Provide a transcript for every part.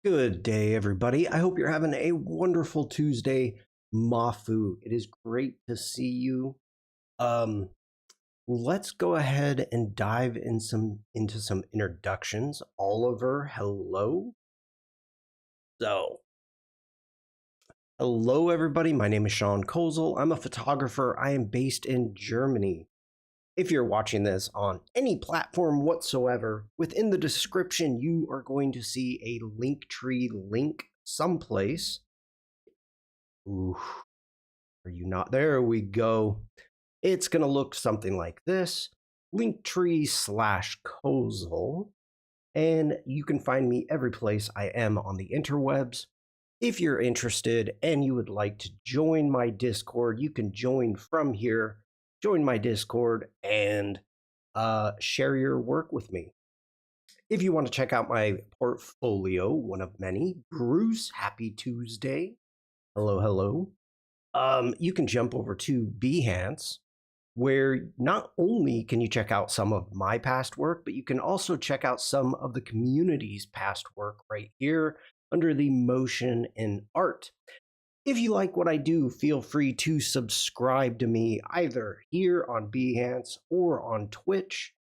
Good day, everybody. I hope you're having a wonderful Tuesday, Mafu. It is great to see you. Um, let's go ahead and dive into some introductions. Oliver, hello. So, hello, everybody. My name is Shawn Kozel. I'm a photographer. I am based in Germany. If you're watching this on any platform whatsoever, within the description, you are going to see a Linktree link someplace. Ooh, are you not? There we go. It's going to look something like this. Linktree/Kozel. And you can find me every place I am on the interwebs. If you're interested and you would like to join my Discord, you can join from here. Join my Discord and share your work with me. If you want to check out my portfolio, one of many, Bruce, happy Tuesday. Hello, hello. You can jump over to Behance, where not only can you check out some of my past work, but you can also check out some of the community's past work right here under the motion and art. If you like what I do, feel free to subscribe to me either here on Behance or on Twitch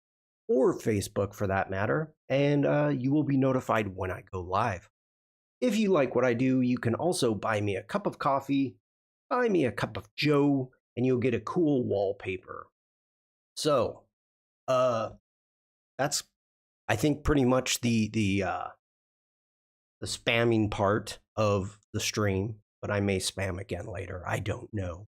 or Facebook for that matter, and you will be notified when I go live. If you like what I do, you can also buy me a cup of coffee, buy me a cup of Joe, and you'll get a cool wallpaper. So, that's I think pretty much the spamming part of the stream, but I may spam again later. I don't know.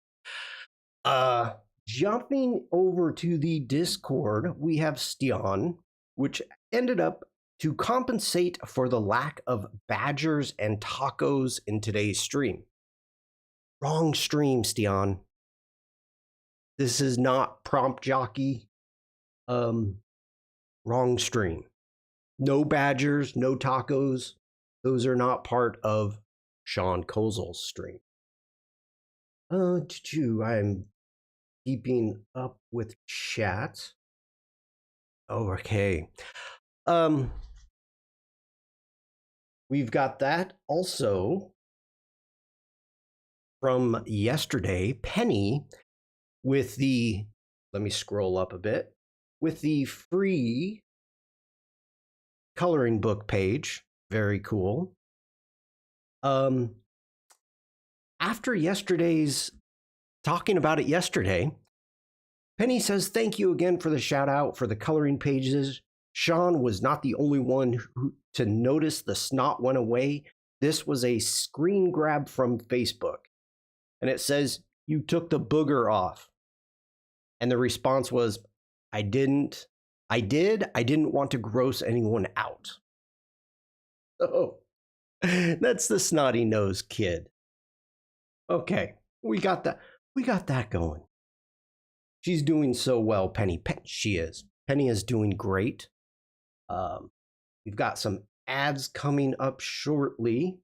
Jumping over to the Discord, we have Shawn, which ended up to compensate for the lack of badgers and tacos in today's stream. Wrong stream, Shawn. This is not Prompt Jockey. Wrong stream. No badgers, no tacos. Those are not part of Shawn Kozel's stream. I'm keeping up with chat. Okay. We've got that also from yesterday. Penny with the, let me scroll up a bit, with the free coloring book page. Very cool. After yesterday's talking about it yesterday, Penny says, thank you again for the shout out for the coloring pages. Shawn was not the only one to notice the snot went away. This was a screen grab from Facebook. And it says, you took the booger off. And the response was, I didn't. I didn't want to gross anyone out. Oh, that's the snotty nose kid. Okay, we got that. We got that going. She's doing so well, Penny. She is. Penny is doing great. We've got some ads coming up shortly.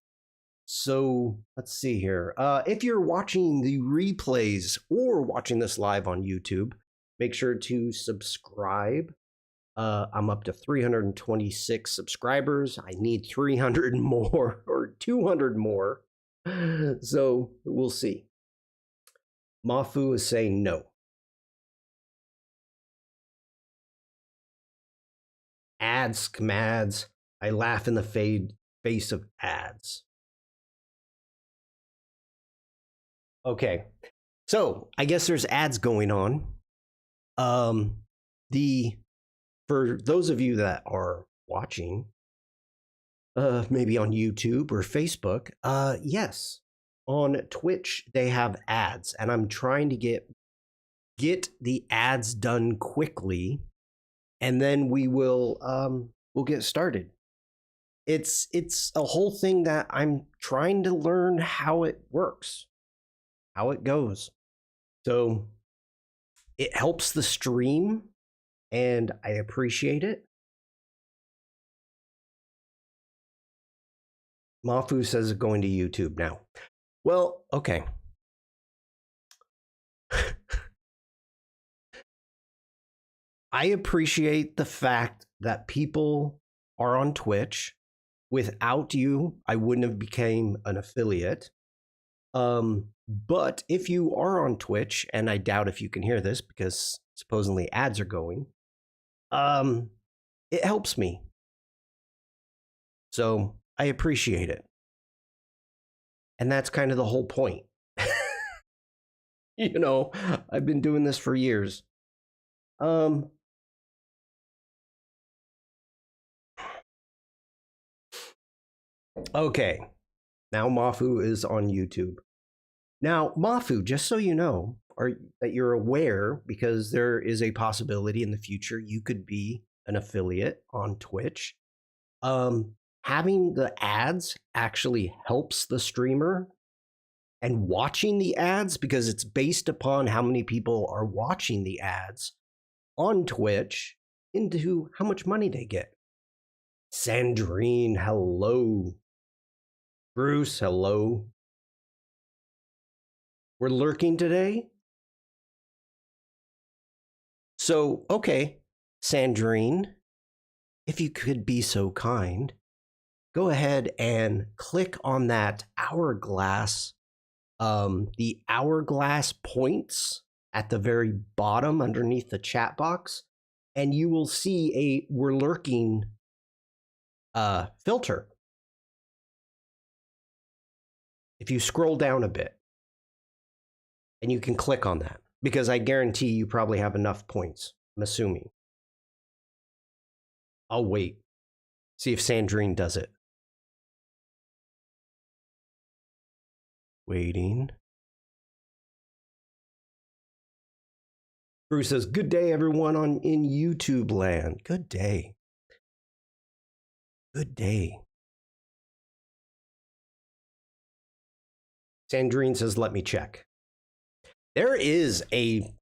So let's see here. If you're watching the replays or watching this live on YouTube, make sure to subscribe. I'm up to 326 subscribers. I need 300 more or 200 more. So we'll see. Mafu is saying no. Ads, schmads. I laugh in the face of ads. Okay, so I guess there's ads going on. For those of you that are watching, maybe on YouTube or Facebook, yes, on Twitch they have ads, and I'm trying to get the ads done quickly, and then we'll get started. It's a whole thing that I'm trying to learn how it works, how it goes. So it helps the stream, and I appreciate it. Mafu says going to YouTube now. Well, okay. I appreciate the fact that people are on Twitch Without you, I wouldn't have became an affiliate. But if you are on Twitch, and I doubt if you can hear this because supposedly ads are going, it helps me. So I appreciate it. And that's kind of the whole point. You know, I've been doing this for years. Okay. Now Mafu is on YouTube. Now, Mafu, just so you know, or that you're aware, because there is a possibility in the future you could be an affiliate on Twitch. Having the ads actually helps the streamer, and watching the ads, because it's based upon how many people are watching the ads on Twitch, into how much money they get. Sandrine, hello. Bruce, hello. We're lurking today. So, okay, Sandrine, if you could be so kind, go ahead and click on that hourglass, the hourglass points at the very bottom underneath the chat box, and you will see a we're lurking filter. If you scroll down a bit, and you can click on that, because I guarantee you probably have enough points, I'm assuming. I'll wait. See if Sandrine does it. Waiting. Bruce says, good day, everyone in YouTube land. Good day. Good day. Sandrine says, let me check. There is a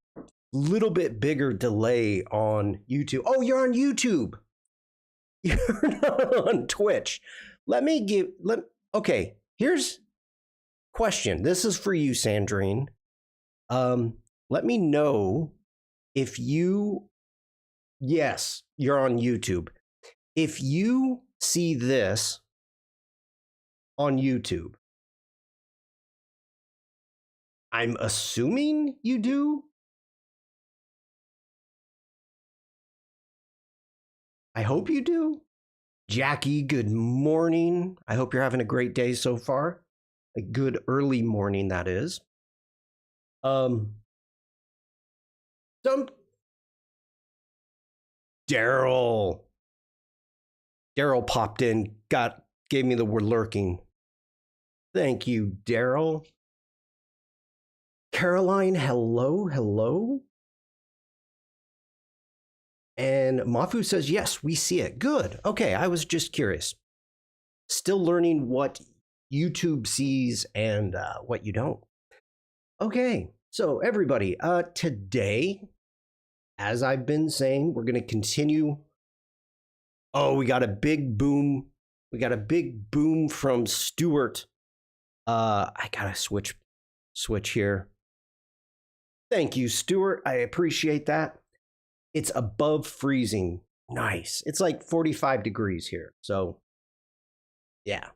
little bit bigger delay on YouTube. Oh, you're on YouTube. You're not on Twitch. Okay, here's question. This is for you, Sandrine. Let me know if yes, you're on YouTube. If you see this on YouTube, I'm assuming you do. I hope you do. Jackie, good morning. I hope you're having a great day so far. A good early morning, that is. Daryl popped in, gave me the word lurking. Thank you, Daryl. Caroline, hello. And Mafu says, yes, we see it. Good. Okay, I was just curious. Still learning what YouTube sees and what you don't. Okay, so everybody, today, as I've been saying, we're going to continue. Oh, we got a big boom. We got a big boom from Stuart. I got to switch here. Thank you, Stuart. I appreciate that. It's above freezing. Nice. It's like 45 degrees here. So, yeah.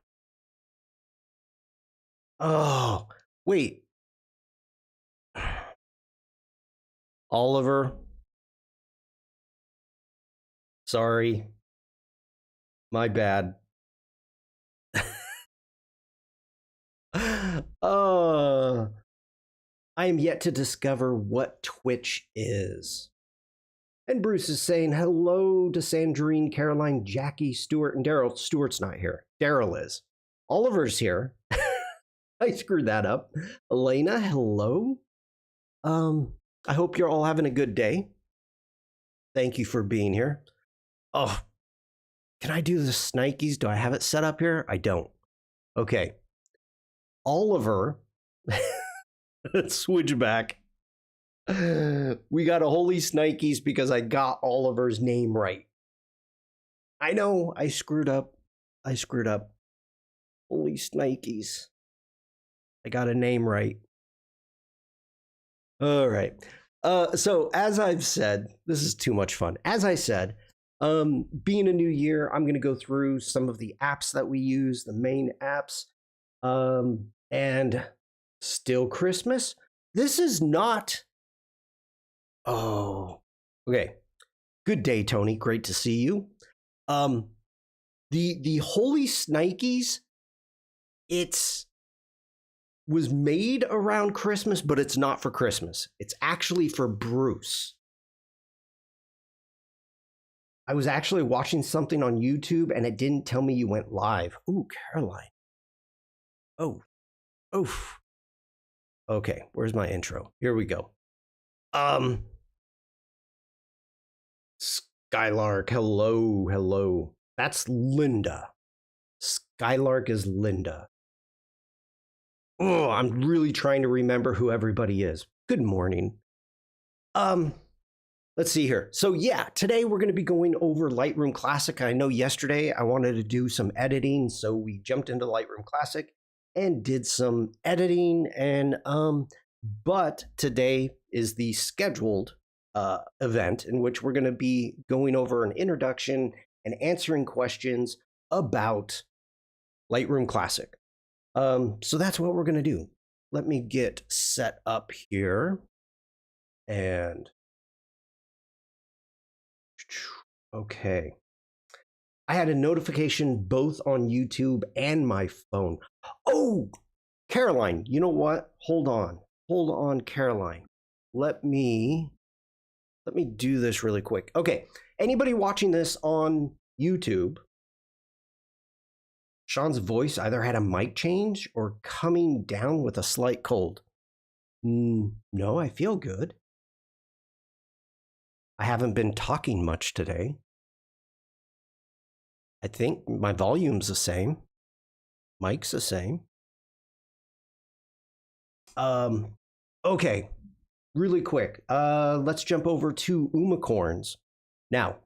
Oh, wait. Oliver. Sorry. My bad. I am yet to discover what Twitch is. And Bruce is saying hello to Sandrine, Caroline, Jackie, Stuart, and Daryl. Stuart's not here. Daryl is. Oliver's here. I screwed that up. Elena, hello. I hope you're all having a good day. Thank you for being here. Oh, can I do the Snikes? Do I have it set up here? I don't. Okay. Oliver. Let's switch back. We got a holy Snikes because I got Oliver's name right. I know, I screwed up. Holy Snikes. I got a name right. All right. So as I've said, this is too much fun. As I said, Being a new year, I'm going to go through some of the apps that we use, the main apps, and still Christmas. This is not. Oh, okay. Good day, Tony. Great to see you. The Holy Snikes, it's was made around Christmas, but it's not for Christmas. It's actually for Bruce. I was actually watching something on YouTube and it didn't tell me you went live. Ooh, Caroline. Oh, oof. Okay, where's my intro? Here we go. Skylark, hello. That's Linda. Skylark is Linda. Oh, I'm really trying to remember who everybody is. Good morning. Let's see here. So yeah, today we're going to be going over Lightroom Classic. I know yesterday I wanted to do some editing, so we jumped into Lightroom Classic and did some editing. And but today is the scheduled event in which we're going to be going over an introduction and answering questions about Lightroom Classic. So that's what we're going to do. Let me get set up here. And okay. I had a notification both on YouTube and my phone. Oh, Caroline, you know what? Hold on, Caroline. Let me do this really quick. Okay, anybody watching this on YouTube, Shawn's voice either had a mic change or coming down with a slight cold. No, I feel good. I haven't been talking much today. I think my volume's the same. Mic's the same. Okay, really quick. Let's jump over to Umacorns. Now,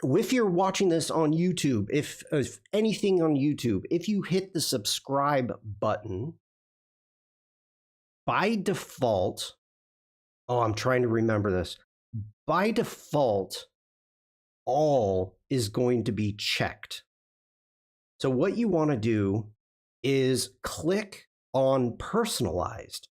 if you're watching this on YouTube, if anything on YouTube, if you hit the subscribe button, by default, I'm trying to remember this. By default, all is going to be checked. So what you want to do is click on personalized.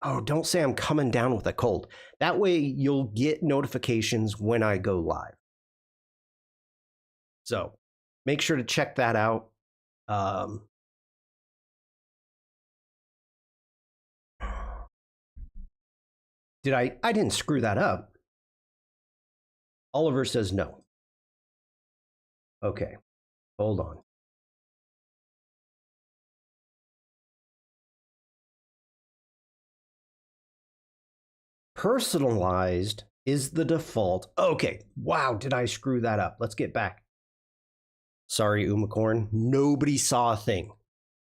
Oh, don't say I'm coming down with a cold. That way you'll get notifications when I go live. So make sure to check that out. I didn't screw that up. Oliver says no. Okay, hold on. Personalized is the default. Okay, wow, did I screw that up? Let's get back. Sorry, Umacorn, nobody saw a thing.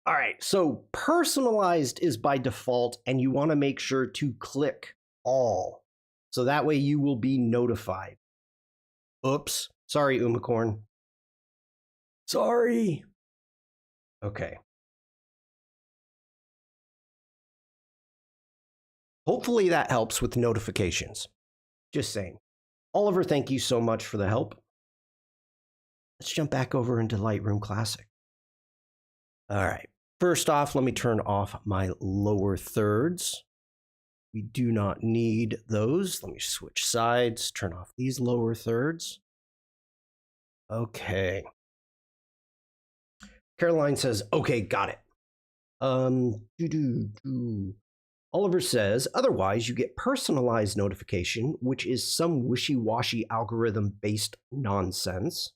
All right, so personalized is by default, and you want to make sure to click all. So that way you will be notified. Oops, sorry, Umacorn. Sorry. Okay. Hopefully that helps with notifications. Just saying. Oliver, thank you so much for the help. Let's jump back over into Lightroom Classic. All right. First off, let me turn off my lower thirds. We do not need those. Let me switch sides, turn off these lower thirds. Okay. Caroline says, okay, got it. Oliver says, otherwise you get personalized notification, which is some wishy-washy algorithm-based nonsense.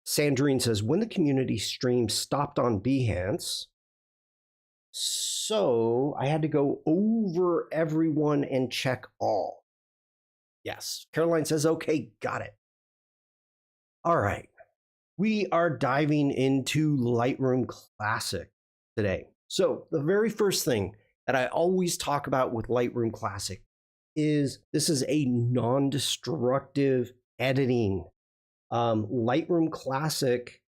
Sandrine says, when the community stream stopped on Behance, so I had to go over everyone and check all. Yes. Caroline says, okay, got it. All right. We are diving into Lightroom Classic today. So the very first thing that I always talk about with Lightroom Classic is this is a non-destructive editing. Lightroom Classic,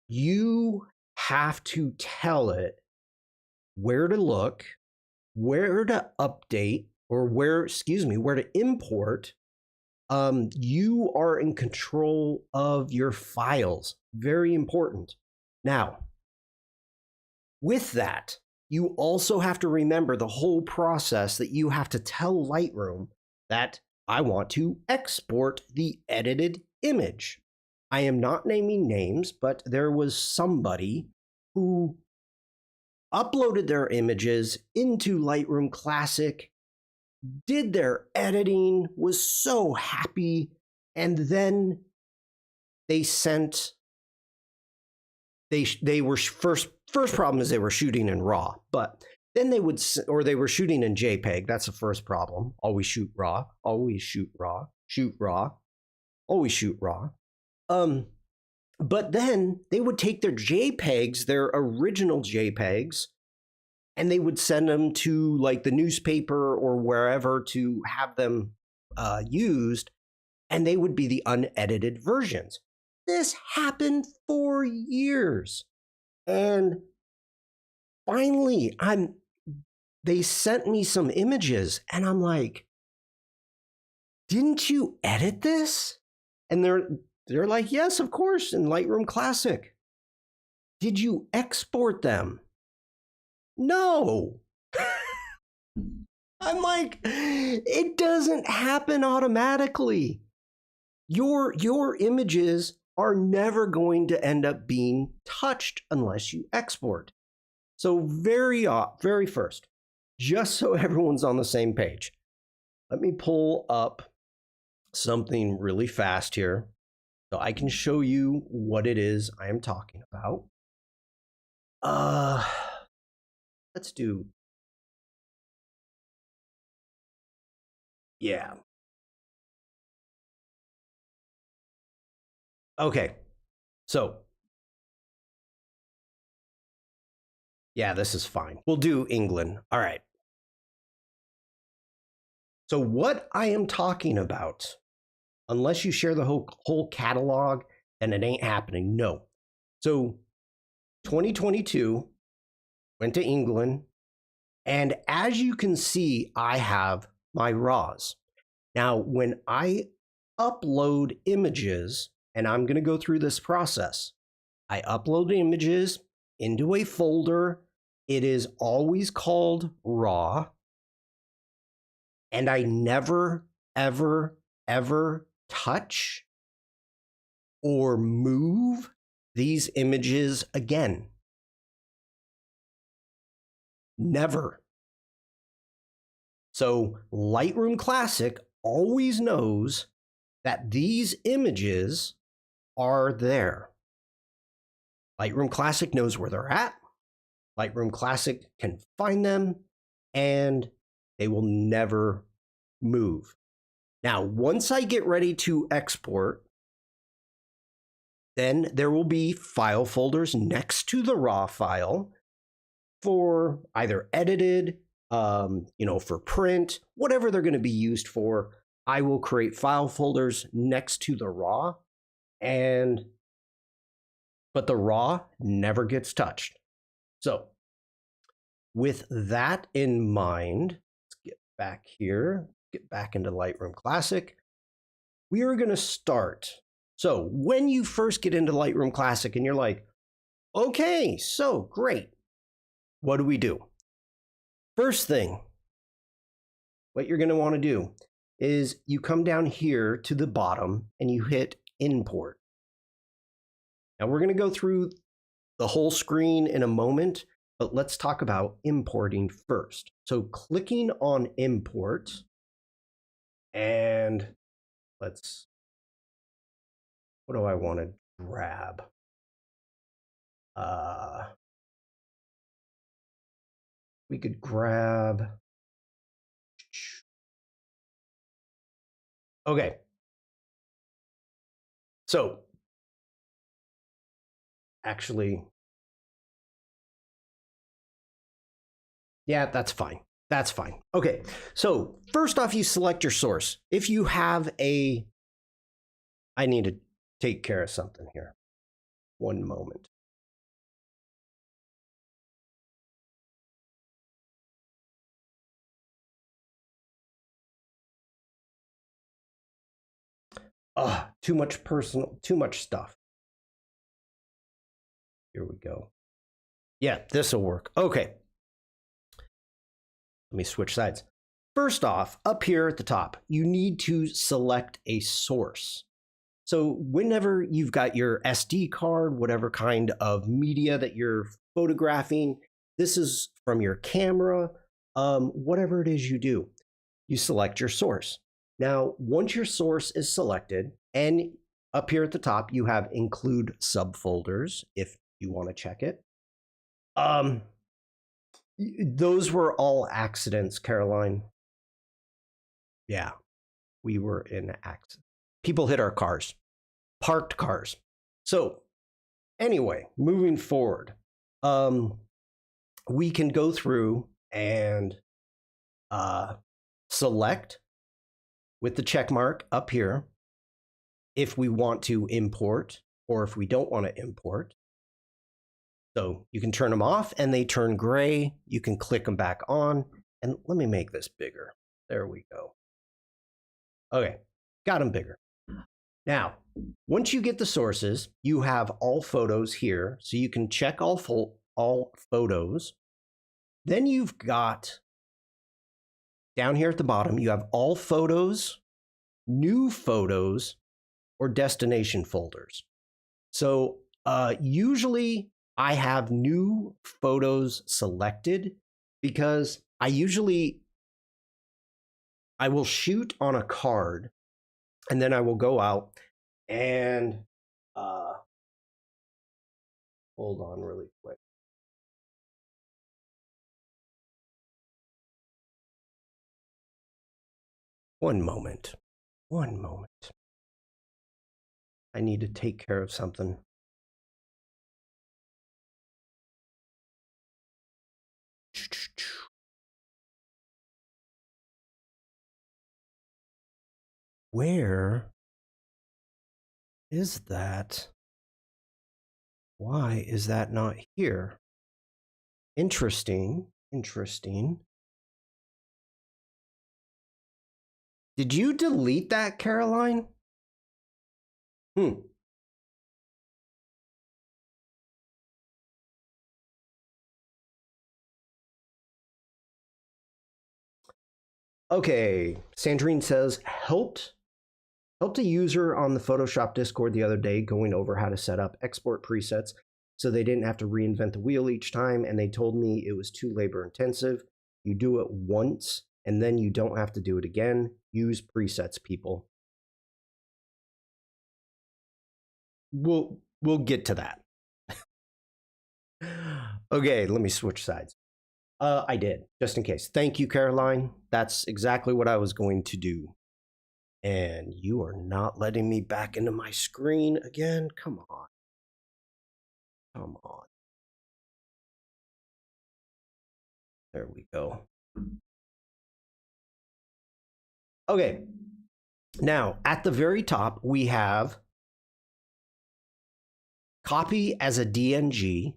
you have to tell it where to look, where to update, or where to import, you are in control of your files. Very important. Now, with that, you also have to remember the whole process that you have to tell Lightroom that I want to export the edited image. I am not naming names, but there was somebody who uploaded their images into Lightroom Classic, did their editing, was so happy, and then they sent they were first problem is they were shooting in RAW, but then they were shooting in JPEG. That's the first problem. Always shoot RAW, always shoot RAW, shoot RAW, always shoot RAW. But then they would take their JPEGs, their original JPEGs, and they would send them to like the newspaper or wherever to have them used, and they would be the unedited versions. This happened for years. And finally, they sent me some images, and I'm like, didn't you edit this? And they're like, yes, of course, in Lightroom Classic. Did you export them? No. I'm like, it doesn't happen automatically. Your images are never going to end up being touched unless you export. So very first, just so everyone's on the same page, let me pull up something really fast here so I can show you what it is I am talking about. Let's do, yeah. Okay, so yeah, this is fine. We'll do England. All right. So what I am talking about, unless you share the whole catalog, and it ain't happening. No. So 2022 went to England, and as you can see, I have my RAWs. Now, when I upload images, and I'm going to go through this process, I upload images into a folder. It is always called RAW. And I never, ever, ever touch or move these images again. Never. So Lightroom Classic always knows that these images are there. Lightroom Classic knows where they're at. Lightroom Classic can find them, and they will never move. Now, once I get ready to export, then there will be file folders next to the RAW file for either edited, for print, whatever they're going to be used for. I will create file folders next to the RAW, but the RAW never gets touched. So with that in mind, let's get back here, get back into Lightroom Classic. We are going to start. So when you first get into Lightroom Classic and you're like, okay, so great. What do we do? First thing, what you're going to want to do is you come down here to the bottom and you hit import. Now we're going to go through the whole screen in a moment, but let's talk about importing first. So clicking on import, and what do I want to grab? We could grab, okay. So actually, yeah, that's fine. That's fine. Okay, so first off, you select your source. If you have I need to take care of something here. One moment. too much personal, too much stuff. Here we go. Yeah, this will work. Okay. Let me switch sides. First off, up here at the top, you need to select a source. So whenever you've got your SD card, whatever kind of media that you're photographing, this is from your camera, whatever it is you do, you select your source. Now, once your source is selected, and up here at the top, you have include subfolders if you want to check it. Those were all accidents, Caroline. Yeah, we were in accident. People hit our cars, parked cars. So anyway, moving forward, we can go through and select with the check mark up here if we want to import or if we don't want to import. So you can turn them off and they turn gray. You can click them back on. And let me make this bigger. There we go. Okay, got them bigger. Now, once you get the sources, you have all photos here. So you can check all photos. Then you've got, down here at the bottom, you have all photos, new photos, or destination folders. So usually I have new photos selected because I will shoot on a card and then I will go out and hold on really quick. One moment. I need to take care of something. Where is that? Why is that not here? Interesting. Did you delete that, Caroline? Okay, Sandrine says, helped a user on the Photoshop Discord the other day going over how to set up export presets so they didn't have to reinvent the wheel each time, and they told me it was too labor intensive. You do it once, and then you don't have to do it again. Use presets, people. We'll get to that. Okay, let me switch sides. I did, just in case. Thank you, Caroline. That's exactly what I was going to do. And you are not letting me back into my screen again? Come on. There we go. Okay. Now, at the very top, we have copy as a DNG.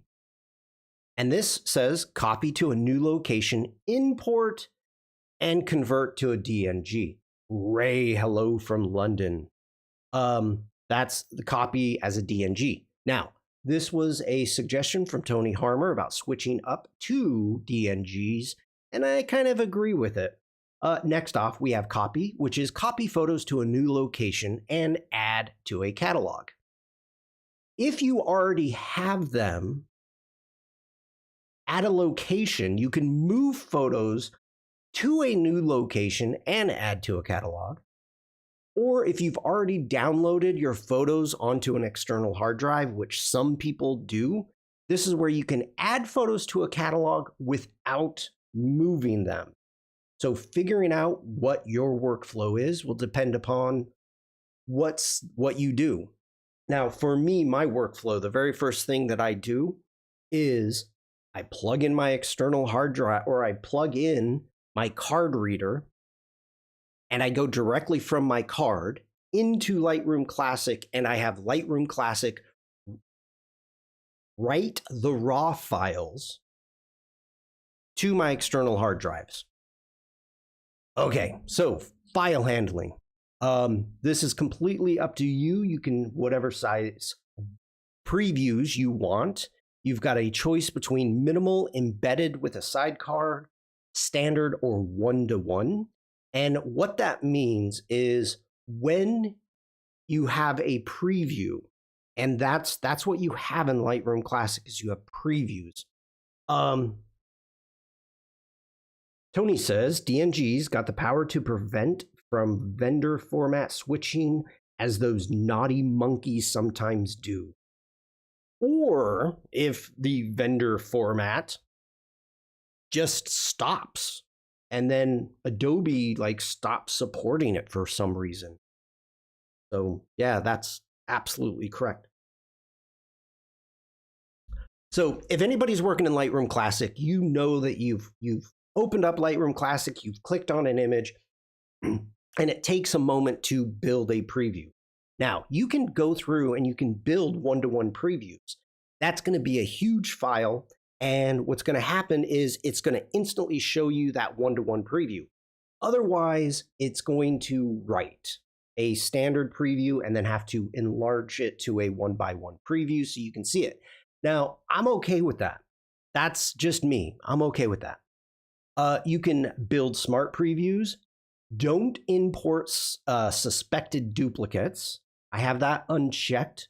And this says copy to a new location, import, and convert to a DNG. Ray, hello from London. That's the copy as a DNG. Now, this was a suggestion from Tony Harmer about switching up to DNGs, and I kind of agree with it. Next off, we have copy, which is copy photos to a new location and add to a catalog. If you already have them at a location, you can move photos to a new location and add to a catalog. Or if you've already downloaded your photos onto an external hard drive, which some people do, this is where you can add photos to a catalog without moving them. So figuring out what your workflow is will depend upon what you do. Now, for me, my workflow, the very first thing that I do is I plug in my external hard drive, or I plug in my card reader, and I go directly from my card into Lightroom Classic, and I have Lightroom Classic write the raw files to my external hard drives. Okay, so file handling. This is completely up to you. You can whatever size previews you want. You've got a choice between minimal, embedded with a sidecar, standard, or one-to-one. And what that means is when you have a preview, and that's what you have in Lightroom Classic is you have previews. Tony says DNG's got the power to prevent from vendor format switching as those naughty monkeys sometimes do. Or if the vendor format just stops and then Adobe like stops supporting it for some reason. So yeah, that's absolutely correct. So if anybody's working in Lightroom Classic, you know that you've opened up Lightroom Classic, you've clicked on an image, and it takes a moment to build a preview. Now, you can go through and you can build one-to-one previews. That's going to be a huge file, and what's going to happen is it's going to instantly show you that one-to-one preview. Otherwise, it's going to write a standard preview and then have to enlarge it to a one-by-one preview so you can see it. Now, I'm okay with that. That's just me. I'm okay with that. You can build smart previews. Don't import suspected duplicates. I have that unchecked.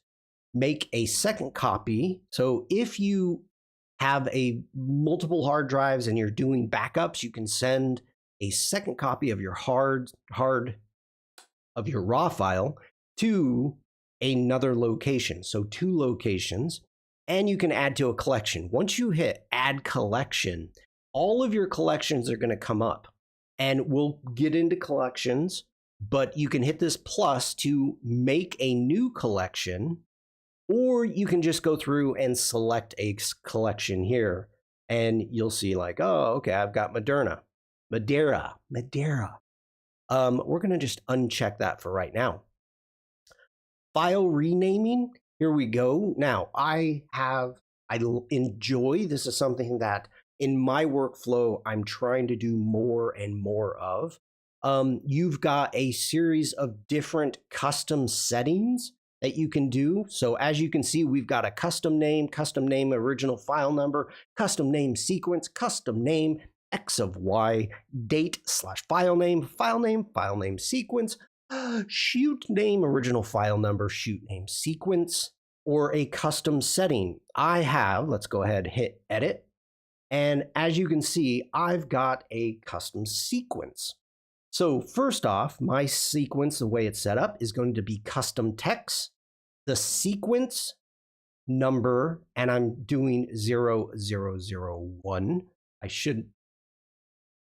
Make a second copy. So if you have multiple hard drives and you're doing backups, you can send a second copy of your of your raw file to another location. So 2 locations, and you can add to a collection. Once you hit add collection, all of your collections are going to come up, and we'll get into collections, but you can hit this plus to make a new collection, or you can just go through and select a collection here, and you'll see like, oh, okay, I've got Madeira. We're going to just uncheck that for right now. File renaming, here we go. Now, I enjoy, this is something that in my workflow, I'm trying to do more and more of. You've got a series of different custom settings that you can do. So as you can see, we've got a custom name, original file number, custom name sequence, custom name, X of Y, date / file name, sequence, shoot name, original file number, shoot name sequence, or a custom setting. I have, let's go ahead and hit edit. And as you can see, I've got a custom sequence. So first off, my sequence, the way it's set up, is going to be custom text, the sequence number, and I'm doing 0001.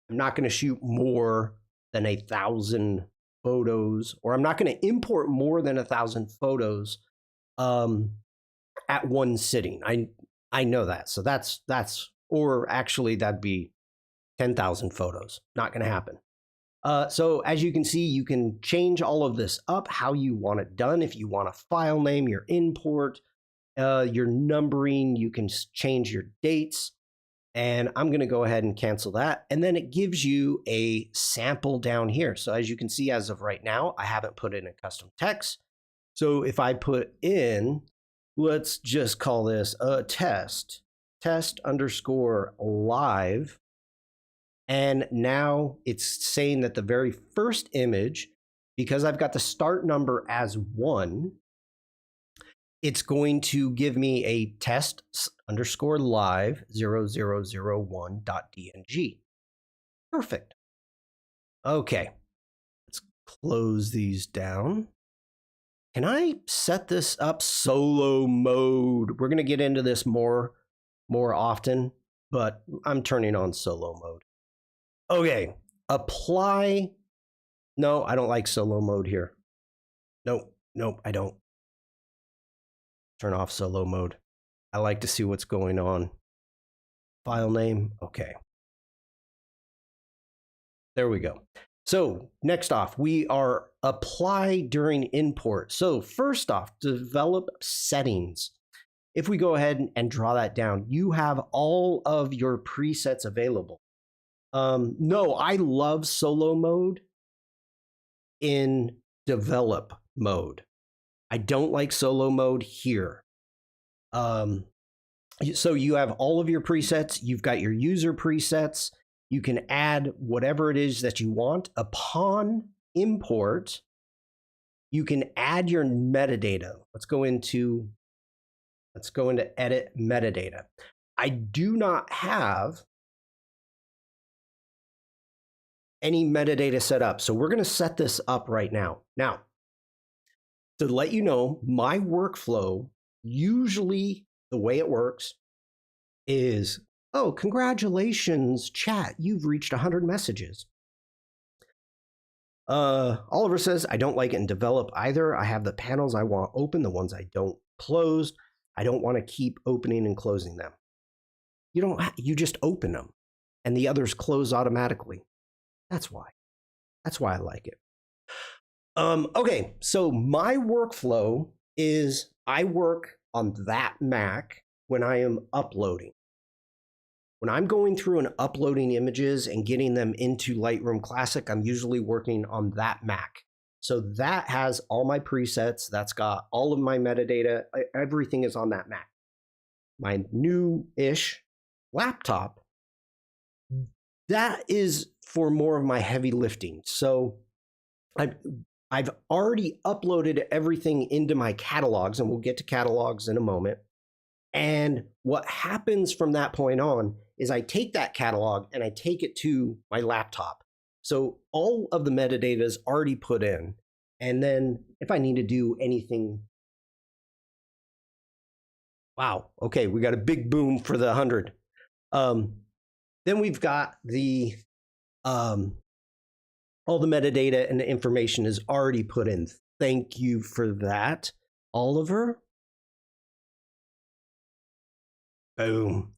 I'm not going to shoot more than 1,000 photos, or I'm not going to import more than 1,000 photos at one sitting. I know that. So that's, or actually that'd be 10,000 photos. Not going to happen. So as you can see, you can change all of this up how you want it done. If you want a file name, your import, your numbering, you can change your dates. And I'm going to go ahead and cancel that. And then it gives you a sample down here. So as you can see, as of right now, I haven't put in a custom text. So if I put in, let's just call this a test underscore live. And now it's saying that the very first image, because I've got the start number as 1, it's going to give me a test underscore live 0001.dng. Perfect. Okay, let's close these down. Can I set this up solo mode? We're going to get into this more often, but I'm turning on solo mode. Okay, apply. No, I don't like solo mode here. Nope, I don't. Turn off solo mode. I like to see what's going on. File name, okay. There we go. So next off, we are apply during import. So first off, develop settings. If we go ahead and draw that down, you have all of your presets available. No, I love solo mode in develop mode. I don't like solo mode here. So you have all of your presets. You've got your user presets. You can add whatever it is that you want. Upon import, you can add your metadata. Let's go into edit metadata. I do not have any metadata set up. So we're going to set this up right now. Now, to let you know, my workflow, usually the way it works is, oh, congratulations, chat, you've reached 100 messages. Oliver says, I don't like it in develop either. I have the panels I want open, the ones I don't closed. I don't want to keep opening and closing them. You just open them and the others close automatically. That's why I like it. Okay, so my workflow is I work on that Mac when I am uploading. When I'm going through and uploading images and getting them into Lightroom Classic, I'm usually working on that Mac. So that has all my presets, that's got all of my metadata, everything is on that Mac. My new-ish laptop, that is for more of my heavy lifting. So I've already uploaded everything into my catalogs, and we'll get to catalogs in a moment. And what happens from that point on is I take that catalog and I take it to my laptop. So all of the metadata is already put in. And then if I need to do anything, wow, okay, we got a big boom for the 100. Then we've got the all the metadata and the information is already put in. Thank you for that, Oliver. Boom.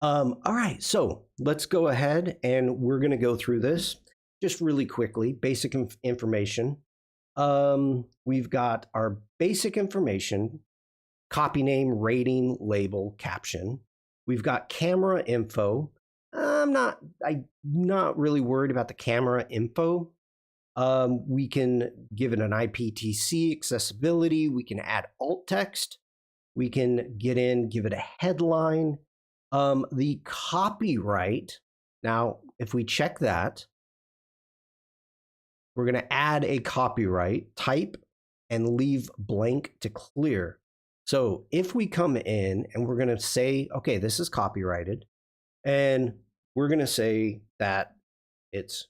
All right, so let's go ahead and we're going to go through this just really quickly. Basic information. We've got our basic information, copy name, rating, label, caption. We've got camera info. I'm not really worried about the camera info. We can give it an IPTC, accessibility. We can add alt text. We can give it a headline. The copyright. Now, if we check that, we're going to add a copyright type and leave blank to clear. So if we come in and we're going to say, okay, this is copyrighted, and we're going to say that it's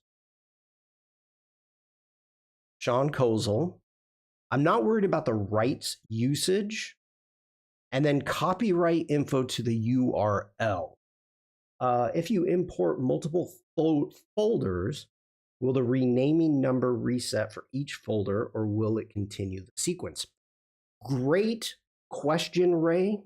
Shawn Kozel. I'm not worried about the rights usage. And then copyright info to the URL. If you import multiple folders, will the renaming number reset for each folder or will it continue the sequence? Great question, Ray.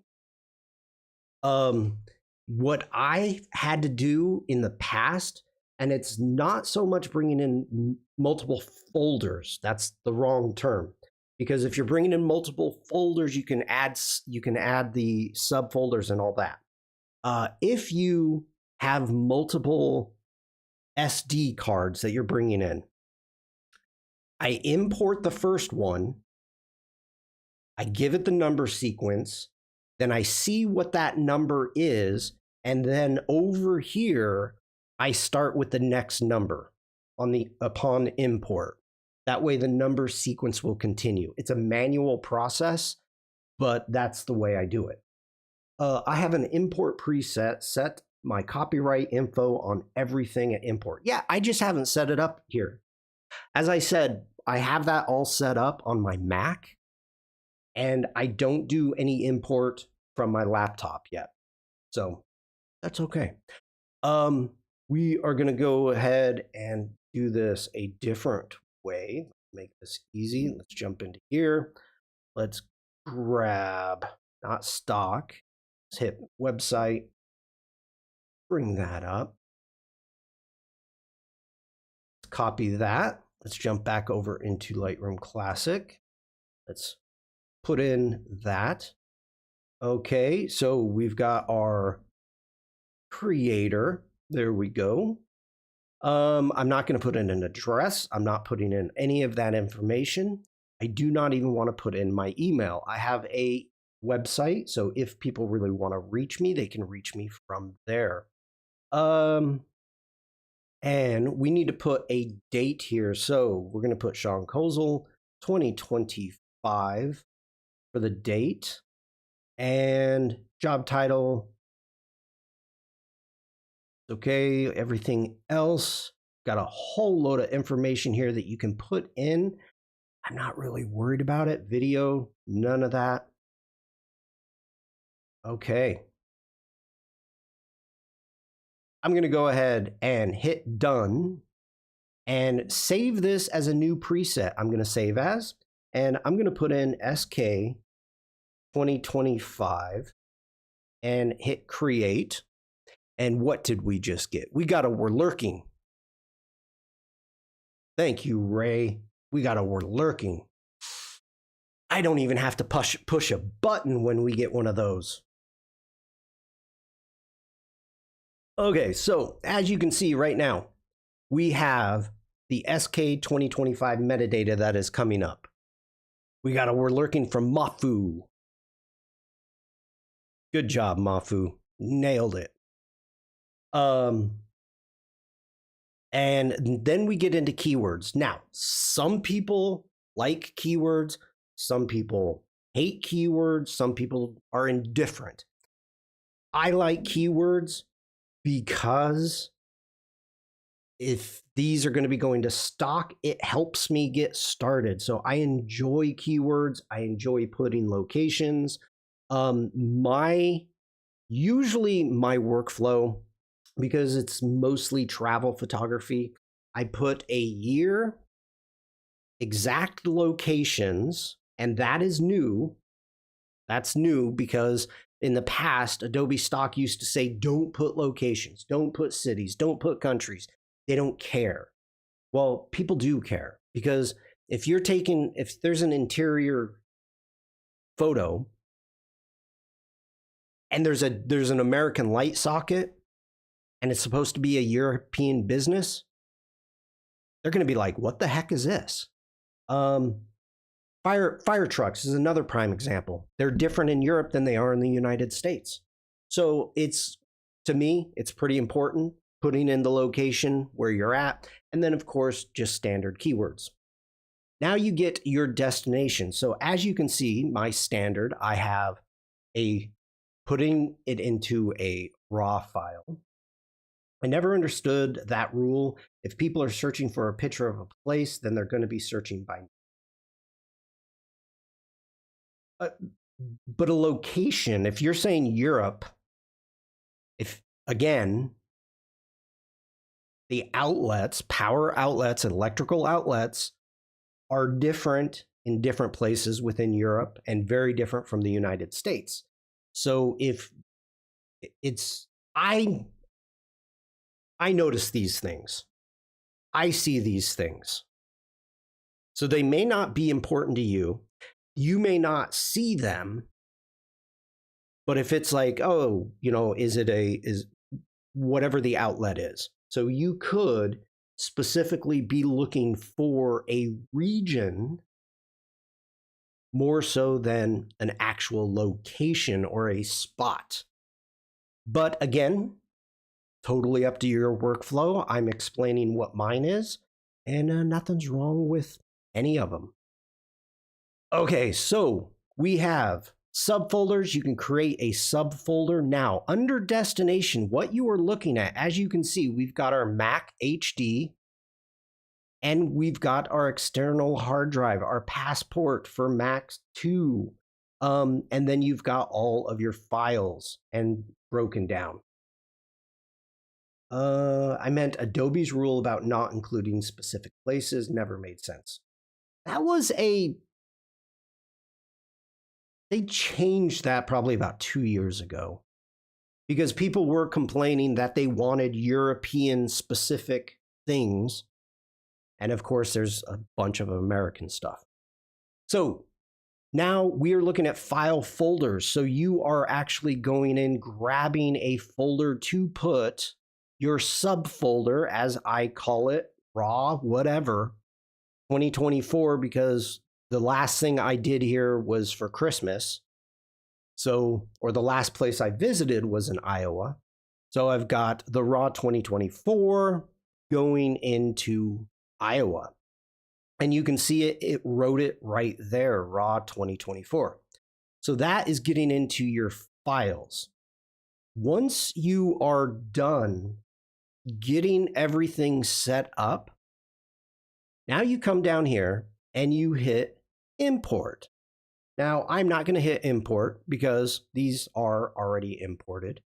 What I had to do in the past, and it's not so much bringing in multiple folders, that's the wrong term. Because if you're bringing in multiple folders, you can add the subfolders and all that. If you have multiple SD cards that you're bringing in, I import the first one, I give it the number sequence, then I see what that number is, and then over here, I start with the next number upon import. That way the number sequence will continue. It's a manual process, but that's the way I do it. I have an import preset, set my copyright info on everything at import. Yeah, I just haven't set it up here. As I said, I have that all set up on my Mac, and I don't do any import from my laptop yet. So that's okay. We are going to go ahead and do this a different way. Make this easy. Let's jump into here. Let's grab, not stock. Let's hit website. Bring that up. Let's copy that. Let's jump back over into Lightroom Classic. Let's put in that. Okay, so we've got our creator. There we go. I'm not going to put in an address. I'm not putting in any of that information. I do not even want to put in my email. I have a website, so if people really want to reach me, they can reach me from there. And we need to put a date here. So we're going to put Shawn Kozel 2025 for the date, and job title. Okay, everything else, got a whole load of information here that you can put in. I'm not really worried about it. Video, none of that. Okay. I'm going to go ahead and hit done and save this as a new preset. I'm going to save as, and I'm going to put in SK 2025 and hit create. And what did we just get? We got a we're lurking. Thank you, Ray. We got a we're lurking. I don't even have to push a button when we get one of those. Okay, so as you can see right now, we have the SK 2025 metadata that is coming up. We got a we're lurking from Mafu. Good job, Mafu. Nailed it. And then we get into keywords. Now, some people like keywords, some people hate keywords, some people are indifferent. I like keywords because if these are going to be going to stock, it helps me get started. So I enjoy keywords. I enjoy putting locations. Usually my workflow, because it's mostly travel photography, I put a year, exact locations, and that is new. That's new because in the past, Adobe stock used to say, don't put locations, don't put cities, don't put countries. They don't care. Well, people do care, because if there's an interior photo and there's an American light socket, and it's supposed to be a European business, they're going to be like, what the heck is this? Fire trucks is another prime example. They're different in Europe than they are in the United States. So to me, it's pretty important putting in the location where you're at. And then, of course, just standard keywords. Now you get your destination. So as you can see, my standard, I have putting it into a raw file. I never understood that rule. If people are searching for a picture of a place, then they're going to be searching by. But a location, if you're saying Europe, again, the outlets, power outlets, electrical outlets are different in different places within Europe and very different from the United States. So if I notice these things. I see these things. So they may not be important to you. You may not see them. But if it's like, oh, is whatever the outlet is. So you could specifically be looking for a region more so than an actual location or a spot. But again, totally up to your workflow. I'm explaining what mine is, and nothing's wrong with any of them. Okay, so we have subfolders. You can create a subfolder. Now, under destination, what you are looking at, as you can see, we've got our Mac HD, and we've got our external hard drive, our passport for Mac 2. And then you've got all of your files and broken down. I meant Adobe's rule about not including specific places never made sense. They changed that probably about 2 years ago because people were complaining that they wanted European specific things. And of course, there's a bunch of American stuff. So now we are looking at file folders. So you are actually going in, grabbing a folder to put your subfolder, as I call it, raw, whatever, 2024, because the last thing I did here was for Christmas. So, or the last place I visited was in Iowa. So I've got the raw 2024 going into Iowa. And you can see it wrote it right there, raw 2024. So that is getting into your files. Once you are done getting everything set up, now you come down here and you hit import. Now, I'm not going to hit import because these are already imported.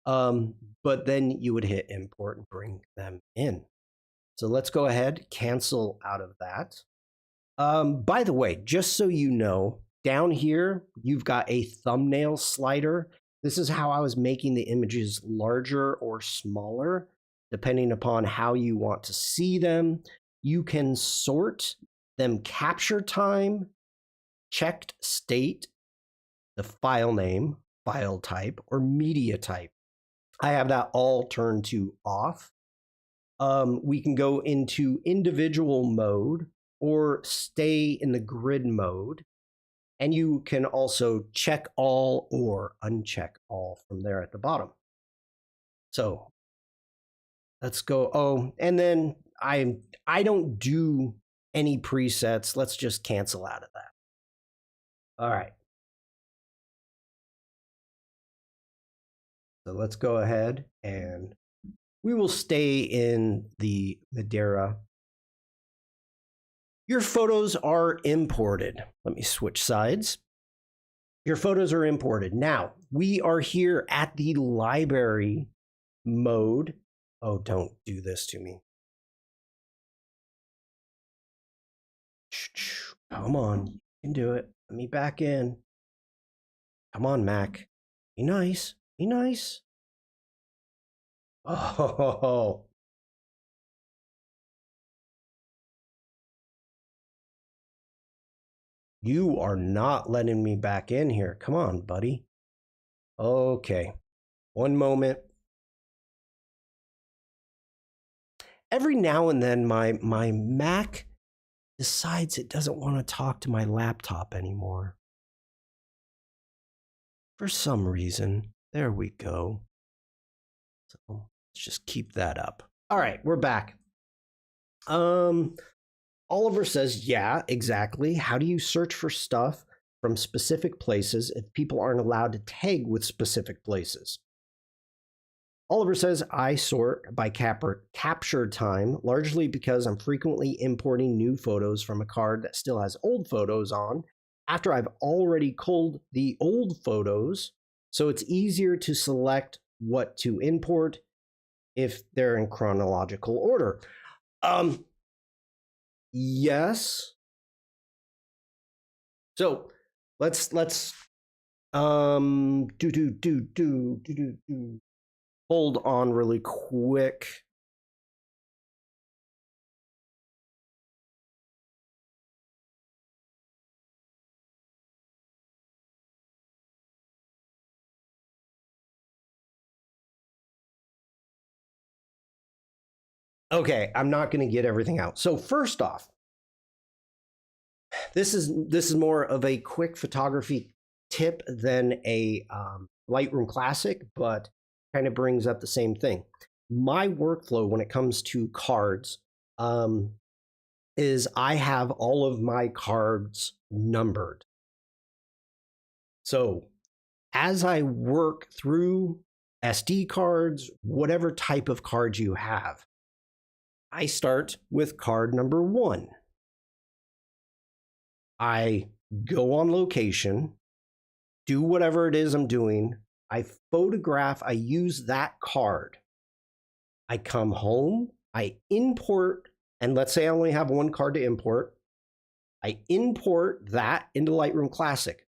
But then you would hit import and bring them in. So let's go ahead, cancel out of that. By the way, just so you know, down here, you've got a thumbnail slider. This is how I was making the images larger or smaller, depending upon how you want to see them. You can sort them capture time, checked state, the file name, file type, or media type. I have that all turned to off. We can go into individual mode or stay in the grid mode. And you can also check all or uncheck all from there at the bottom. So let's go. Oh, and then I don't do any presets. Let's just cancel out of that. All right. So let's go ahead and we will stay in the Madeira. Your photos are imported. Let me switch sides. Your photos are imported. Now, we are here at the library mode. Oh, don't do this to me. Come on, you can do it. Let me back in. Come on, Mac. Be nice. Be nice. Oh. You are not letting me back in here. Come on, buddy. Okay. One moment. Every now and then my Mac decides it doesn't want to talk to my laptop anymore. For some reason. There we go. So let's just keep that up. All right, we're back. Oliver says, yeah, exactly. How do you search for stuff from specific places if people aren't allowed to tag with specific places? Oliver says, I sort by capture time, largely because I'm frequently importing new photos from a card that still has old photos on after I've already culled the old photos, so it's easier to select what to import if they're in chronological order. Yes. So let's hold on really quick. Okay, I'm not going to get everything out. So first off, this is more of a quick photography tip than a Lightroom Classic, but kind of brings up the same thing. My workflow when it comes to cards is I have all of my cards numbered. So as I work through SD cards, whatever type of card you have, I start with card number 1. I go on location, do whatever it is I'm doing. I photograph, I use that card. I come home, I import, and let's say I only have one card to import. I import that into Lightroom Classic.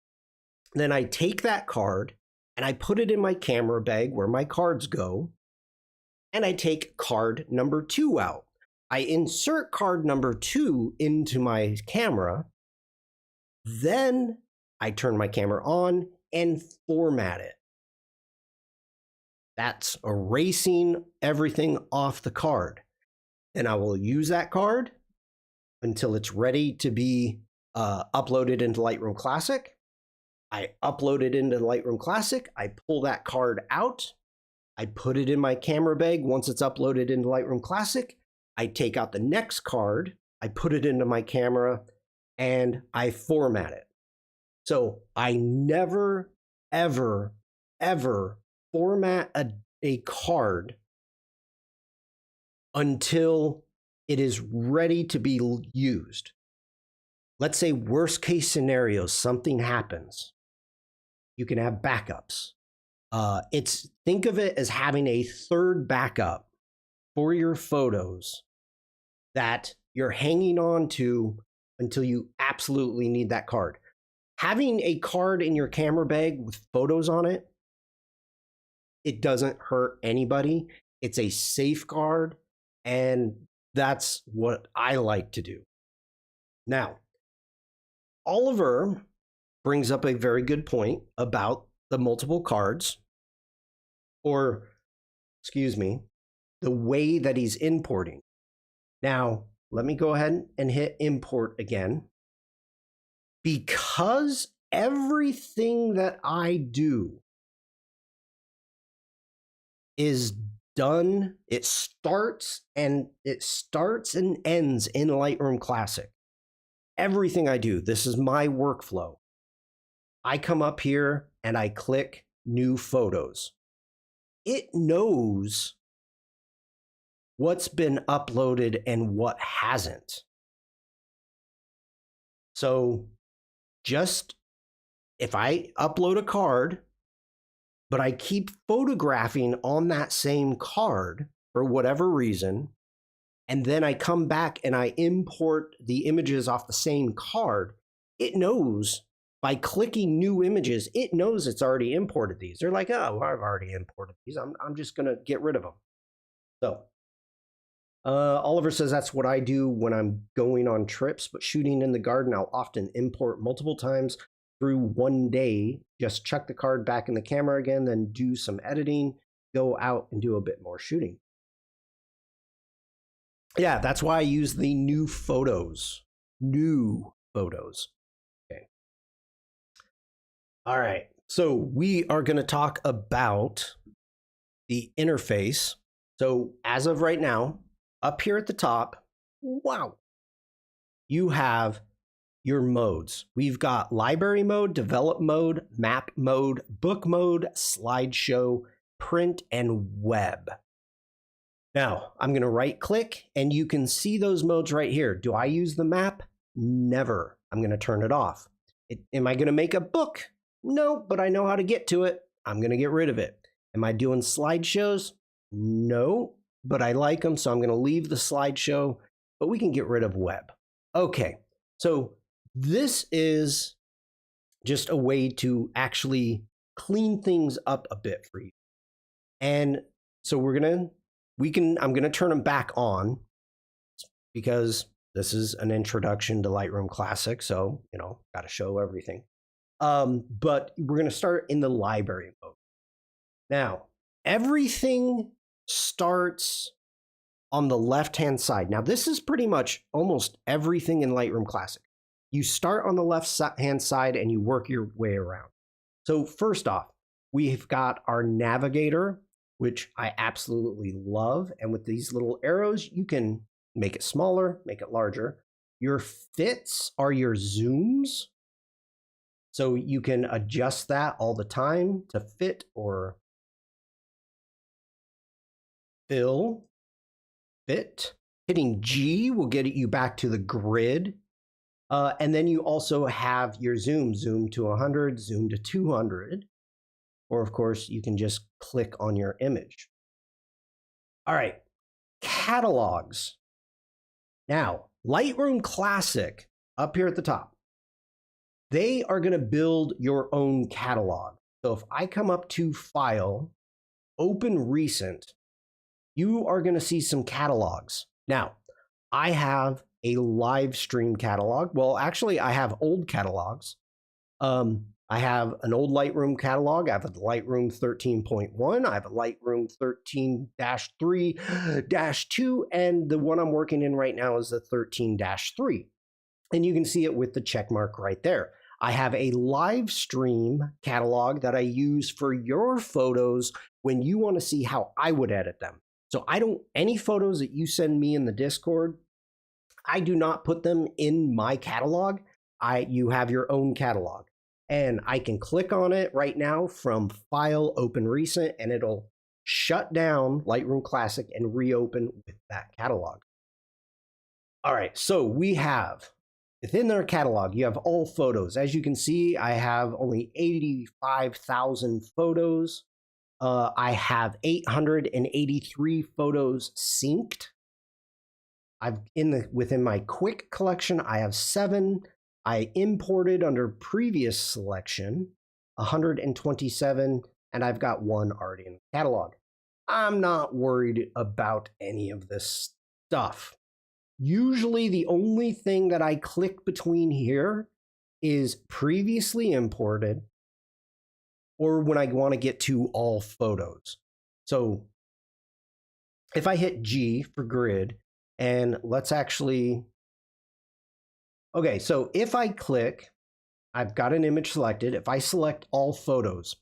Then I take that card and I put it in my camera bag where my cards go. And I take card number 2 out. I insert card number 2 into my camera. Then I turn my camera on and format it. That's erasing everything off the card. And I will use that card until it's ready to be uploaded into Lightroom Classic. I upload it into Lightroom Classic. I pull that card out. I put it in my camera bag. Once it's uploaded into Lightroom Classic, I take out the next card. I put it into my camera and I format it. So I never, ever, ever format a card until it is ready to be used. Let's say worst case scenario, something happens. You can have backups. Think of it as having a third backup for your photos that you're hanging on to until you absolutely need that card. Having a card in your camera bag with photos on it, it doesn't hurt anybody. It's a safeguard, and that's what I like to do. Now, Oliver brings up a very good point about the multiple cards, or, excuse me, the way that he's importing. Now, let me go ahead and hit import again. Because everything that I do is done, it starts and ends in Lightroom Classic. Everything I do, this is my workflow. I come up here and I click new photos. It knows what's been uploaded and what hasn't. So just if I upload a card, but I keep photographing on that same card for whatever reason, and then I come back and I import the images off the same card, it knows by clicking new images, it knows it's already imported these. They're like, oh, I've already imported these. I'm just going to get rid of them. So Oliver says that's what I do when I'm going on trips, but shooting in the garden, I'll often import multiple times through one day. Just chuck the card back in the camera again, then do some editing, go out and do a bit more shooting. Yeah, that's why I use the new photos. New photos. Okay. All right. So we are going to talk about the interface. So as of right now, up here at the top, wow, you have your modes. We've got library mode, develop mode, map mode, book mode, slideshow, print, and web. Now, I'm going to right click and you can see those modes right here. Do I use the map? Never. I'm going to turn it off. Am I going to make a book? No, but I know how to get to it. I'm going to get rid of it. Am I doing slideshows? No, but I like them, so I'm going to leave the slideshow, but we can get rid of web. Okay, so this is just a way to actually clean things up a bit for you. And so I'm going to turn them back on because this is an introduction to Lightroom Classic, so, got to show everything. But we're going to start in the library mode. Now, everything starts on the left-hand side. Now, this is pretty much almost everything in Lightroom Classic. You start on the left-hand side and you work your way around. So first off, we've got our navigator, which I absolutely love. And with these little arrows, you can make it smaller, make it larger. Your fits are your zooms. So you can adjust that all the time to fit or fill, fit. Hitting G will get you back to the grid. And then you also have your zoom to 100, zoom to 200. Or of course, you can just click on your image. All right, catalogs. Now, Lightroom Classic up here at the top, they are going to build your own catalog. So if I come up to File, Open Recent, you are going to see some catalogs. Now, I have a live stream catalog. Well, actually, I have old catalogs. I have an old Lightroom catalog. I have a Lightroom 13.1. I have a Lightroom 13-3-2, and the one I'm working in right now is the 13-3. And you can see it with the check mark right there. I have a live stream catalog that I use for your photos when you want to see how I would edit them. So any photos that you send me in the Discord, I do not put them in my catalog. You have your own catalog. And I can click on it right now from File, Open Recent, and it'll shut down Lightroom Classic and reopen with that catalog. All right, so we have, within their catalog, you have all photos. As you can see, I have only 85,000 photos. I have 883 photos synced. Within my quick collection, I have 7. I imported under previous selection 127, and I've got 1 already in the catalog. I'm not worried about any of this stuff. Usually the only thing that I click between here is previously imported or when I want to get to all photos. So if I hit G for grid, and let's actually, okay, so if I click, I've got an image selected. If I select all photos,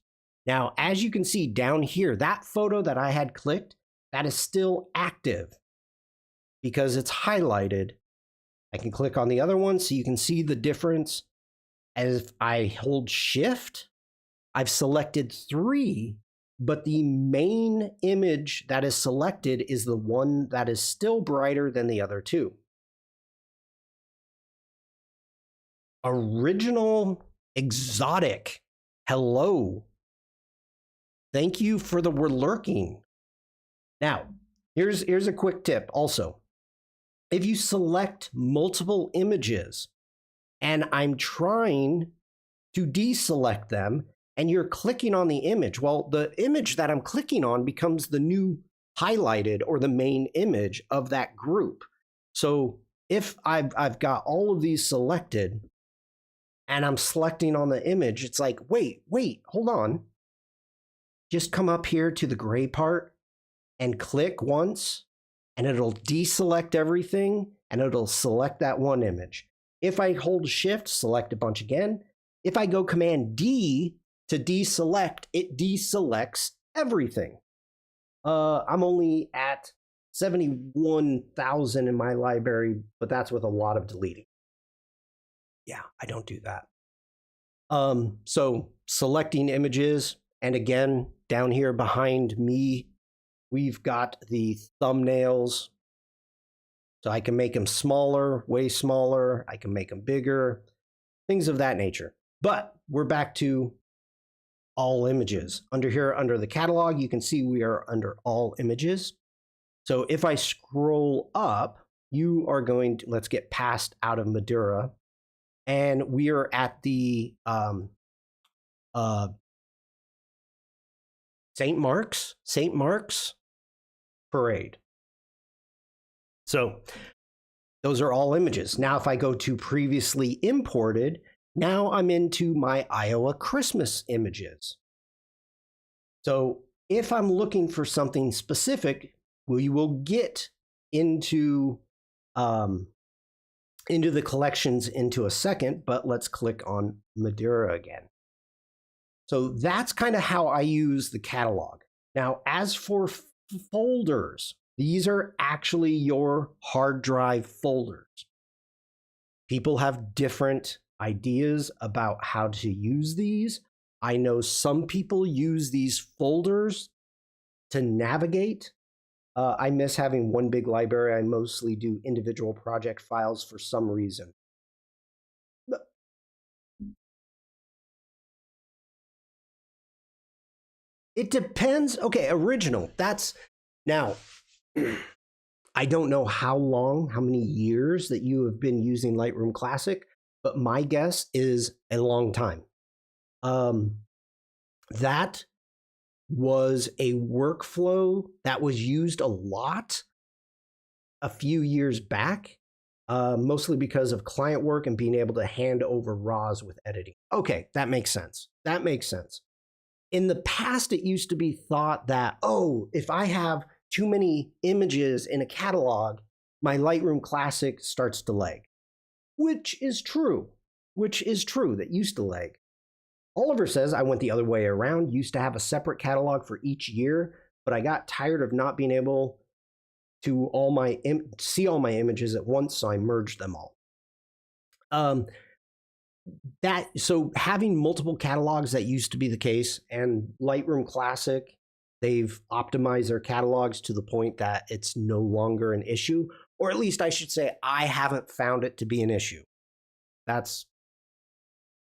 now as you can see down here, that photo that I had clicked, that is still active because it's highlighted. I can click on the other one so you can see the difference. As if I hold shift, I've selected 3, but the main image that is selected is the one that is still brighter than the other 2. Original Exotic, hello. Thank you for the we're lurking. Now, here's a quick tip also. If you select multiple images and I'm trying to deselect them and you're clicking on the image, well, the image that I'm clicking on becomes the new highlighted or the main image of that group. So if I've got all of these selected and I'm selecting on the image, it's like, wait, hold on. Just come up here to the gray part and click once, and it'll deselect everything, and it'll select that one image. If I hold shift, select a bunch again. If I go Command D to deselect, it deselects everything. I'm only at 71,000 in my library, but that's with a lot of deleting. Yeah, I don't do that. So selecting images, and again, down here behind me, we've got the thumbnails. So I can make them smaller, way smaller. I can make them bigger, things of that nature. But we're back to all images. Under here, under the catalog, you can see we are under all images. So if I scroll up, you are going to, let's get past out of Madura. And we are at the St. Mark's Parade. So those are all images. Now, if I go to previously imported, now I'm into my Iowa Christmas images. So if I'm looking for something specific, we will get into the collections into a second, but let's click on Madura again. So that's kind of how I use the catalog. Now, as for folders, these are actually your hard drive folders. People have different ideas about how to use these. I know some people use these folders to navigate. I miss having one big library. I mostly do individual project files for some reason. It depends. Okay, original. That's now. I don't know how many years that you have been using Lightroom Classic, but my guess is a long time. That was a workflow that was used a lot a few years back. mostly because of client work and being able to hand over RAWs with editing. Okay, that makes sense. That makes sense. In the past, it used to be thought that, oh, if I have too many images in a catalog, my Lightroom Classic starts to lag, which is true. That used to lag. Oliver says I went the other way around, used to have a separate catalog for each year, but I got tired of not being able to see all my images at once, so I merged them all. So having multiple catalogs, that used to be the case, and Lightroom Classic, they've optimized their catalogs to the point that it's no longer an issue, or at least I should say I haven't found it to be an issue.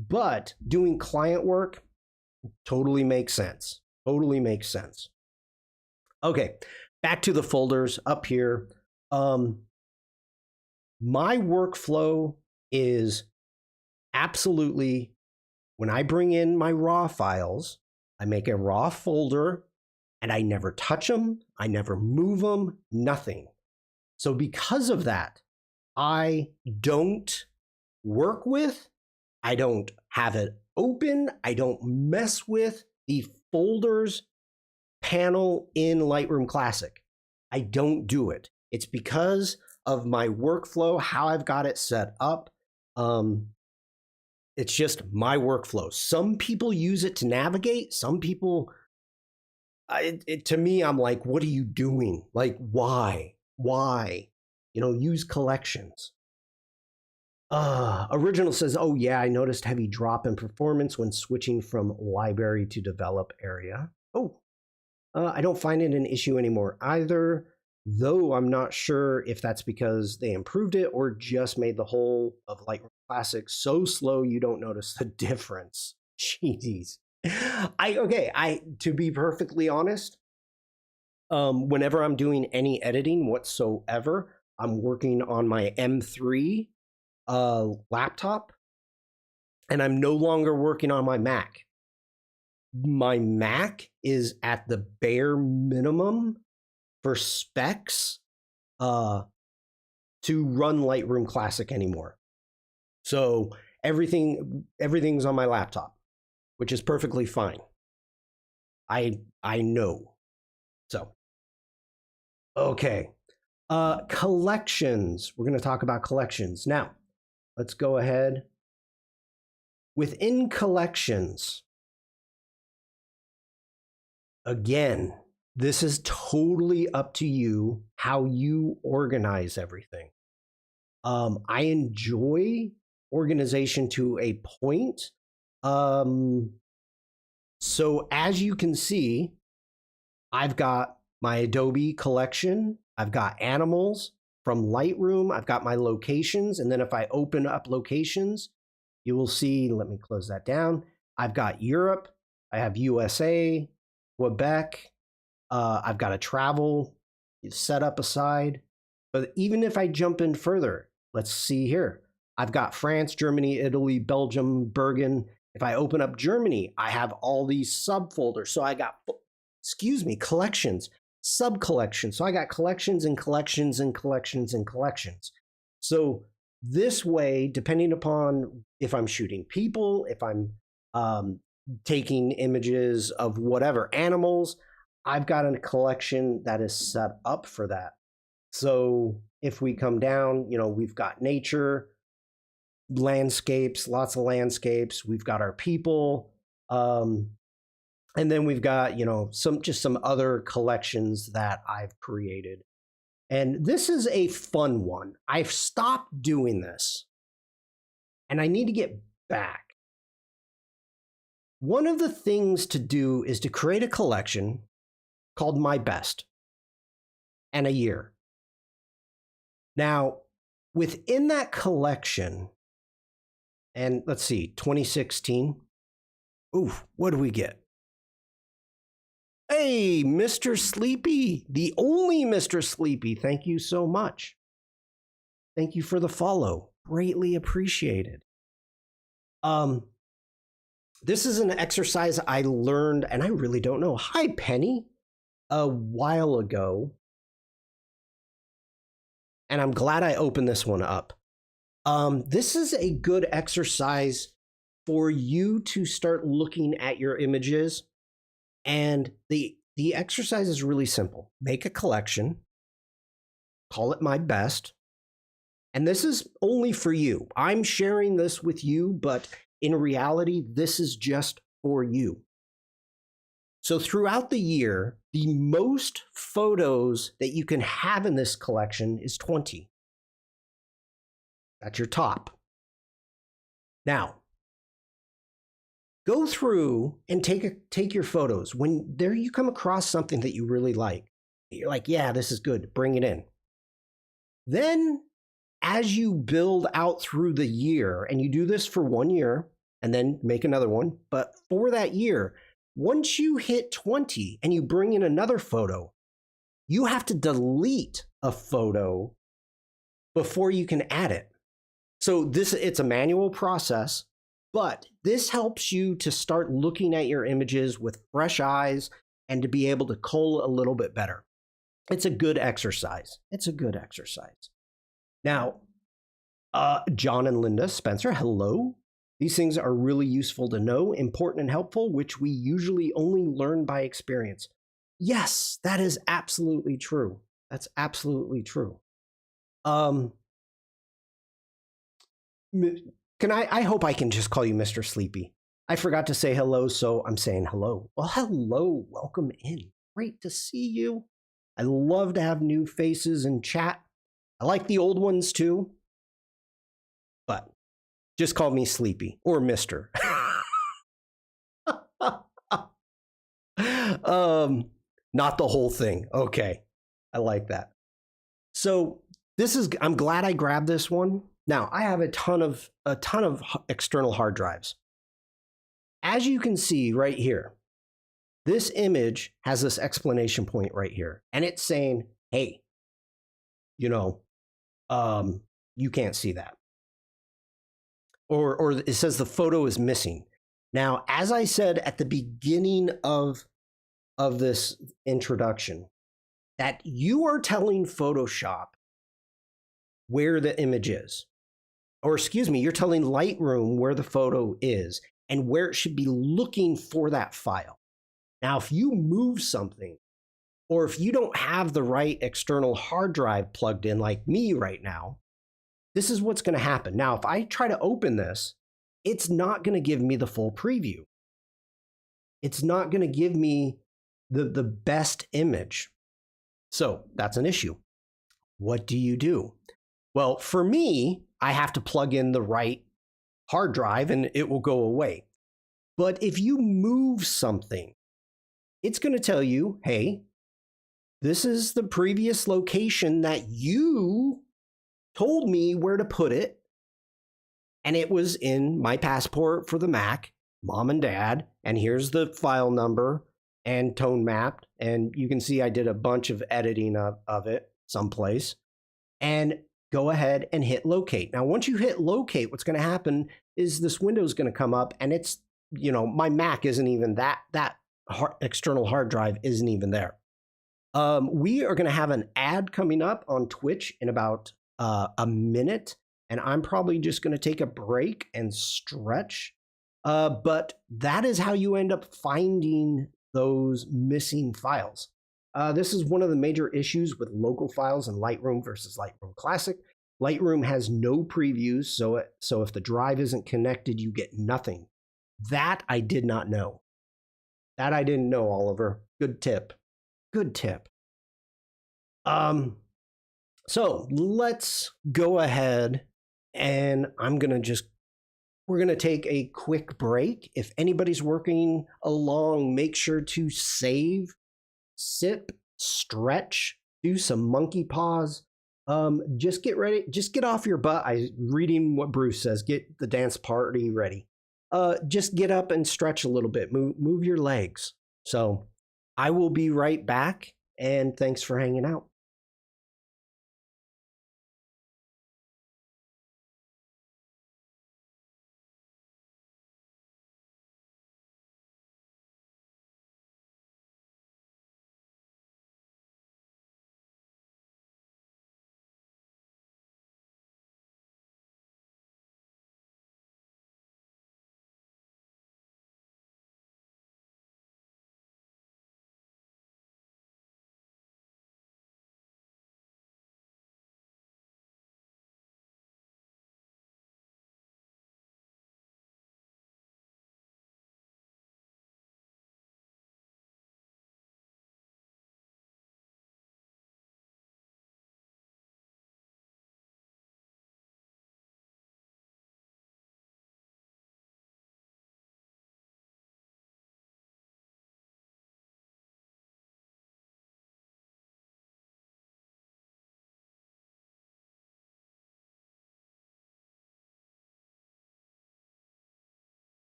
But doing client work totally makes sense. Totally makes sense. Okay, back to the folders up here. My workflow is absolutely, when I bring in my RAW files, I make a RAW folder and I never touch them. I never move them, nothing. So because of that, I don't work with, I don't have it open, I don't mess with the folders panel in Lightroom Classic. I don't do it. It's because of my workflow, how I've got it set up. It's just my workflow. Some people use it to navigate. Some people, to me, I'm like, what are you doing? Like, why? Use collections. Original says, oh yeah, I noticed heavy drop in performance when switching from library to develop area. I don't find it an issue anymore either, though I'm not sure if that's because they improved it or just made the whole of Lightroom Classic so slow you don't notice the difference. Jeez. To be perfectly honest, whenever I'm doing any editing whatsoever, I'm working on my M3 laptop, and I'm no longer working on my Mac. My Mac is at the bare minimum for specs to run Lightroom Classic anymore. So everything's on my laptop, which is perfectly fine. I know. So, okay. Collections. We're going to talk about collections. Now, let's go ahead. Within collections, again, this is totally up to you how you organize everything. I enjoy organization to a point. So as you can see, I've got my Adobe collection. I've got animals from Lightroom. I've got my locations. And then if I open up locations, you will see, let me close that down. I've got Europe. I have USA, Quebec. I've got a travel set up aside. But even if I jump in further, let's see here. I've got France, Germany, Italy, Belgium, Bergen. If I open up Germany, I have all these subfolders. So I got, collections, sub-collections. So I got collections and collections and collections and collections. So this way, depending upon if I'm shooting people, if I'm taking images of whatever animals, I've got a collection that is set up for that. So if we come down, we've got nature, landscapes, lots of landscapes. We've got our people. And then we've got, some other collections that I've created. And this is a fun one. I've stopped doing this and I need to get back. One of the things to do is to create a collection called My Best and a year. Now, within that collection, and let's see, 2016. Oof, what do we get? Hey, Mr. Sleepy, the only Mr. Sleepy. Thank you so much. Thank you for the follow. Greatly appreciated. This is an exercise I learned, and I really don't know. Hi, Penny. A while ago. and I'm glad I opened this one up. This is a good exercise for you to start looking at your images. And the exercise is really simple. Make a collection, call it My Best. And this is only for you. I'm sharing this with you, but in reality, this is just for you. So throughout the year, the most photos that you can have in this collection is 20. That's your top. Now, go through and take your photos. When there you come across something that you really like, you're like, yeah, this is good, bring it in. Then as you build out through the year, and you do this for 1 year and then make another one, but for that year, once you hit 20 and you bring in another photo, you have to delete a photo before you can add it. So it's a manual process, but this helps you to start looking at your images with fresh eyes and to be able to cull a little bit better. It's a good exercise. It's a good exercise. Now, John and Linda Spencer, hello. These things are really useful to know, important and helpful, which we usually only learn by experience. Yes, that is absolutely true. That's absolutely true. I hope I can just call you Mr. Sleepy. I forgot to say hello, so I'm saying hello. Well, hello, welcome in. Great to see you. I love to have new faces in chat. I like the old ones too, but just call me Sleepy or Mr. Not the whole thing. Okay. I like that. So I'm glad I grabbed this one. Now I have a ton of external hard drives. As you can see right here, this image has this explanation point right here, and it's saying, hey, you can't see that. Or it says the photo is missing. Now, as I said at the beginning of this introduction, that you are telling Photoshop where the image is. Or excuse me, you're telling Lightroom where the photo is and where it should be looking for that file. Now, if you move something, or if you don't have the right external hard drive plugged in like me right now, this is what's going to happen. Now, if I try to open this, it's not going to give me the full preview. It's not going to give me the best image. So that's an issue. What do you do? Well, for me, I have to plug in the right hard drive and it will go away. But if you move something, it's going to tell you, hey, this is the previous location that you told me where to put it. And it was in my passport for the Mac, mom and dad. And here's the file number and tone mapped. And you can see I did a bunch of editing of it someplace. And go ahead and hit locate. Now, once you hit locate, what's going to happen is this window is going to come up, and it's, my Mac isn't even that external hard drive isn't even there. We are going to have an ad coming up on Twitch in about a minute, and I'm probably just going to take a break and stretch. But that is how you end up finding those missing files. This is one of the major issues with local files in Lightroom versus Lightroom Classic. Lightroom has no previews, so if the drive isn't connected, you get nothing. That I did not know. That I didn't know, Oliver. Good tip. Good tip. So let's go ahead, and we're going to take a quick break. If anybody's working along, make sure to save, sip, stretch, do some monkey paws. Just get ready. Just get off your butt. I'm reading what Bruce says. Get the dance party ready. Just get up and stretch a little bit. Move your legs. So I will be right back, and thanks for hanging out.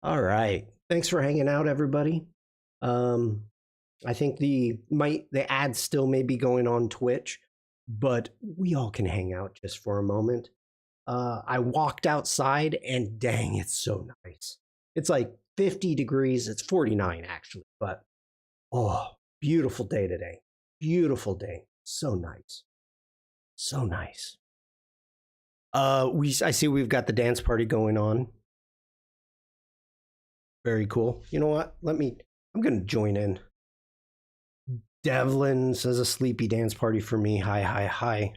All right. Thanks for hanging out, everybody. Um, I think the ad still may be going on Twitch, but we all can hang out just for a moment. I walked outside and dang, it's so nice. It's like 50 degrees. It's 49 actually, but oh, beautiful day today. Beautiful day. So nice. So nice. I see we've got the dance party going on. Very cool. You know what? I'm going to join in. Devlin says a sleepy dance party for me. Hi, hi, hi.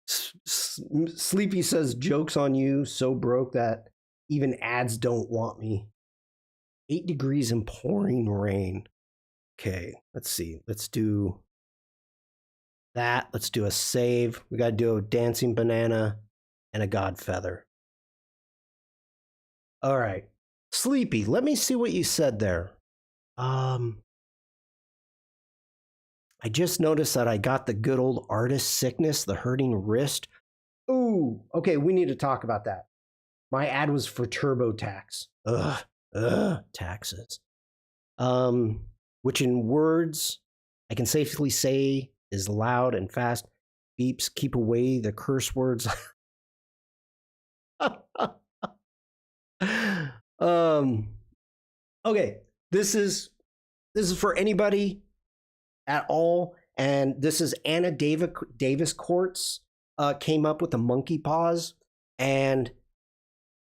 Sleepy says jokes on you, so broke that even ads don't want me. 8 degrees and pouring rain. Okay, let's see. Let's do that. Let's do a save. We got to do a dancing banana and a god feather. All right. Sleepy, let me see what you said there. I just noticed that I got the good old artist sickness, the hurting wrist. Ooh, okay, we need to talk about that. My ad was for TurboTax. Taxes. Which in words I can safely say is loud and fast. Beeps, keep away the curse words. Okay, this is for anybody at all, and this is Anna Davis Courts came up with the monkey paws, and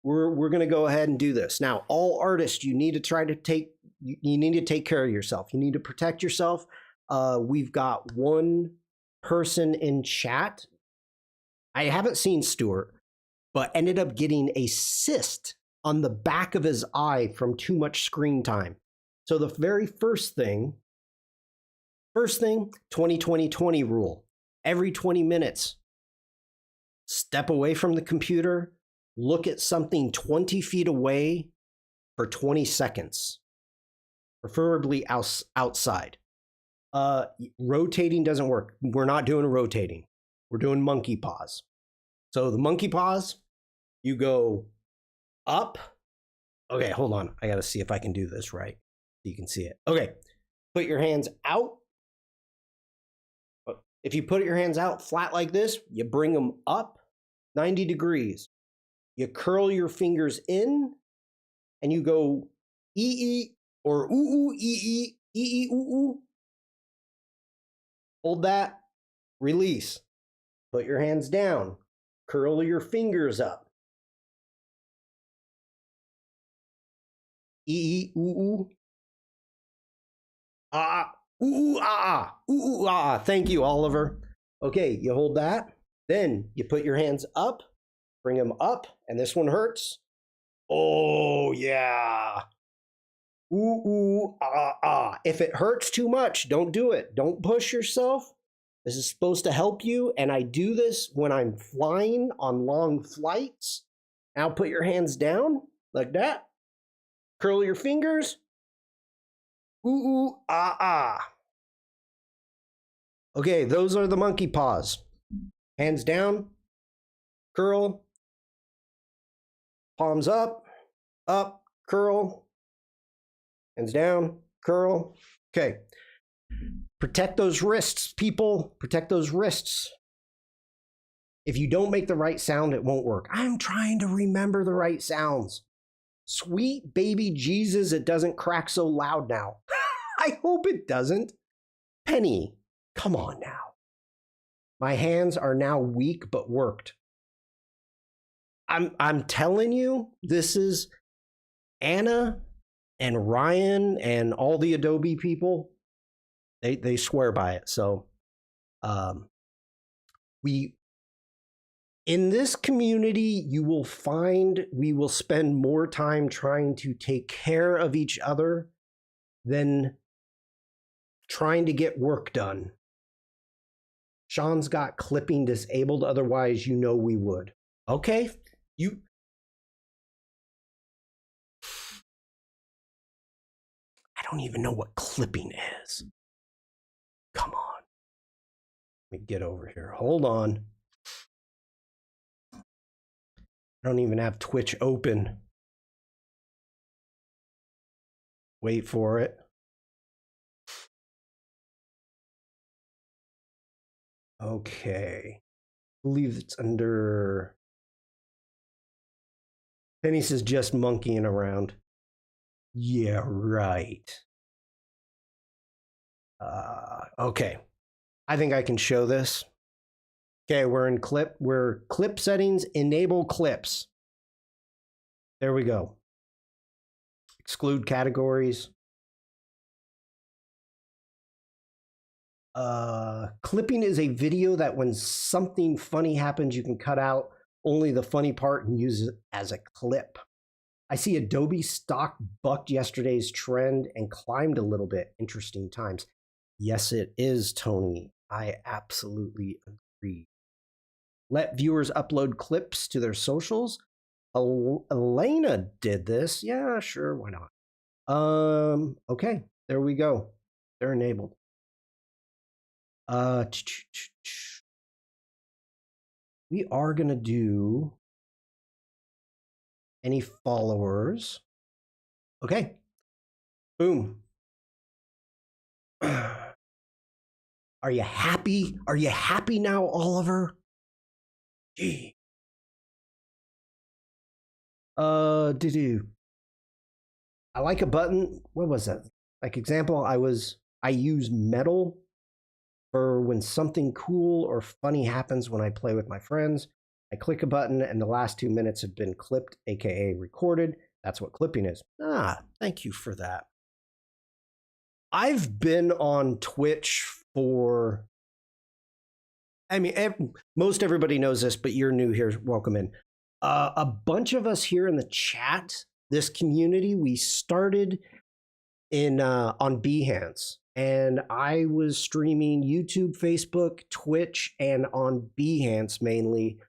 we're gonna go ahead and do this now. All artists, you need to take care of yourself. You need to protect yourself. We've got one person in chat. I haven't seen Stuart, but ended up getting a cyst on the back of his eye from too much screen time. So the very first thing, 20-20-20 rule. Every 20 minutes, step away from the computer, look at something 20 feet away for 20 seconds, preferably outside. Rotating doesn't work. We're not doing rotating. We're doing monkey paws. So the monkey paws, you go up. Okay, hold on. I got to see if I can do this right so you can see it. Okay, put your hands out. If you put your hands out flat like this, you bring them up 90 degrees. You curl your fingers in and you go ee or ooh ee ooh ooh. Hold that, release. Put your hands down. Curl your fingers up. Ooh ooh. Ah, ooh ah, ooh ah. Thank you, Oliver. Okay, you hold that. Then you put your hands up, bring them up, and this one hurts. Oh yeah. Ooh ah ah. If it hurts too much, don't do it. Don't push yourself. This is supposed to help you, and I do this when I'm flying on long flights. Now put your hands down like that. Curl your fingers. Ooh ah ah. Okay, those are the monkey paws. Hands down, curl, palms up, curl, hands down, curl. Okay. Protect those wrists, people. Protect those wrists. If you don't make the right sound, it won't work. I'm trying to remember the right sounds. Sweet baby Jesus, it doesn't crack so loud now. I hope it doesn't. Penny, come on now. My hands are now weak but worked. I'm telling you, this is Anna and Ryan and all the Adobe people. They swear by it. So we in this community, you will find we will spend more time trying to take care of each other than trying to get work done. Shawn's got clipping disabled, otherwise you know we would. Okay? I don't even know what clipping is. Come on. Let me get over here. Hold on. I don't even have Twitch open. Wait for it. Okay. I believe it's under... Penny says just monkeying around. Yeah, right. Okay. I think I can show this. Okay, we're clip settings, enable clips. There we go. Exclude categories. Clipping is a video that when something funny happens, you can cut out only the funny part and use it as a clip. I see Adobe stock bucked yesterday's trend and climbed a little bit. Interesting times. Yes, it is, Tony. I absolutely agree. Let viewers upload clips to their socials. Elena did this. Yeah, sure, why not? Okay, there we go. They're enabled. We are gonna do any followers. Okay. Boom. Are you happy? Are you happy now, Oliver? Gee. Do. I like a button. What was that? Like example, I use metal for when something cool or funny happens when I play with my friends. I click a button and the last 2 minutes have been clipped, aka recorded. That's what clipping is. Thank you for that. I've been on Twitch for, I mean, most everybody knows this, but you're new here. Welcome in. A bunch of us here in the chat, this community, we started in on Behance, and I was streaming YouTube, Facebook, Twitch, and on Behance mainly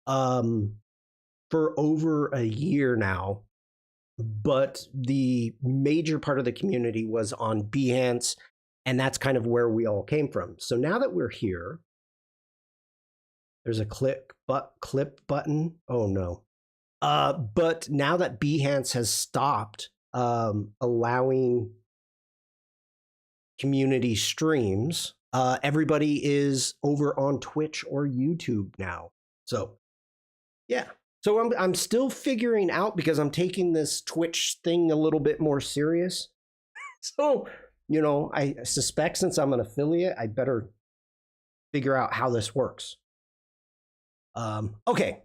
for over a year now. But the major part of the community was on Behance, and that's kind of where we all came from. So now that we're here, there's a clip button. Oh no. But now that Behance has stopped allowing community streams, everybody is over on Twitch or YouTube now. So yeah. So I'm still figuring out, because I'm taking this Twitch thing a little bit more serious. So, you know, I suspect since I'm an affiliate, I better figure out how this works. Okay.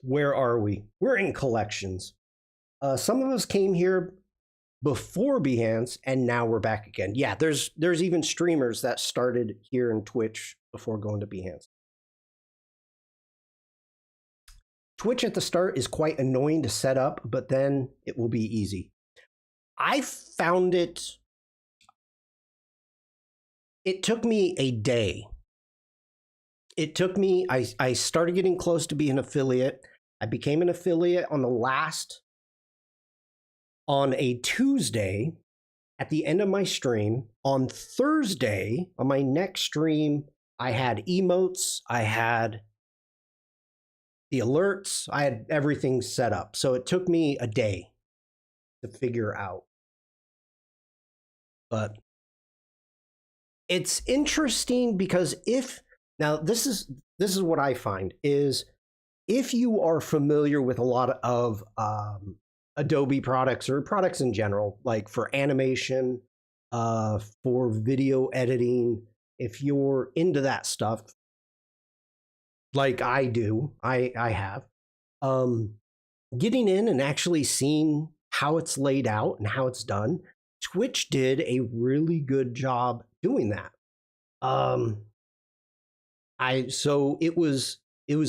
Where are we? We're in collections. Some of us came here before Behance, and now we're back again. Yeah, there's even streamers that started here in Twitch before going to Behance. Twitch at the start is quite annoying to set up, but then it will be easy. I found it took me a day. It took me, I started getting close to being an affiliate. I became an affiliate on a Tuesday at the end of my stream. On Thursday, on my next stream, I had emotes, I had the alerts, I had everything set up. So it took me a day to figure out. But it's interesting because now this is what I find is, if you are familiar with a lot of Adobe products or products in general, like for animation, for video editing, if you're into that stuff, like I do, I have, getting in and actually seeing how it's laid out and how it's done, Twitch did a really good job doing that. So it was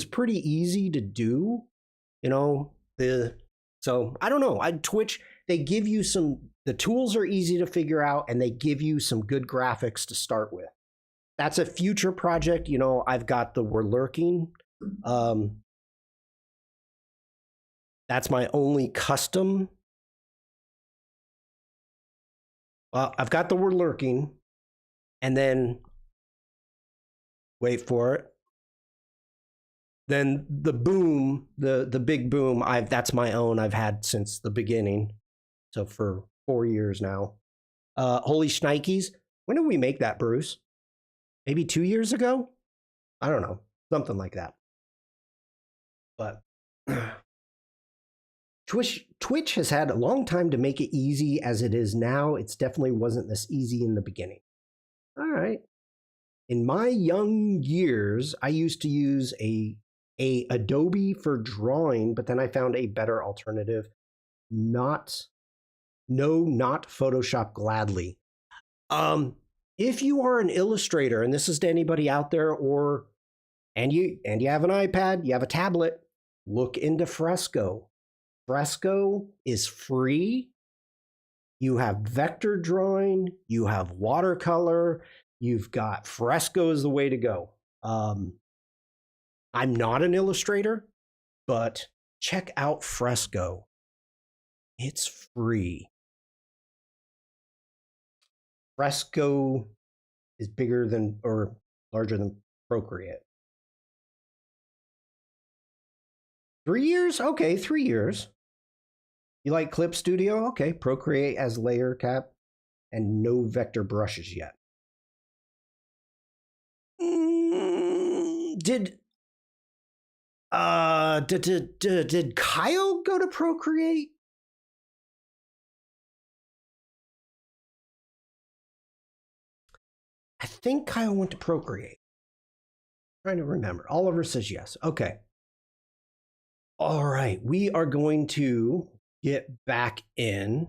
pretty easy to do, you know, so I don't know. Twitch, they give you the tools are easy to figure out, and they give you some good graphics to start with. That's a future project. You know, I've got the We're Lurking. That's my only custom. I've got the We're Lurking, and then wait for it. Then the boom, the big boom, that's my own. I've had since the beginning. So for 4 years now. Holy Shnikes. When did we make that, Bruce? Maybe 2 years ago? I don't know. Something like that. But Twitch has had a long time to make it easy as it is now. It definitely wasn't this easy in the beginning. All right. In my young years, I used to use a Adobe for drawing, but then I found a better alternative. Not Photoshop gladly. If you are an illustrator, and this is to anybody out there, and you have an iPad, you have a tablet, look into Fresco. Fresco is free. You have vector drawing, you have watercolor, you've got Fresco is the way to go. I'm not an illustrator, but check out Fresco. It's free. Fresco is bigger than or larger than Procreate. 3 years? Okay, 3 years. You like Clip Studio? Okay, Procreate as layer cap and no vector brushes yet. Did Kyle go to Procreate? I think Kyle went to Procreate. I'm trying to remember. Oliver says yes. Okay. All right. We are going to get back in.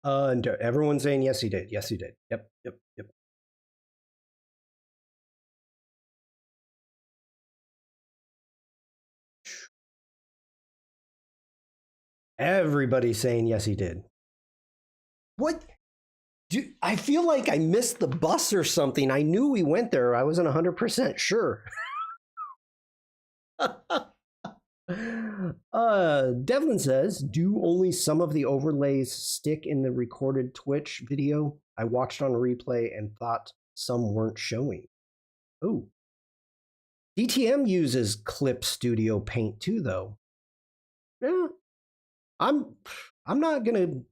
And everyone's saying yes, he did. Yes, he did. Yep. Everybody's saying yes, he did. What? I feel like I missed the bus or something. I knew we went there. I wasn't 100% sure. Devlin says, do only some of the overlays stick in the recorded Twitch video? I watched on replay and thought some weren't showing. Oh. DTM uses Clip Studio Paint too, though. Yeah. I'm not gonna.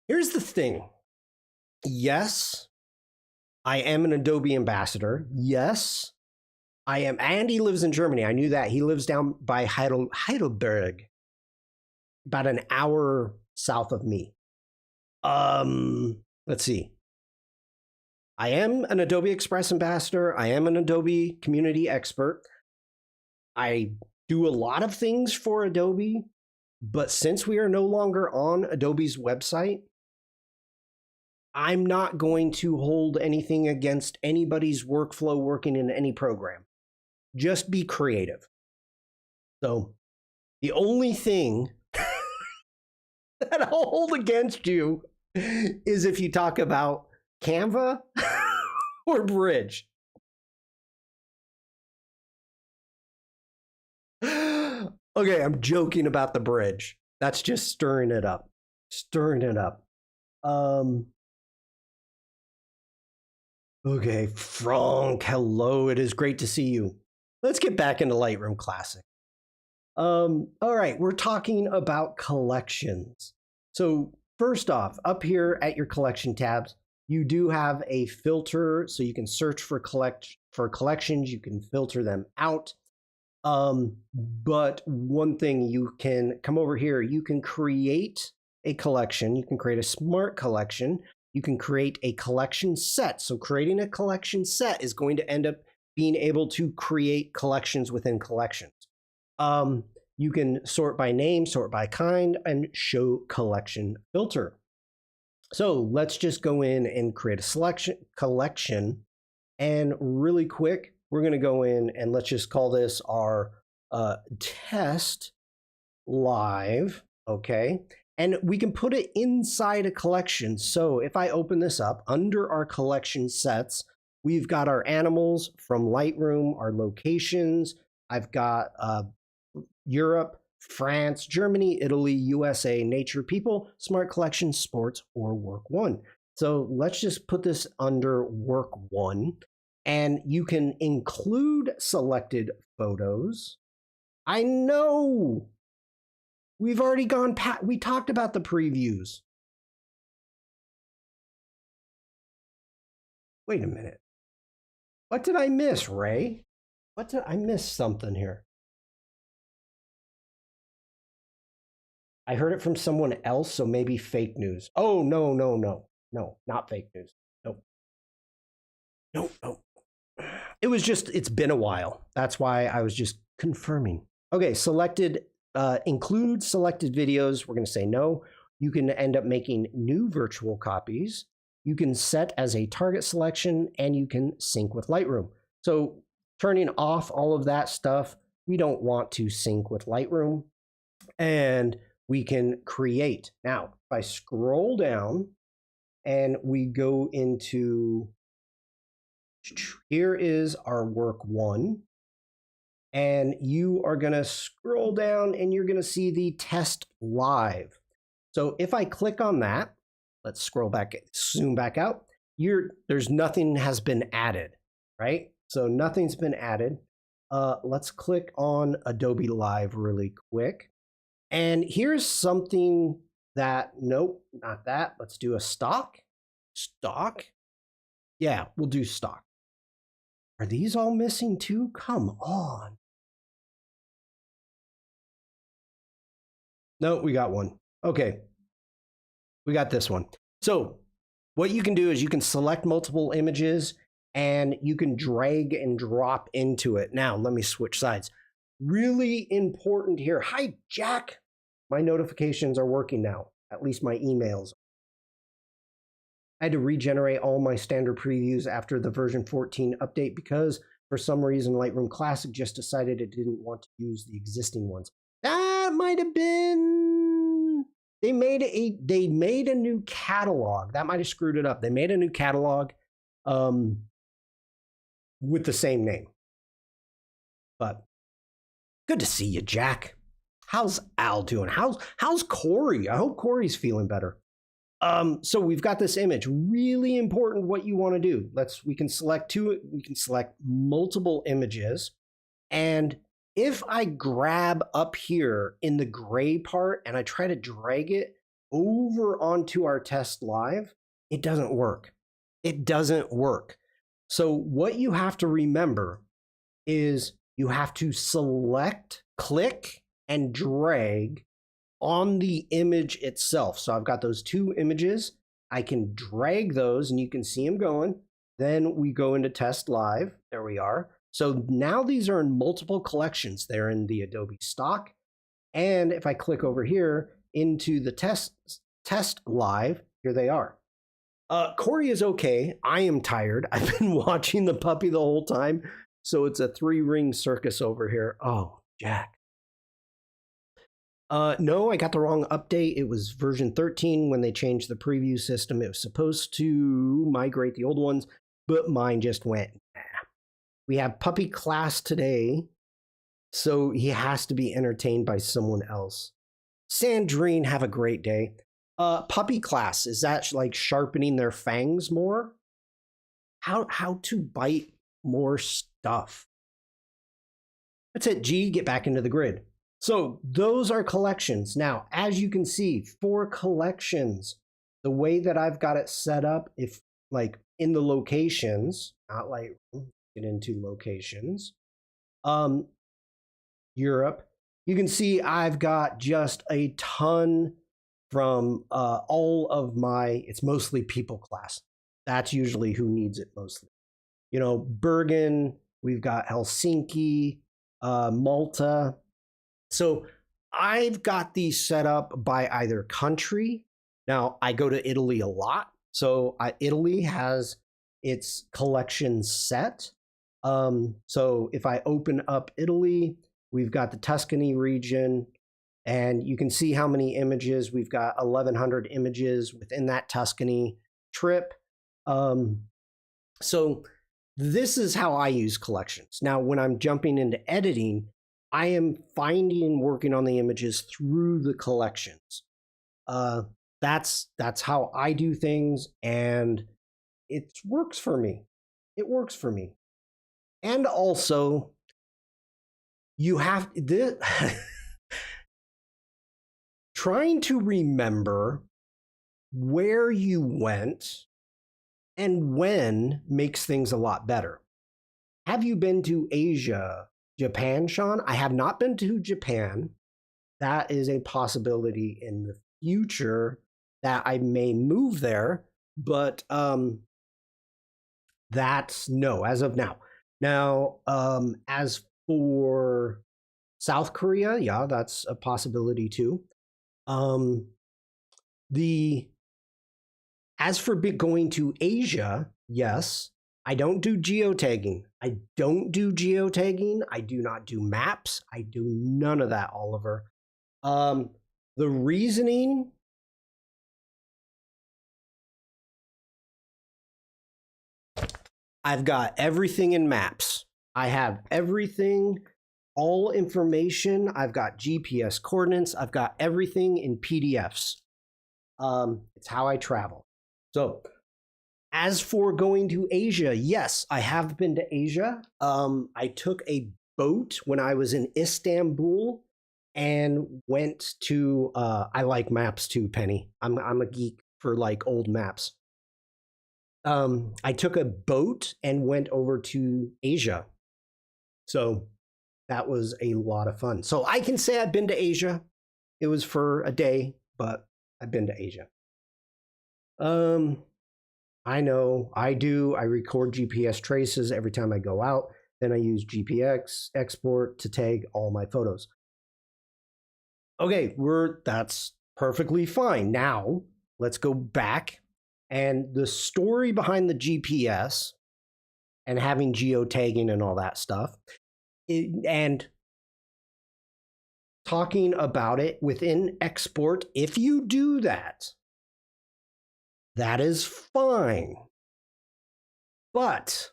Here's the thing. Yes, I am an Adobe ambassador. Yes, I am. And he lives in Germany. I knew that. He lives down by Heidelberg, about an hour south of me. Let's see. I am an Adobe Express ambassador. I am an Adobe community expert. I do a lot of things for Adobe, but since we are no longer on Adobe's website, I'm not going to hold anything against anybody's workflow working in any program. Just be creative. So the only thing that I'll hold against you is if you talk about Canva or Bridge. Okay, I'm joking about the Bridge. That's just stirring it up. Okay, Frank, hello. It is great to see you. Let's get back into Lightroom Classic. All right, we're talking about collections. So first off, up here at your collection tabs, you do have a filter, so you can search for collections. You can filter them out. But one thing, you can come over here. You can create a collection. You can create a smart collection. You can create a collection set. So creating a collection set is going to end up being able to create collections within collections. You can sort by name, sort by kind, and show collection filter. So let's just go in and create a collection. And really quick, we're going to go in and let's just call this our test live. Okay. And we can put it inside a collection. So if I open this up under our collection sets, we've got our animals from Lightroom, our locations. I've got Europe, France, Germany, Italy, USA, nature, people, smart collection, sports, or work one. So let's just put this under work one. And you can include selected photos. I know. We've already gone past, we talked about the previews. Wait a minute. What did I miss, Ray? I missed something here. I heard it from someone else, so maybe fake news. Oh, no, not fake news. Nope. It's been a while. That's why I was just confirming. Okay, include selected videos. We're going to say no. You can end up making new virtual copies. You can set as a target selection, and you can sync with Lightroom. So turning off all of that stuff, we don't want to sync with Lightroom. And we can create. Now, if I scroll down and we go into, here is our work one. And you are going to scroll down and you're going to see the test live. So if I click on that, let's scroll back, zoom back out. There's nothing has been added, right? So nothing's been added. Let's click on Adobe Live really quick. And here's something that, nope, not that. Let's do a stock. Stock. Yeah, we'll do stock. Are these all missing too? Come on. No, we got one. Okay. We got this one. So what you can do is you can select multiple images and you can drag and drop into it. Now, let me switch sides. Really important here. Hi, Jack. My notifications are working now, at least my emails. I had to regenerate all my standard previews after the version 14 update because for some reason Lightroom Classic just decided it didn't want to use the existing ones. That might have been, they made a new catalog. That might have screwed it up. They made a new catalog with the same name. But good to see you, Jack. How's Al doing? How's Corey? I hope Corey's feeling better. So we've got this image. Really important what you want to do. We can select multiple images. And if I grab up here in the gray part and I try to drag it over onto our test live, it doesn't work. It doesn't work. So what you have to remember is you have to select, click, and drag on the image itself. So I've got those two images. I can drag those and you can see them going. Then we go into test live. There we are. So now these are in multiple collections. They're in the Adobe stock. And if I click over here into the test live, here they are. Corey is okay. I am tired. I've been watching the puppy the whole time. So it's a 3-ring circus over here. Oh, Jack. No, I got the wrong update. It was version 13 when they changed the preview system. It was supposed to migrate the old ones, but mine just went, nah. We have puppy class today, so he has to be entertained by someone else. Sandrine, have a great day. Puppy class, is that like sharpening their fangs more? How to bite more stuff? That's it, G, get back into the grid. So those are collections. Now, as you can see, for collections, the way that I've got it set up, if like in the locations, not like get into locations, Europe, you can see I've got just a ton from all of my, it's mostly people class. That's usually who needs it mostly. You know, Bergen, we've got Helsinki, Malta. So I've got these set up by either country. Now, I go to Italy a lot. So Italy has its collection set. So if I open up Italy, we've got the Tuscany region, and you can see how many images. We've got 1,100 images within that Tuscany trip. So this is how I use collections. Now, when I'm jumping into editing, I am finding and working on the images through the collections. That's how I do things, and it works for me. It works for me. And also, you have this trying to remember where you went and when makes things a lot better. Have you been to Asia, Japan, Shawn? I have not been to Japan. That is a possibility in the future that I may move there, but that's no as of now. Now, as for South Korea, yeah, that's a possibility too. The As for going to Asia, yes, I don't do geotagging. I don't do geotagging. I do not do maps. I do none of that, Oliver. The reasoning, I've got everything in maps. I have everything, all information. I've got GPS coordinates. I've got everything in PDFs. It's how I travel. So, as for going to Asia, yes, I have been to Asia. I took a boat when I was in Istanbul and went to. I like maps too, Penny. I'm a geek for like old maps. I took a boat and went over to Asia, so that was a lot of fun. So I can say I've been to Asia. It was for a day, but I've been to Asia. I know I do. I record GPS traces every time I go out. Then I use GPX export to tag all my photos. Okay, that's perfectly fine. Now let's go back and the story behind the GPS and having geotagging and all that stuff, and talking about it within export. If you do that, that is fine. But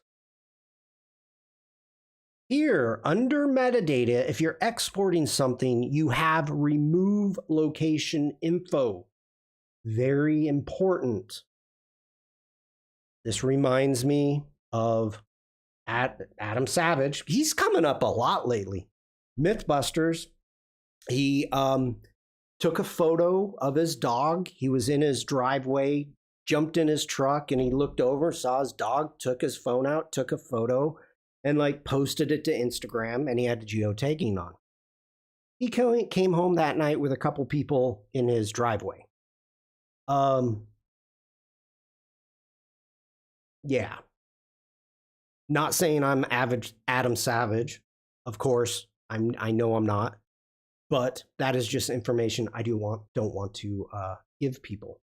here, under metadata, if you're exporting something, you have remove location info. Very important. This reminds me of Adam Savage. He's coming up a lot lately. Mythbusters. He took a photo of his dog. He was in his driveway, jumped in his truck, and he looked over, saw his dog, took his phone out, took a photo, and like posted it to Instagram, and he had geotagging on. He came home that night with a couple people in his driveway. Yeah. Not saying I'm Adam Savage, of course. I know I'm not, but that is just information I don't want to give people.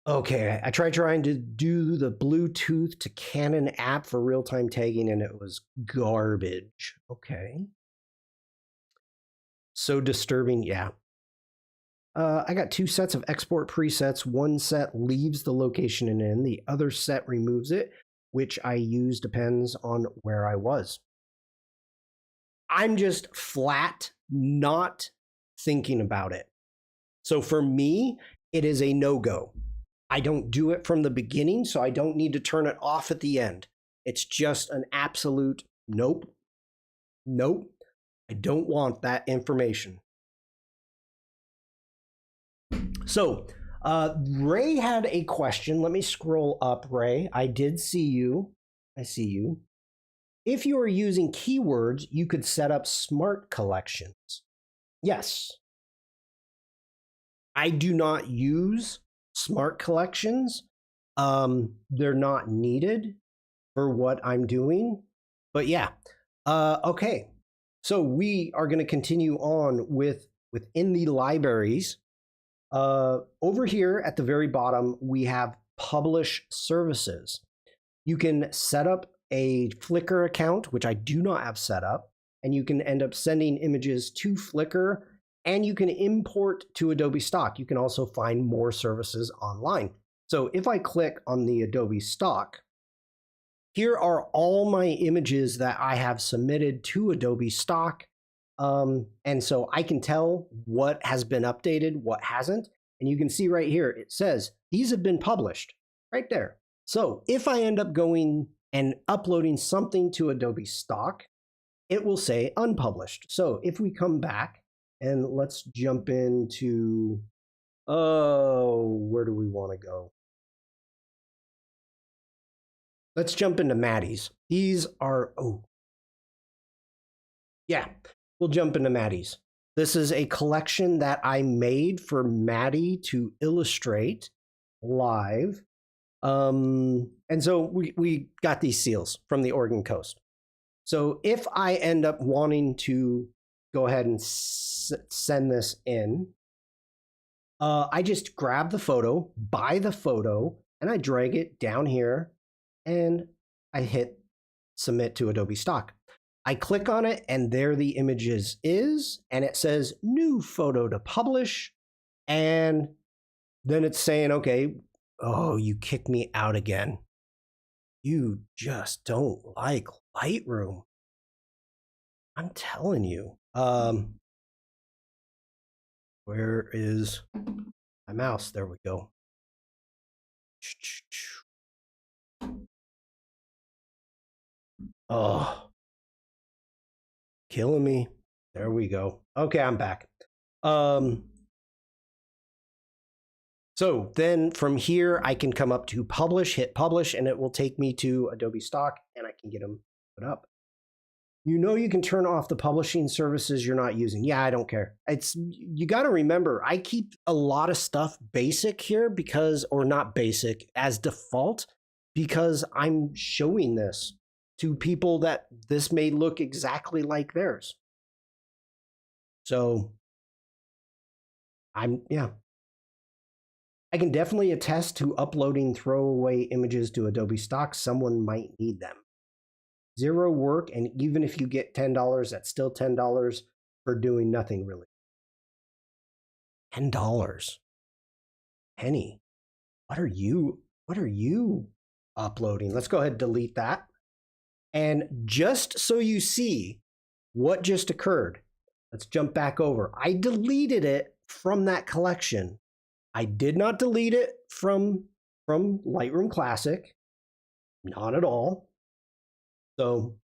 Okay, I tried trying to do the Bluetooth to Canon app for real-time tagging, and it was garbage. Okay. So disturbing, yeah. I got 2 sets of export presets. One set leaves the location and in. The other set removes it, which I use depends on where I was. I'm just flat not thinking about it. So for me, it is a no-go. I don't do it from the beginning, so I don't need to turn it off at the end. It's just an absolute nope. Nope. I don't want that information. So, Ray had a question. Let me scroll up, Ray. I did see you. I see you. If you are using keywords, you could set up smart collections. Yes. I do not use smart collections. They're not needed for what I'm doing. But yeah. Okay. So we are going to continue on within the libraries. Over here at the very bottom, we have publish services. You can set up a Flickr account, which I do not have set up, and you can end up sending images to Flickr, and you can import to Adobe Stock. You can also find more services online. So if I click on the Adobe Stock, here are all my images that I have submitted to Adobe Stock. And so I can tell what has been updated, what hasn't. And you can see right here, it says these have been published right there. So if I end up going and uploading something to Adobe Stock, it will say unpublished. So if we come back and let's jump into, where do we want to go? Let's jump into Maddie's. These are, we'll jump into Maddie's. This is a collection that I made for Maddie to illustrate live. And so we got these seals from the Oregon coast. So if I end up wanting to go ahead and send this in, I just grab the photo, buy the photo, and I drag it down here and I hit submit to Adobe Stock. I click on it and there the images is, and it says new photo to publish. And then it's saying, okay, oh, you kicked me out again. You just don't like Lightroom. I'm telling you. Where is my mouse? There we go. Oh, killing me. There we go. Okay, I'm back. So then from here, I can come up to publish, hit publish, and it will take me to Adobe Stock, and I can get them put up. You know, you can turn off the publishing services you're not using. Yeah, I don't care. You got to remember, I keep a lot of stuff basic here because, or not basic, as default, because I'm showing this to people that this may look exactly like theirs. So I can definitely attest to uploading throwaway images to Adobe Stock. Someone might need them. Zero work, and even if you get $10, that's still $10 for doing nothing really. $10. Penny, what are you uploading? Let's go ahead and delete that. And just so you see what just occurred, let's jump back over. I deleted it from that collection. I did not delete it from Lightroom Classic, not at all. So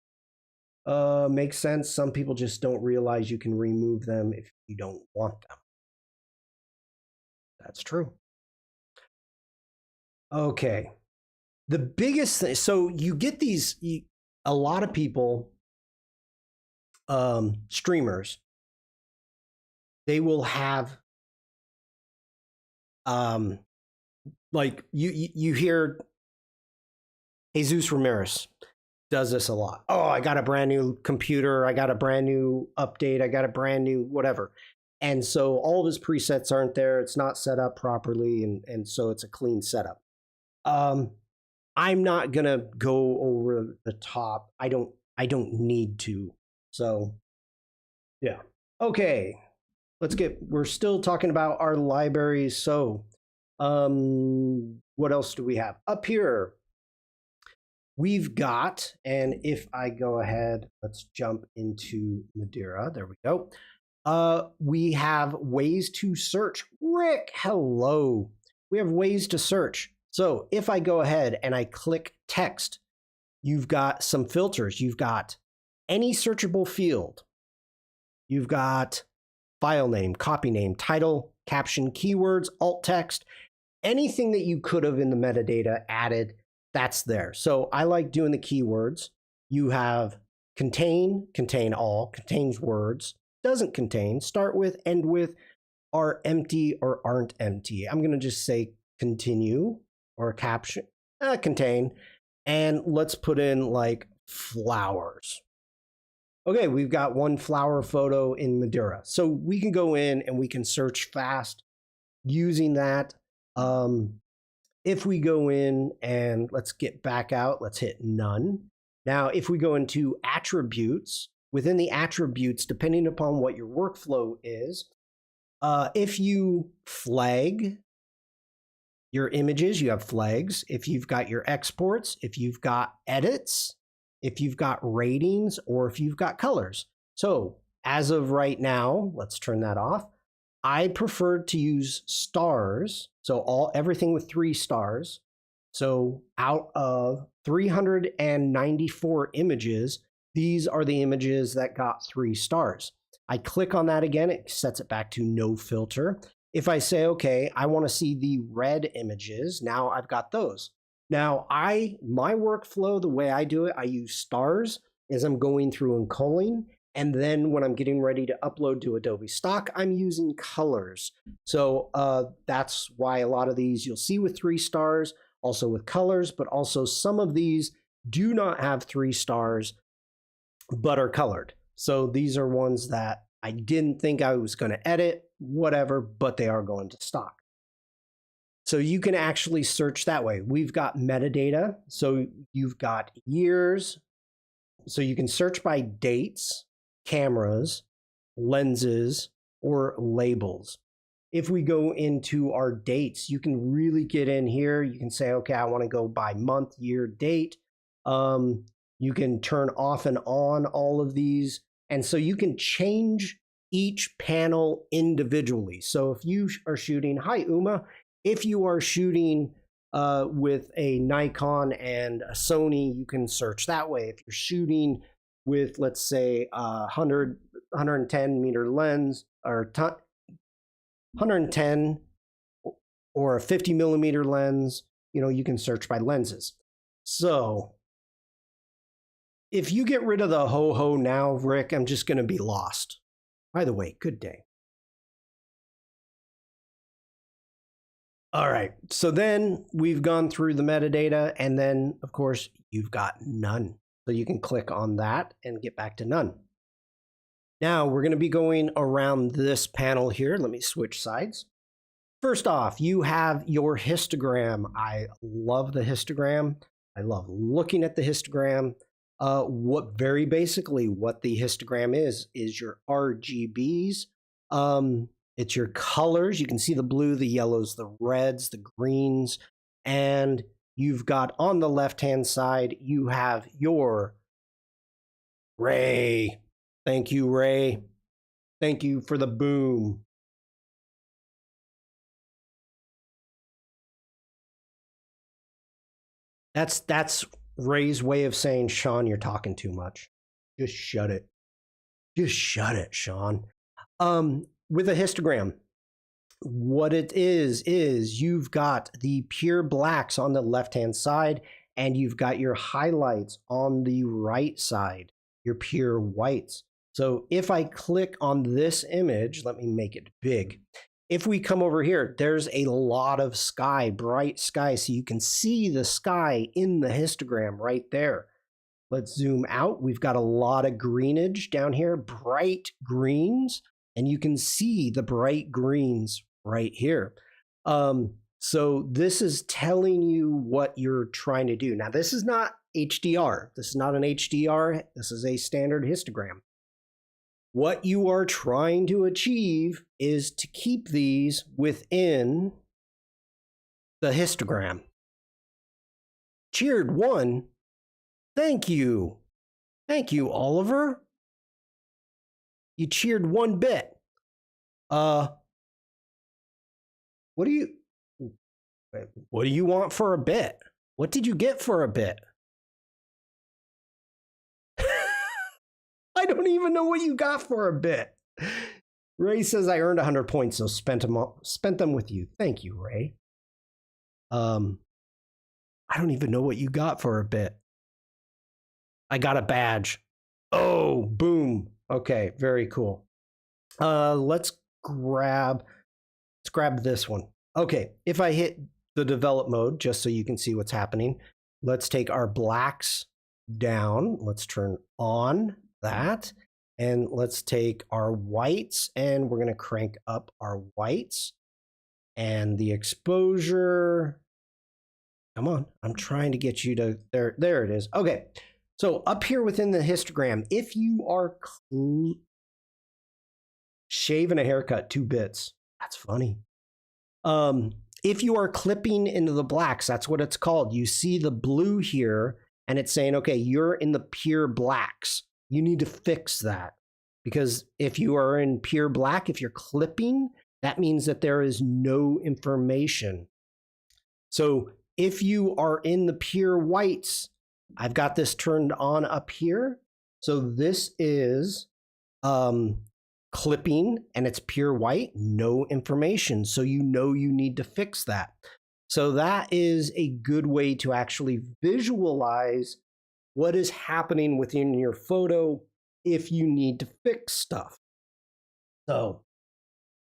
makes sense. Some people just don't realize you can remove them if you don't want them. That's true. Okay. The biggest thing, so you get these, a lot of people, streamers, they will have, like you hear Jesus Ramirez does this a lot. Oh, I got a brand new computer. I got a brand new update. I got a brand new whatever. And so all of his presets aren't there. It's not set up properly. And so it's a clean setup. I'm not going to go over the top. I don't need to. So yeah. Okay. We're still talking about our libraries. So what else do we have up here? We've got, and if I go ahead, let's jump into Madeira. There we go. We have ways to search. Rick, hello. We have ways to search. So if I go ahead and I click text, you've got some filters. You've got any searchable field. You've got file name, copy name, title, caption, keywords, alt text, anything that you could have in the metadata added, that's there. So I like doing the keywords. You have contain, contain all, contains words, doesn't contain, start with, end with, are empty or aren't empty. I'm going to just say continue or caption, contain, and let's put in like flowers. Okay, we've got one flower photo in Madeira. So we can go in and we can search fast using that. If we go in and let's get back out, let's hit none. Now, if we go into attributes, within the attributes, depending upon what your workflow is, if you flag your images, you have flags. If you've got your exports, if you've got edits, if you've got ratings, or if you've got colors. So as of right now, let's turn that off. I prefer to use stars. So everything with 3 stars. So out of 394 images. These are the images that got 3 stars. I click on that again, it sets it back to no filter. If I say, okay, I want to see the red images, now I've got those. Now, my workflow, the way I do it, I use stars as I'm going through and culling. And then when I'm getting ready to upload to Adobe Stock, I'm using colors. So that's why a lot of these you'll see with 3 stars, also with colors, but also some of these do not have 3 stars, but are colored. So these are ones that I didn't think I was going to edit, whatever, but they are going to stock. So you can actually search that way. We've got metadata. So you've got years. So you can search by dates, cameras, lenses, or labels. If we go into our dates, you can really get in here. You can say, okay, I want to go by month, year, date. You can turn off and on all of these. And so you can change each panel individually. So if you are shooting, hi Uma, if you are shooting with a Nikon and a Sony, you can search that way. If you're shooting with, let's say, 110 meter lens or 110 or a 50 millimeter lens, you can search by lenses. So if you get rid of the ho-ho now, Rick, I'm just going to be lost. By the way, good day. All right, so then we've gone through the metadata, and then, of course, you've got none. So you can click on that and get back to none. Now, we're going to be going around this panel here. Let me switch sides. First off, you have your histogram. I love the histogram. I love looking at the histogram. Very basically what the histogram is your RGBs. It's your colors. You can see the blue, the yellows, the reds, the greens, and you've got on the left-hand side, you have your Ray. Thank you, Ray. Thank you for the boom. That's Ray's way of saying, Shawn, you're talking too much. Just shut it. Just shut it, Shawn. With a histogram, what it is you've got the pure blacks on the left-hand side, and you've got your highlights on the right side, your pure whites. So if I click on this image, let me make it big. If we come over here, there's a lot of sky, bright sky, so you can see the sky in the histogram right there. Let's zoom out. We've got a lot of greenage down here, bright greens, and you can see the bright greens right here. So this is telling you what you're trying to do. Now, this is not HDR. This is not an HDR. This is a standard histogram. What you are trying to achieve is to keep these within the histogram. Cheered 1. Thank you. Thank you, Oliver. You cheered 1 bit. What do you want for a bit? What did you get for a bit? I don't even know what you got for a bit. Ray says I earned 100 points, so spent them with you. Thank you, Ray. I don't even know what you got for a bit. I got a badge. Oh, boom. Okay, very cool. Let's grab this one. Okay, if I hit the develop mode, just so you can see what's happening, let's take our blacks down. Let's turn on that, and let's take our whites, and we're going to crank up our whites and the exposure. Come on, I'm trying to get you to there it is. Okay, so up here within the histogram, if you are shaving a haircut 2 bits, that's funny. If you are clipping into the blacks, that's what it's called. You see the blue here, and it's saying, okay, you're in the pure blacks. You need to fix that, because if you are in pure black, if you're clipping, that means that there is no information. So if you are in the pure whites, I've got this turned on up here. So this is clipping and it's pure white, no information. So you know you need to fix that. So that is a good way to actually visualize what is happening within your photo if you need to fix stuff. So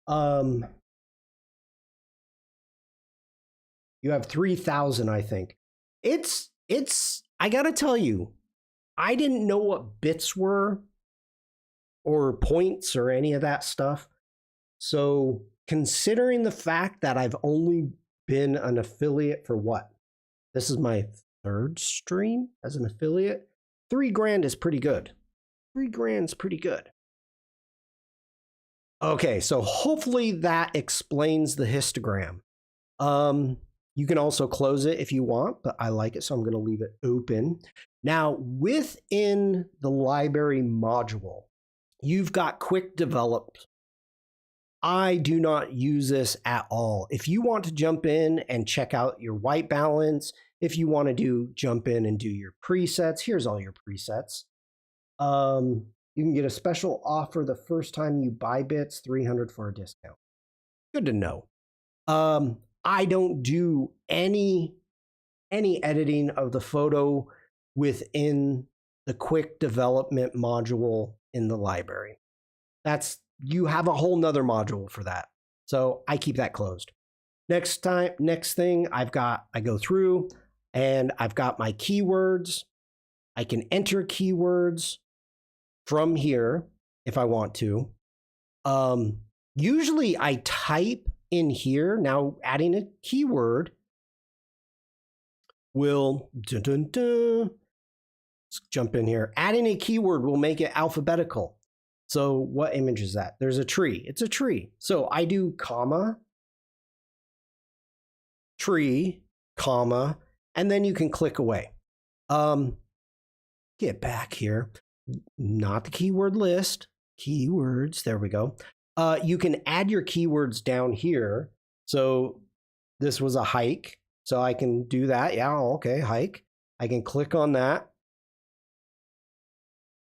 you have 3,000, I think. It's I gotta tell you, I didn't know what bits were or points or any of that stuff. So considering the fact that I've only been an affiliate for what? This is my third stream as an affiliate. $3,000 is pretty good. $3,000 is pretty good. Okay, so hopefully that explains the histogram. You can also close it if you want, but I like it, so I'm going to leave it open. Now, within the library module, you've got quick develop. I do not use this at all. If you want to jump in and check out your white balance, if you want to jump in and do your presets, here's all your presets. You can get a special offer the first time you buy bits, 300 for a discount. Good to know. I don't do any editing of the photo within the quick development module in the library. You have a whole nother module for that. So I keep that closed. Next thing I go through and I've got my keywords. I can enter keywords from here if I want to. Usually I type in here. Now adding a keyword will let's jump in here. Adding a keyword will make it alphabetical. So what image is that? There's a tree. It's a tree. So I do comma, tree, comma, and then you can click away. Get back here. Not the keyword list. Keywords. There we go. You can add your keywords down here. So this was a hike. So I can do that. Yeah, okay, hike. I can click on that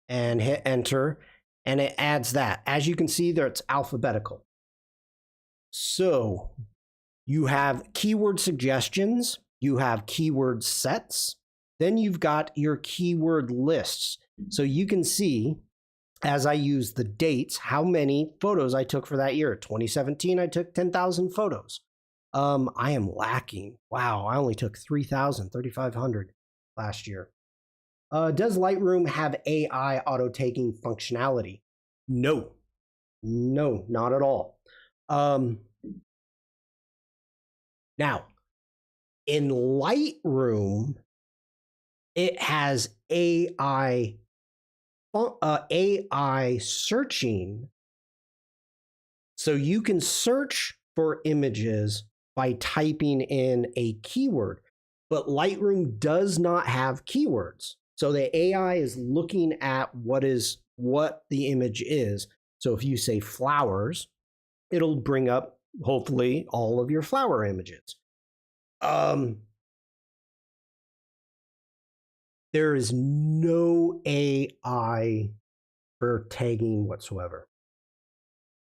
and hit enter. And it adds that. As you can see there, it's alphabetical. So you have keyword suggestions, you have keyword sets, then you've got your keyword lists. So you can see, as I use the dates, how many photos I took for that year. 2017, I took 10,000 photos. I am lacking. Wow, I only took 3,500 last year. Does Lightroom have AI auto taking functionality? No, not at all. Now, in Lightroom, it has AI searching. So you can search for images by typing in a keyword, but Lightroom does not have keywords. So the AI is looking at what the image is. So if you say flowers, it'll bring up hopefully all of your flower images. There is no AI for tagging whatsoever.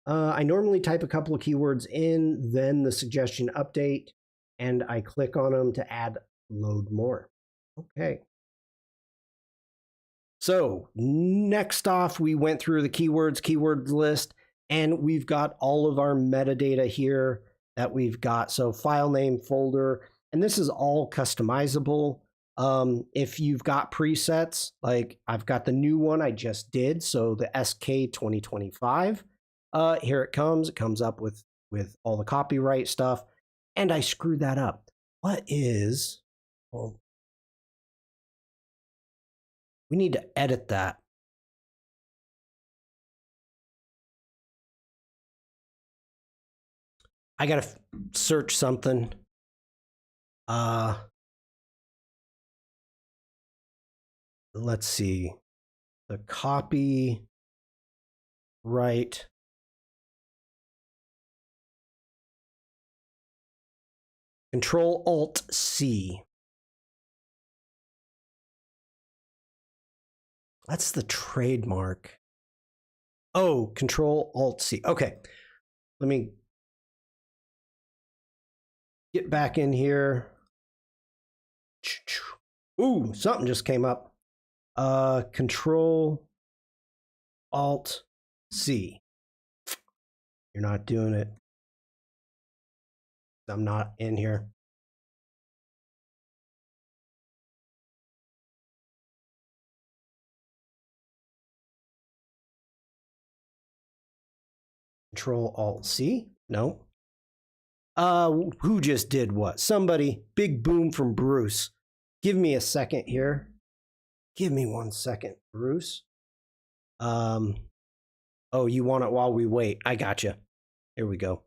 I normally type a couple of keywords in, then the suggestion update, and I click on them to add load more. Okay. So next off, we went through the keywords list, and we've got all of our metadata here that we've got. So file name, folder, and this is all customizable. If you've got presets, like I've got the new one I just did, so the SK 2025, here it comes up with all the copyright stuff, and I screwed that up. Well, we need to edit that. I gotta search something. Let's see. The copy right. Control Alt C. That's the trademark. Oh, Control Alt C. Okay. Let me get back in here. Ooh, something just came up. Control Alt C. You're not doing it. I'm not in here. Control Alt C. No. Who just did what? Somebody. Big boom from Bruce. Give me a second here. Give me 1 second, Bruce. Oh, you want it while we wait? I gotcha. Here we go.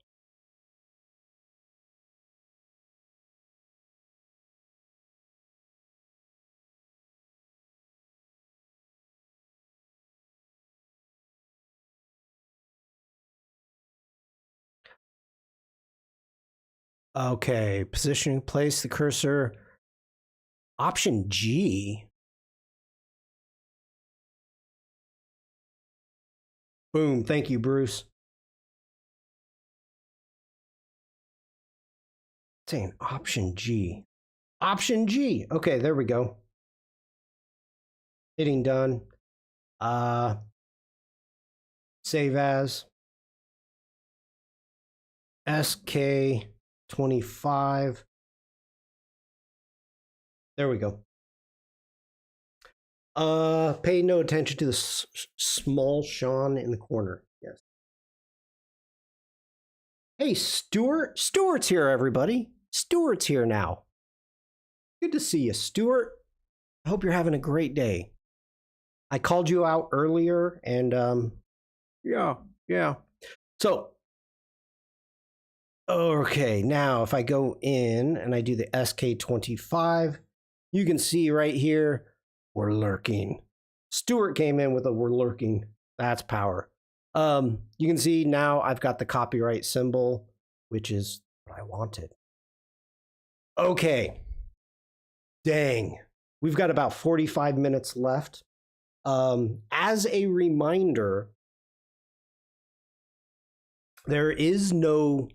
Okay, positioning, place the cursor. Option G. Boom, thank you, Bruce. Saying Option G. Option G. Okay, there we go. Hitting done. Save as. SK25. There we go. Pay no attention to the small Shawn in the corner. Yes. Hey, Stuart. Stuart's here, everybody. Stuart's here now. Good to see you, Stuart. I hope you're having a great day. I called you out earlier, and yeah. So, okay, now if I go in and I do the SK25, you can see right here, we're lurking. Stuart came in with a we're lurking. That's power. You can see now I've got the copyright symbol, which is what I wanted. Okay. Dang. We've got about 45 minutes left. As a reminder, there is no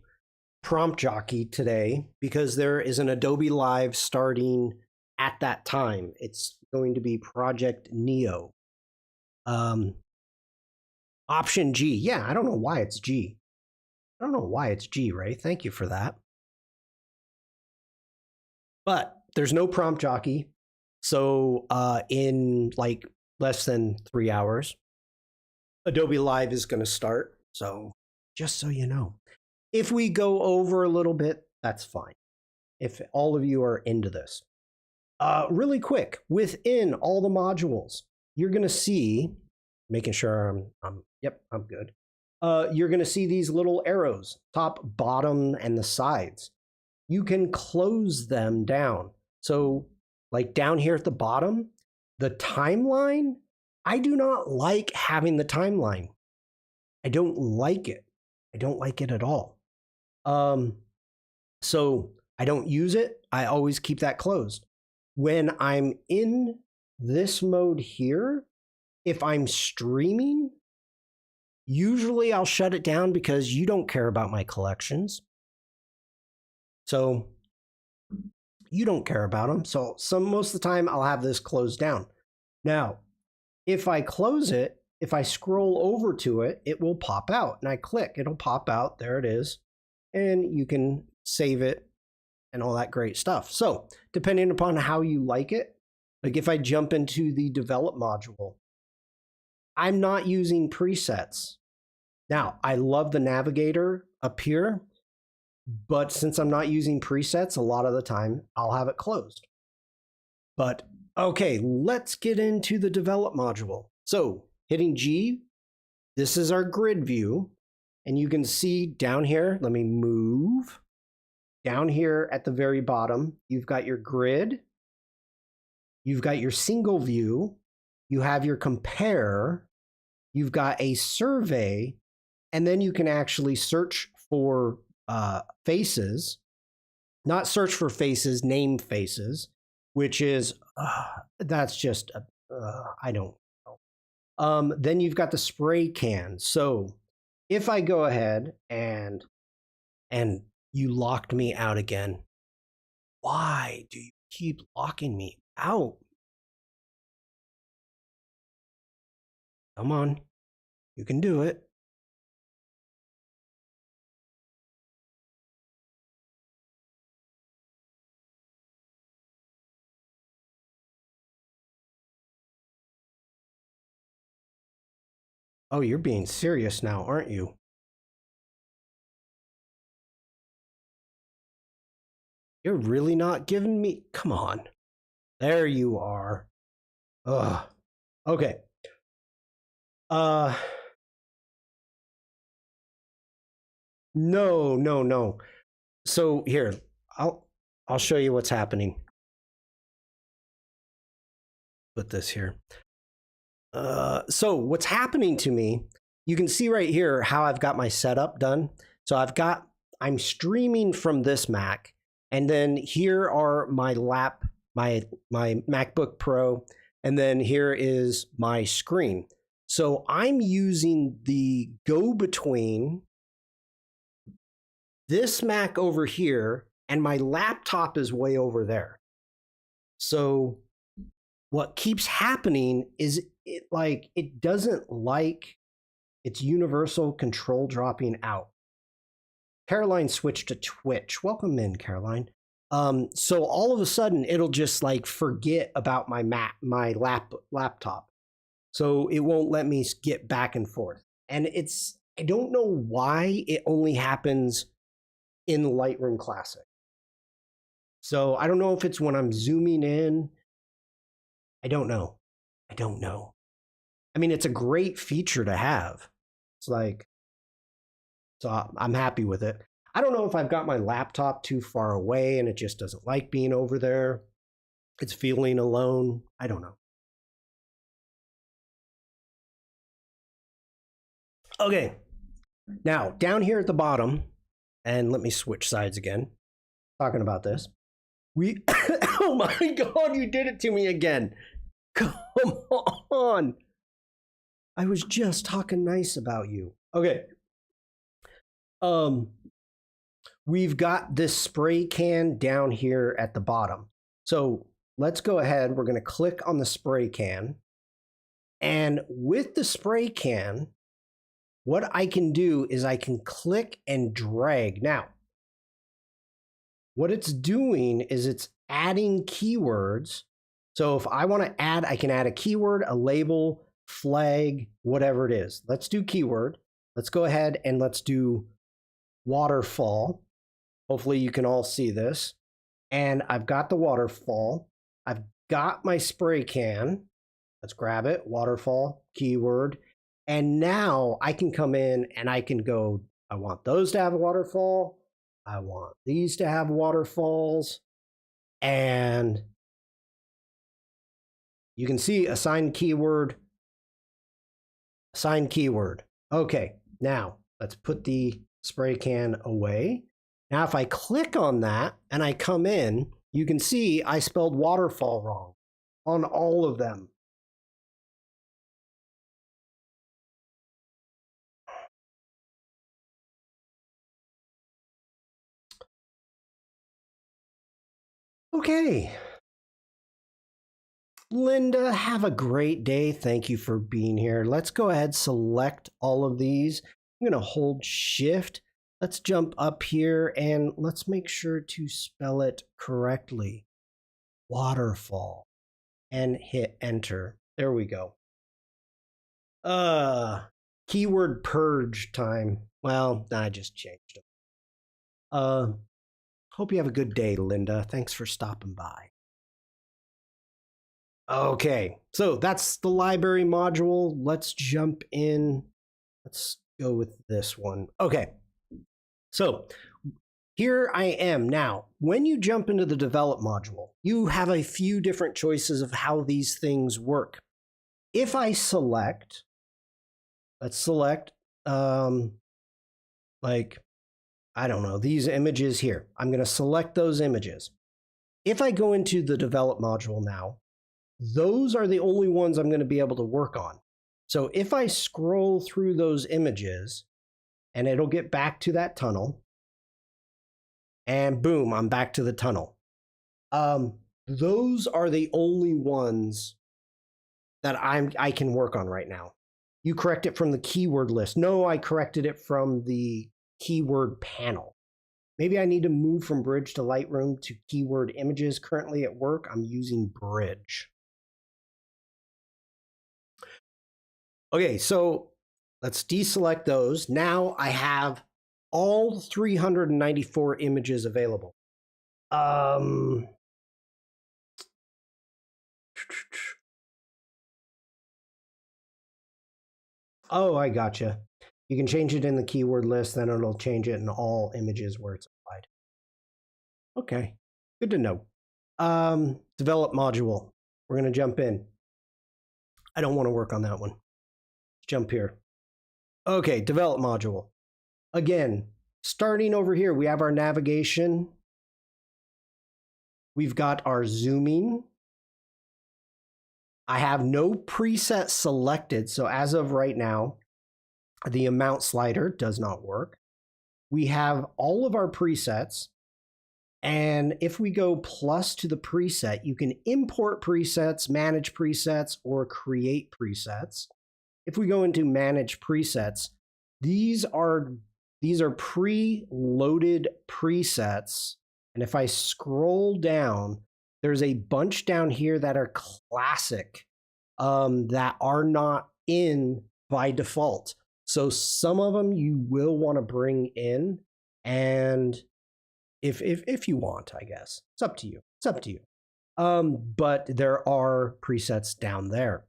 prompt jockey today because there is an Adobe Live starting at that time. It's going to be Project Neo. Option G. Yeah, I don't know why it's G. I don't know why it's G, Ray. Thank you for that. But there's no prompt jockey. So in like less than 3 hours, Adobe Live is going to start. So just so you know, if we go over a little bit, that's fine. If all of you are into this. Really quick, within all the modules, you're going to see, making sure I'm good. You're going to see these little arrows, top, bottom, and the sides. You can close them down. So like down here at the bottom, the timeline, I do not like having the timeline. I don't like it. I don't like it at all. So I don't use it. I always keep that closed. When I'm in this mode here, if I'm streaming, usually I'll shut it down because you don't care about my collections. So you don't care about them. So most of the time I'll have this closed down. Now, if I close it, if I scroll over to it, it will pop out and I click, it'll pop out. There it is. And you can save it and all that great stuff. So depending upon how you like it, like if I jump into the develop module, I'm not using presets. Now, I love the navigator up here, but since I'm not using presets, a lot of the time I'll have it closed. But okay, let's get into the develop module. So hitting G, this is our grid view. And you can see down here, let me move. Down here at the very bottom, you've got your grid. You've got your single view. You have your compare. You've got a survey. And then you can actually search for faces. Not search for faces, name faces, which is, that's just, I don't know. Then you've got the spray can. So if I go ahead and you locked me out again, why do you keep locking me out? Come on, you can do it. Oh, you're being serious now, aren't you? You're really not giving me... Come on. There you are. Ugh. Okay. No. So here, I'll show you what's happening. Put this here. So what's happening to me, you can see right here how I've got my setup done. So I'm streaming from this Mac, and then here are my my MacBook Pro, and then here is my screen. So I'm using the go-between this Mac over here, and my laptop is way over there. So what keeps happening is it doesn't like its universal control dropping out. Caroline switched to Twitch. Welcome in, Caroline. So all of a sudden it'll just like forget about my laptop. So it won't let me get back and forth. And I don't know why it only happens in Lightroom Classic. So I don't know if it's when I'm zooming in. I don't know. I mean, it's a great feature to have. It's like, so I'm happy with it. I don't know if I've got my laptop too far away and it just doesn't like being over there. It's feeling alone. I don't know. Okay. Now, down here at the bottom, and let me switch sides again. Talking about this. Oh my God, you did it to me again. Come on. I was just talking nice about you. Okay. We've got this spray can down here at the bottom. So let's go ahead. We're going to click on the spray can. And with the spray can, what I can do is I can click and drag. Now, what it's doing is it's adding keywords. So if I want to add, I can add a keyword, a label, flag, whatever it is. Let's do keyword. Let's go ahead and let's do waterfall. Hopefully you can all see this. And I've got the waterfall. I've got my spray can. Let's grab it, waterfall, keyword. And now I can come in and I can go, I want those to have a waterfall. I want these to have waterfalls. And you can see assign keyword. Okay, now let's put the spray can away. Now, if I click on that and I come in, you can see I spelled waterfall wrong on all of them. Okay. Linda, have a great day. Thank you for being here. Let's go ahead, select all of these. I'm going to hold shift. Let's jump up here and let's make sure to spell it correctly. Waterfall. And hit enter. There we go. Keyword purge time. Well, I just changed it. Hope you have a good day, Linda. Thanks for stopping by. Okay, so that's the library module. Let's jump in. Let's go with this one. Okay, so here I am. Now, when you jump into the develop module, you have a few different choices of how these things work. If I select, let's select, like, I don't know, these images here. I'm going to select those images. If I go into the develop module now, those are the only ones I'm going to be able to work on. So if I scroll through those images, and it'll get back to that tunnel, and boom, I'm back to the tunnel. Those are the only ones that I can work on right now. You correct it from the keyword list. No, I corrected it from the keyword panel. Maybe I need to move from Bridge to Lightroom to keyword images. Currently at work, I'm using Bridge. Okay, so let's deselect those. Now I have all 394 images available. Oh, I gotcha. You can change it in the keyword list, then it'll change it in all images where it's applied. Okay, good to know. Develop module. We're going to jump in. I don't want to work on that one. Let's jump here. Okay, develop module. Again, starting over here, we have our navigation. We've got our zooming. I have no preset selected, so as of right now, the amount slider does not work. We have all of our presets, and if we go plus to the preset, you can import presets, manage presets, or create presets. If we go into manage presets, these are pre-loaded presets, and if I scroll down, there's a bunch down here that are classic that are not in by default. So some of them you will want to bring in, and if you want, I guess it's up to you. It's up to you. But there are presets down there,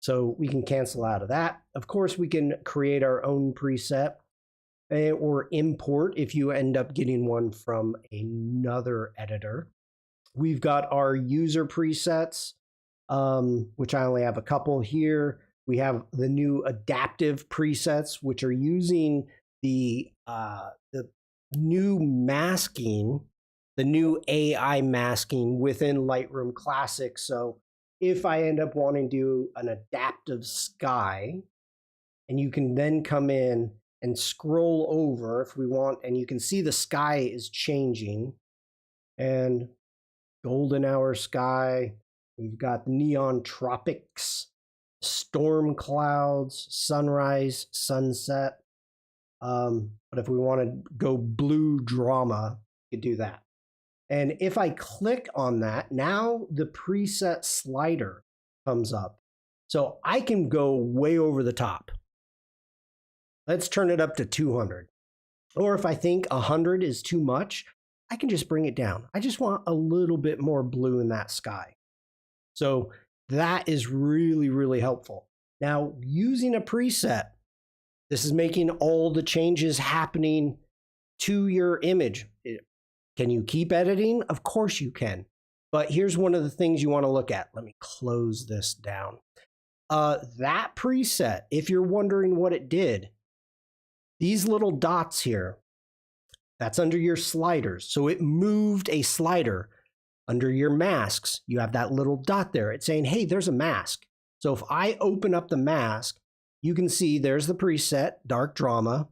so we can cancel out of that. Of course, we can create our own preset or import if you end up getting one from another editor. We've got our user presets, which I only have a couple here. We have the new adaptive presets, which are using the new masking, the new AI masking within Lightroom Classic. So if I end up wanting to do an adaptive sky, and you can then come in and scroll over if we want, and you can see the sky is changing, and golden hour sky. We've got neon tropics, storm clouds, sunrise, sunset. But if we want to go blue drama, you could do that. And if I click on that, now the preset slider comes up. So I can go way over the top. Let's turn it up to 200. Or if I think 100 is too much, I can just bring it down. I just want a little bit more blue in that sky. So that is really, really helpful. Now, using a preset, this is making all the changes happening to your image. Can you keep editing? Of course you can. But here's one of the things you want to look at. Let me close this down. That preset, if you're wondering what it did, these little dots here, that's under your sliders. So it moved a slider under your masks. You have that little dot there. It's saying, hey, there's a mask. So if I open up the mask, you can see there's the preset, dark drama,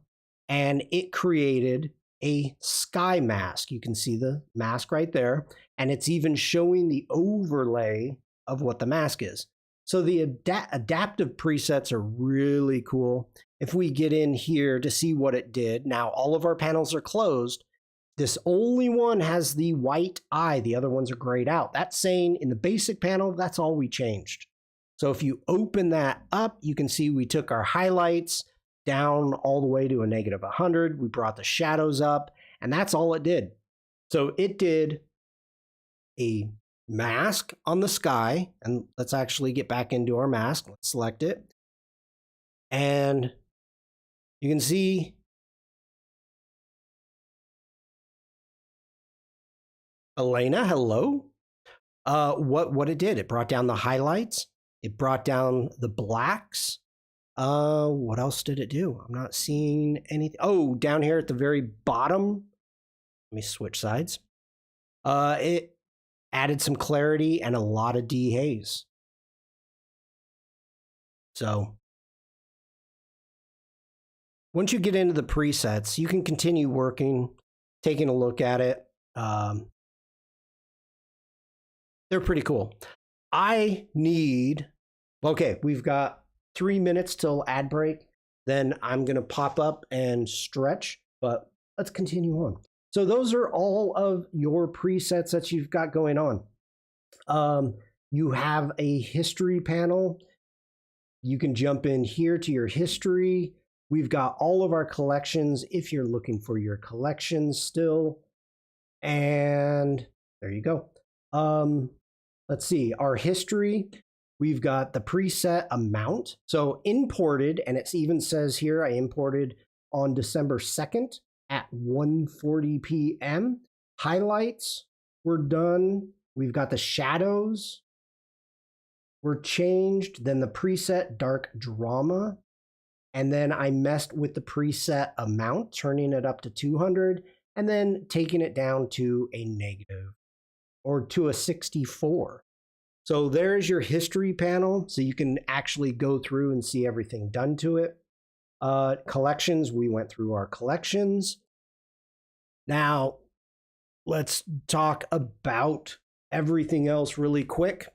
and it created a sky mask. You can see the mask right there, and it's even showing the overlay of what the mask is. So the adaptive presets are really cool. If we get in here to see what it did, now all of our panels are closed. This only one has the white eye. The other ones are grayed out. That's saying in the basic panel, that's all we changed. So if you open that up, you can see we took our highlights down all the way to a -100. We brought the shadows up, and that's all it did. So it did a mask on the sky, and let's actually get back into our mask. Let's select it. And you can see Elena, hello. What it did, it brought down the highlights, it brought down the blacks. What else did it do? I'm not seeing anything. Oh, down here at the very bottom, let me switch sides. It added some clarity and a lot of dehaze. So once you get into the presets, you can continue working, taking a look at it. They're pretty cool. Okay, we've got 3 minutes till ad break. Then I'm going to pop up and stretch, but let's continue on. So those are all of your presets that you've got going on. You have a history panel. You can jump in here to your history. We've got all of our collections if you're looking for your collections still. And there you go. Let's see, our history. We've got the preset amount. So imported, and it even says here I imported on December 2nd at 1:40 p.m. Highlights were done. We've got the shadows were changed. Then the preset dark drama. And then I messed with the preset amount, turning it up to 200, and then taking it down to a negative or to a 64. So there's your history panel. So you can actually go through and see everything done to it. Collections, we went through our collections. Now, let's talk about everything else really quick.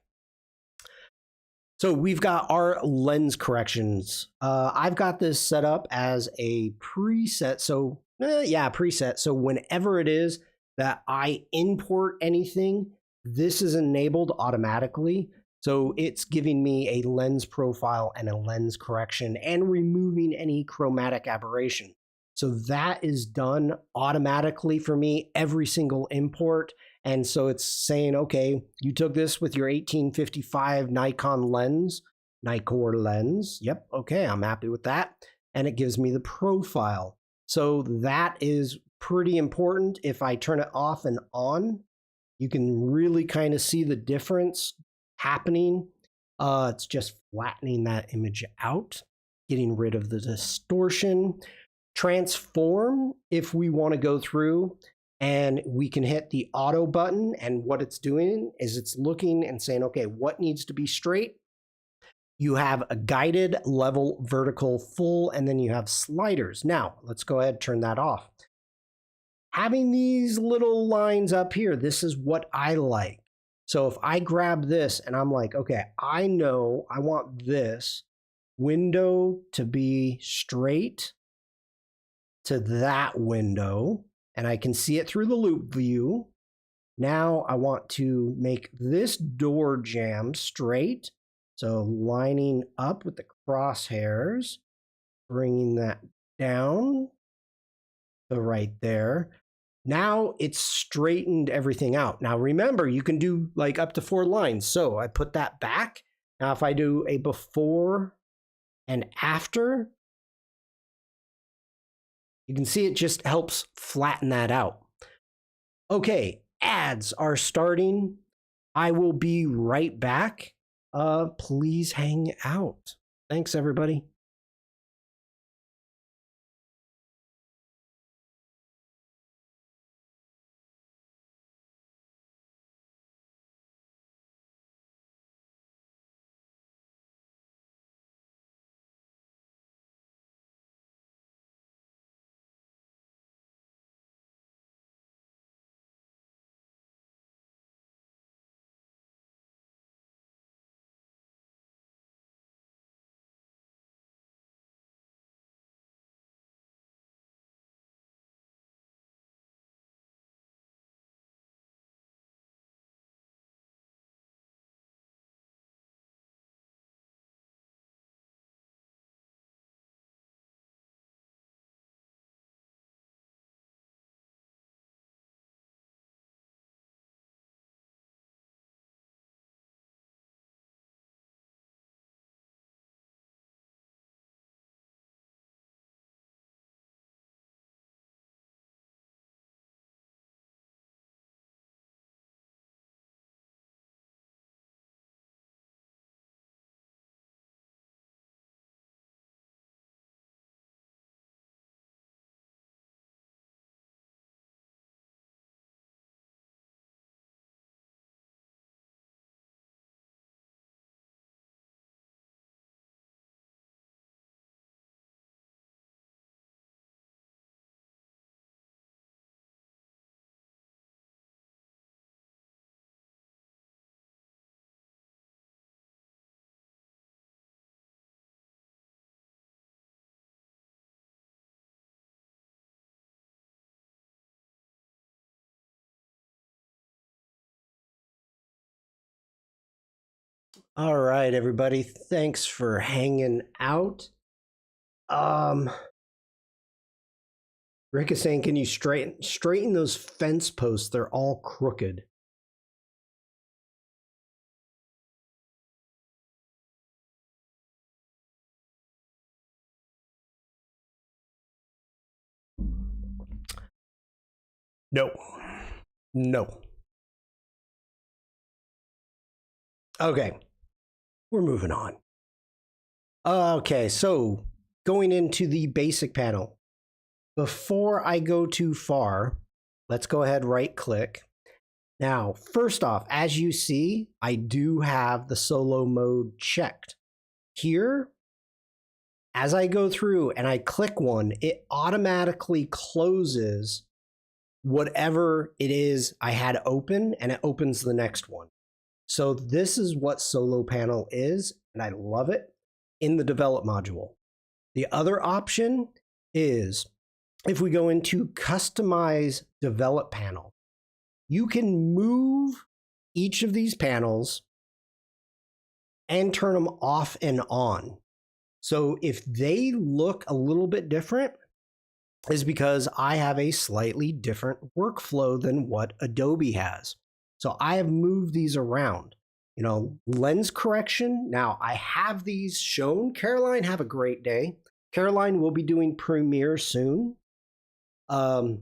So we've got our lens corrections. I've got this set up as a preset. So preset. So whenever it is that I import anything, this is enabled automatically. So it's giving me a lens profile and a lens correction and removing any chromatic aberration. So that is done automatically for me every single import. And so it's saying, okay, you took this with your 1855 Nikon lens, Nikkor lens. Yep, okay, I'm happy with that. And it gives me the profile. So that is pretty important. If I turn it off and on, you can really kind of see the difference happening. It's just flattening that image out, getting rid of the distortion. Transform, if we want to go through and we can hit the auto button, and what it's doing is it's looking and saying, okay, what needs to be straight? You have a guided, level, vertical, full, and then you have sliders. Now, let's go ahead and turn that off. Having these little lines up here, this is what I like. So if I grab this and I'm like, okay, I know I want this window to be straight to that window, and I can see it through the loop view. Now I want to make this door jamb straight. So lining up with the crosshairs, bringing that down to right there. Now it's straightened everything out. Now remember, you can do like up to 4 lines. So I put that back. Now if I do a before and after, you can see it just helps flatten that out. Okay, ads are starting. I will be right back. Please hang out. Thanks, everybody. All right, everybody. Thanks for hanging out. Rick is saying, can you straighten those fence posts? They're all crooked. No. No. Okay. We're moving on. Okay, so going into the basic panel. Before I go too far, let's go ahead, right click. Now, first off, as you see, I do have the solo mode checked. Here, as I go through and I click one, it automatically closes whatever it is I had open and it opens the next one. So this is what solo panel is, and I love it in the develop module. The other option is if we go into customize develop panel, you can move each of these panels and turn them off and on. So if they look a little bit different, is because I have a slightly different workflow than what Adobe has. So I have moved these around. You know, lens correction. Now I have these shown. Caroline, have a great day. Caroline will be doing Premiere soon. I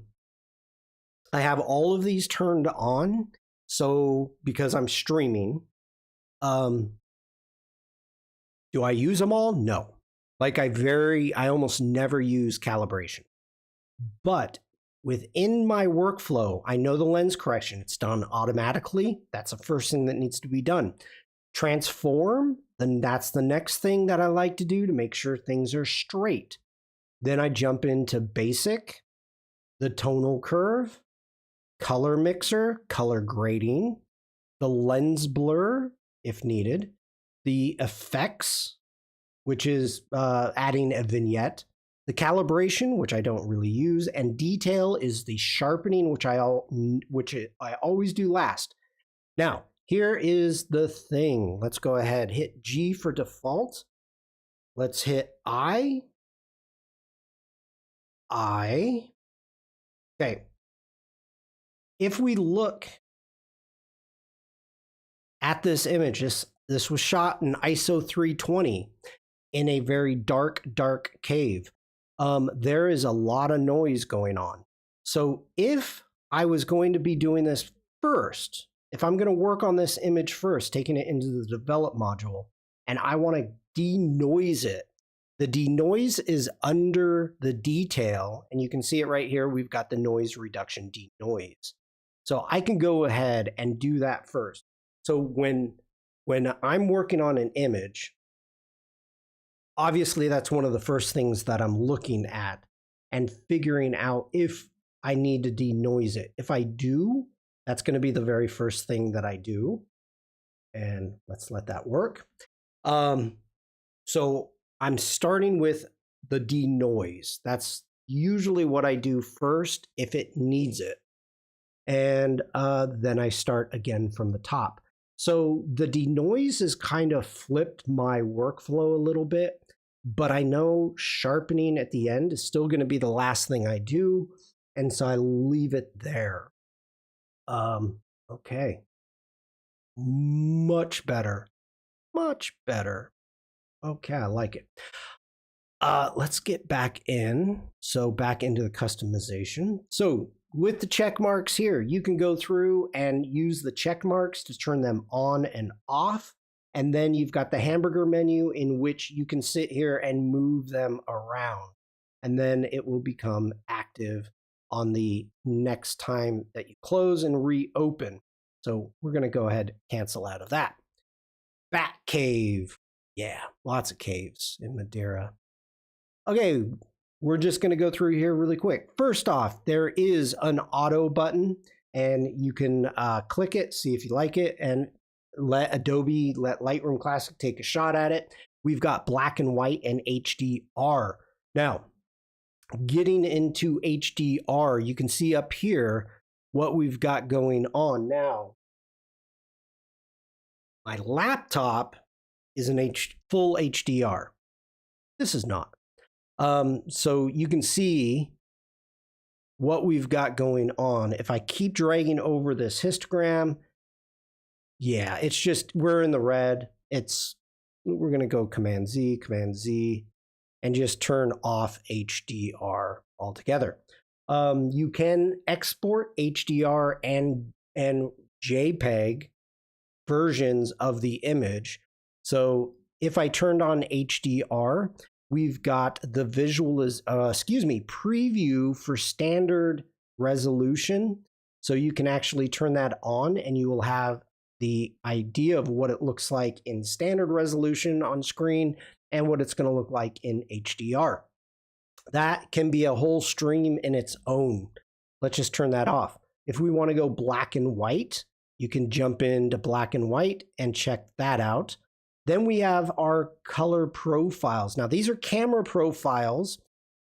have all of these turned on. So because I'm streaming, do I use them all? No. Like I almost never use calibration. But within my workflow, I know the lens correction. It's done automatically. That's the first thing that needs to be done. Transform, then that's the next thing that I like to do to make sure things are straight. Then I jump into basic, the tonal curve, color mixer, color grading, the lens blur, if needed, the effects, which is adding a vignette, the calibration, which I don't really use, and detail is the sharpening, which I always do last. Now, here is the thing. Let's go ahead, hit G for default. Let's hit I. Okay. If we look at this image, this was shot in ISO 320 in a very dark cave. There is a lot of noise going on. So if I was going to be doing this first, if I'm going to work on this image first, taking it into the develop module, and I want to denoise it, the denoise is under the detail, and you can see it right here. We've got the noise reduction denoise. So I can go ahead and do that first. So when I'm working on an image, obviously that's one of the first things that I'm looking at and figuring out if I need to denoise it. If I do, that's going to be the very first thing that I do. And let's let that work. So I'm starting with the denoise. That's usually what I do first if it needs it. And then I start again from the top. So the denoise has kind of flipped my workflow a little bit, but I know sharpening at the end is still going to be the last thing I do. And so I leave it there. Okay. Much better. Much better. Okay, I like it. Let's get back in. So back into the customization. So with the check marks here, you can go through and use the check marks to turn them on and off. And then you've got the hamburger menu in which you can sit here and move them around. And then it will become active on the next time that you close and reopen. So we're going to go ahead and cancel out of that. Bat cave. Yeah, lots of caves in Madeira. Okay, we're just going to go through here really quick. First off, there is an auto button, and you can click it, see if you like it, and let Lightroom Classic take a shot at it. We've got black and white and HDR. Now, getting into HDR, you can see up here what we've got going on now. My laptop is an full HDR. This is not. So you can see what we've got going on. If I keep dragging over this histogram, yeah, it's just, we're in the red. We're going to go Command Z, and just turn off HDR altogether. You can export HDR and JPEG versions of the image. So if I turned on HDR, we've got the preview for standard resolution. So you can actually turn that on and you will have the idea of what it looks like in standard resolution on screen and what it's going to look like in HDR. That can be a whole stream in its own. Let's just turn that off. If we want to go black and white, you can jump into black and white and check that out. Then we have our color profiles. Now, these are camera profiles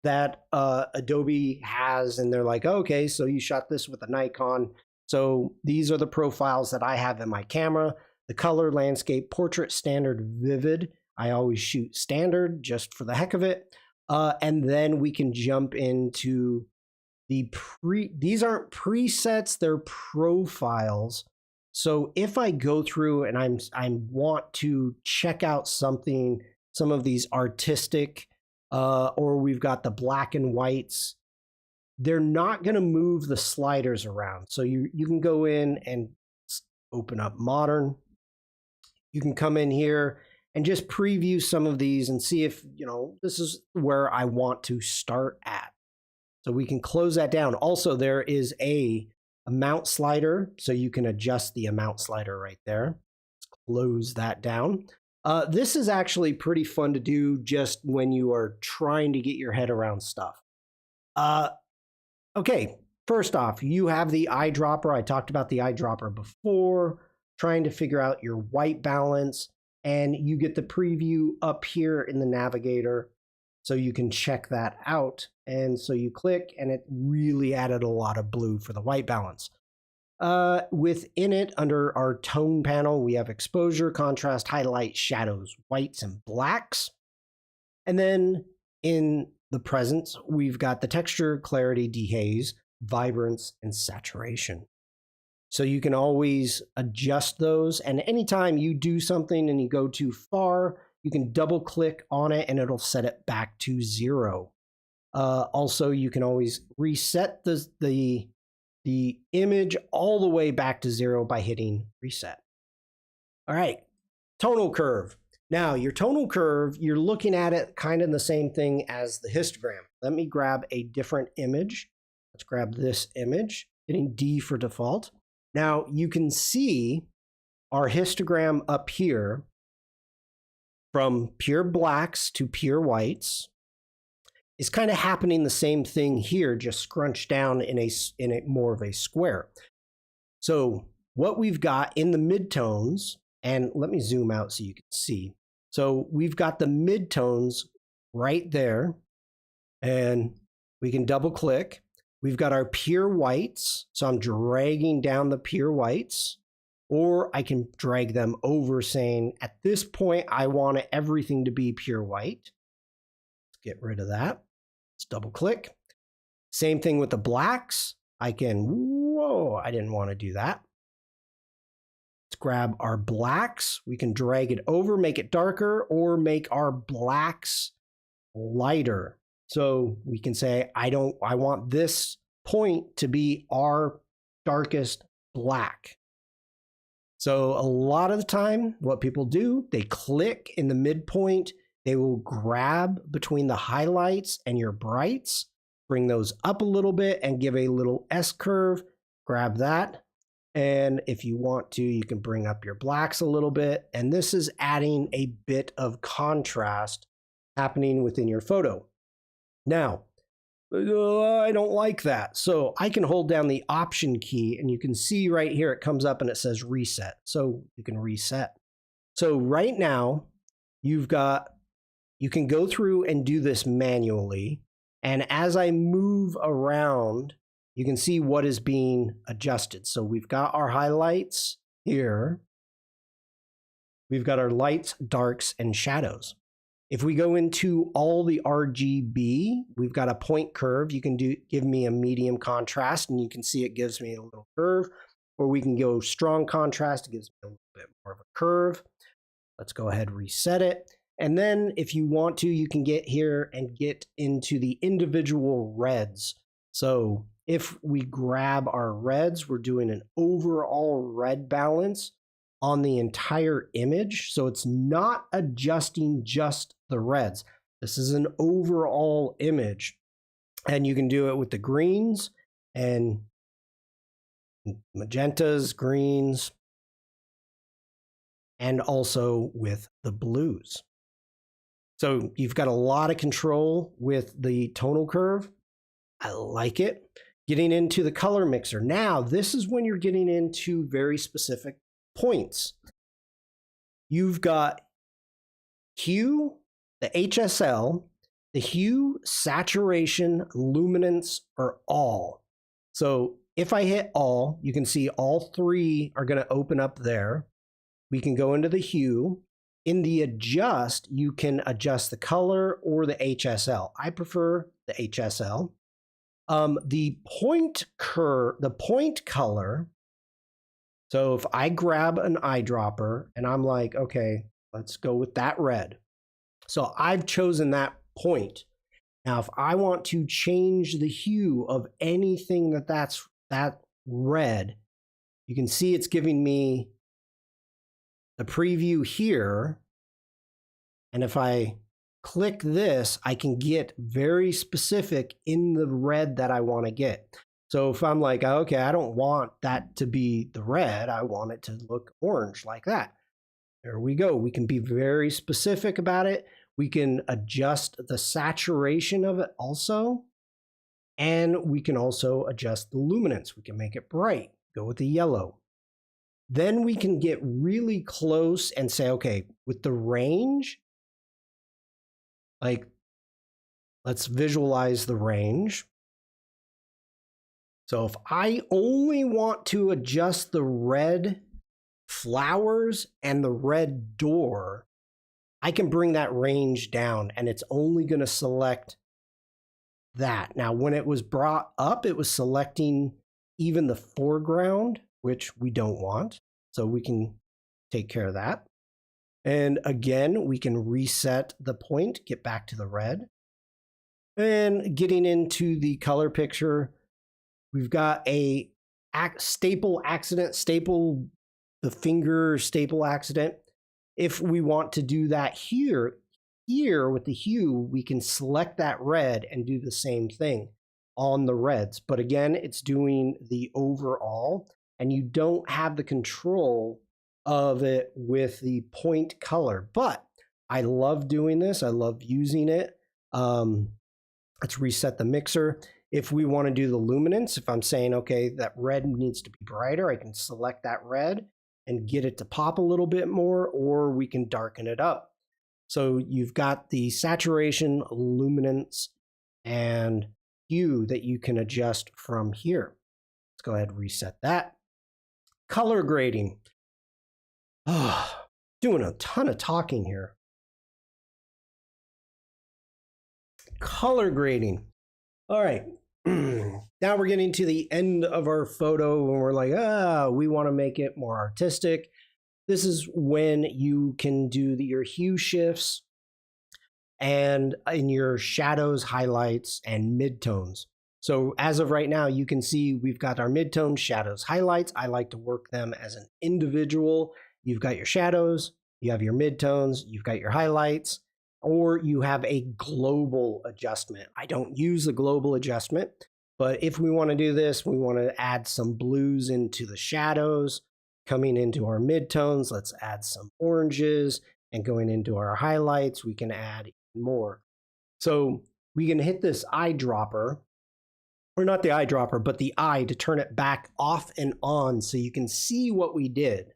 that Adobe has, and they're like, okay, so you shot this with a Nikon. So these are the profiles that I have in my camera. The color, landscape, portrait, standard, vivid. I always shoot standard just for the heck of it. And then we can jump into these aren't presets, they're profiles. So if I go through and I want to check out some of these artistic, or we've got the black and whites, they're not going to move the sliders around. So you can go in and open up modern. You can come in here and just preview some of these and see if, this is where I want to start at. So we can close that down. Also, there is a amount slider, so you can adjust the amount slider right there. Let's close that down. This is actually pretty fun to do just when you are trying to get your head around stuff. Okay, first off, you have the eyedropper. I talked about the eyedropper before, trying to figure out your white balance, and you get the preview up here in the navigator, so you can check that out. And so you click, and it really added a lot of blue for the white balance. Within it, under our tone panel, we have exposure, contrast, highlight, shadows, whites, and blacks. And then in the presence, we've got the texture, clarity, dehaze, vibrance, and saturation. So you can always adjust those. And anytime you do something and you go too far, you can double click on it and it'll set it back to 0. Also, you can always reset the image all the way back to 0 by hitting reset. All right, tonal curve. Now, your tonal curve, you're looking at it kind of the same thing as the histogram. Let me grab a different image. Let's grab this image, hitting D for default. Now, you can see our histogram up here from pure blacks to pure whites. Is kind of happening the same thing here, just scrunched down in a more of a square. So what we've got in the midtones, and let me zoom out so you can see. So we've got the midtones right there, and we can double click. We've got our pure whites, so I'm dragging down the pure whites, or I can drag them over saying, at this point, I want everything to be pure white. Let's get rid of that. Let's double click. Same thing with the blacks. I can, whoa, I didn't want to do that. Let's grab our blacks. We can drag it over, make it darker, or make our blacks lighter. So we can say, I want this point to be our darkest black. So a lot of the time, what people do, they click in the midpoint. They will grab between the highlights and your brights, bring those up a little bit and give a little S curve, grab that. And if you want to, you can bring up your blacks a little bit. And this is adding a bit of contrast happening within your photo. Now, I don't like that. So I can hold down the Option key and you can see right here, it comes up and it says reset. So you can reset. So right now, you can go through and do this manually. And as I move around, you can see what is being adjusted. So we've got our highlights here. we've got our lights, darks, and shadows. If we go into all the RGB, we've got a point curve. You can give me a medium contrast, and you can see it gives me a little curve. Or we can go strong contrast, it gives me a little bit more of a curve. Let's go ahead and reset it. And then if you want to, you can get here and get into the individual reds. So if we grab our reds, we're doing an overall red balance on the entire image. So it's not adjusting just the reds. This is an overall image. And you can do it with the greens and magentas, greens, and also with the blues. So you've got a lot of control with the tonal curve. I like it. Getting into the color mixer. Now, this is when you're getting into very specific points. You've got hue, the HSL, the hue, saturation, luminance, or all. So if I hit all, you can see all three are going to open up there. We can go into the hue. In the adjust, you can adjust the color or the HSL. I prefer the HSL. The point color. So if I grab an eyedropper and I'm like, okay, let's go with that red. So I've chosen that point. Now, if I want to change the hue of anything that's that red, you can see it's giving me the preview here. And if I click this, I can get very specific in the red that I want to get. So if I'm like, okay, I don't want that to be the red, I want it to look orange like that. There we go. We can be very specific about it. We can adjust the saturation of it also. And we can also adjust the luminance. We can make it bright, go with the yellow. Then we can get really close and say, okay, with the range, like, let's visualize the range. So if I only want to adjust the red flowers and the red door, I can bring that range down and it's only going to select that. Now, when it was brought up, it was selecting even the foreground, which we don't want. So we can take care of that. And again, we can reset the point, get back to the red. And getting into the color picture, we've got a staple accident, staple the finger staple accident. If we want to do that here with the hue, we can select that red and do the same thing on the reds. But again, it's doing the overall, and you don't have the control of it with the point color. But I love doing this. I love using it. Let's reset the mixer. If we want to do the luminance, if I'm saying, okay, that red needs to be brighter, I can select that red and get it to pop a little bit more, or we can darken it up. So you've got the saturation, luminance, and hue that you can adjust from here. Let's go ahead and reset that. Color grading. Oh, doing a ton of talking here. Color grading. All right. Now we're getting to the end of our photo and we're like, we want to make it more artistic. This is when you can do your hue shifts and in your shadows, highlights, and midtones. So as of right now, you can see we've got our midtones, shadows, highlights. I like to work them as an individual. You've got your shadows, you have your midtones, you've got your highlights, or you have a global adjustment. I don't use the global adjustment, but if we want to do this, we want to add some blues into the shadows, coming into our midtones, let's add some oranges, and going into our highlights, we can add even more. So we can hit this eyedropper, or not the eyedropper, but the eye to turn it back off and on so you can see what we did.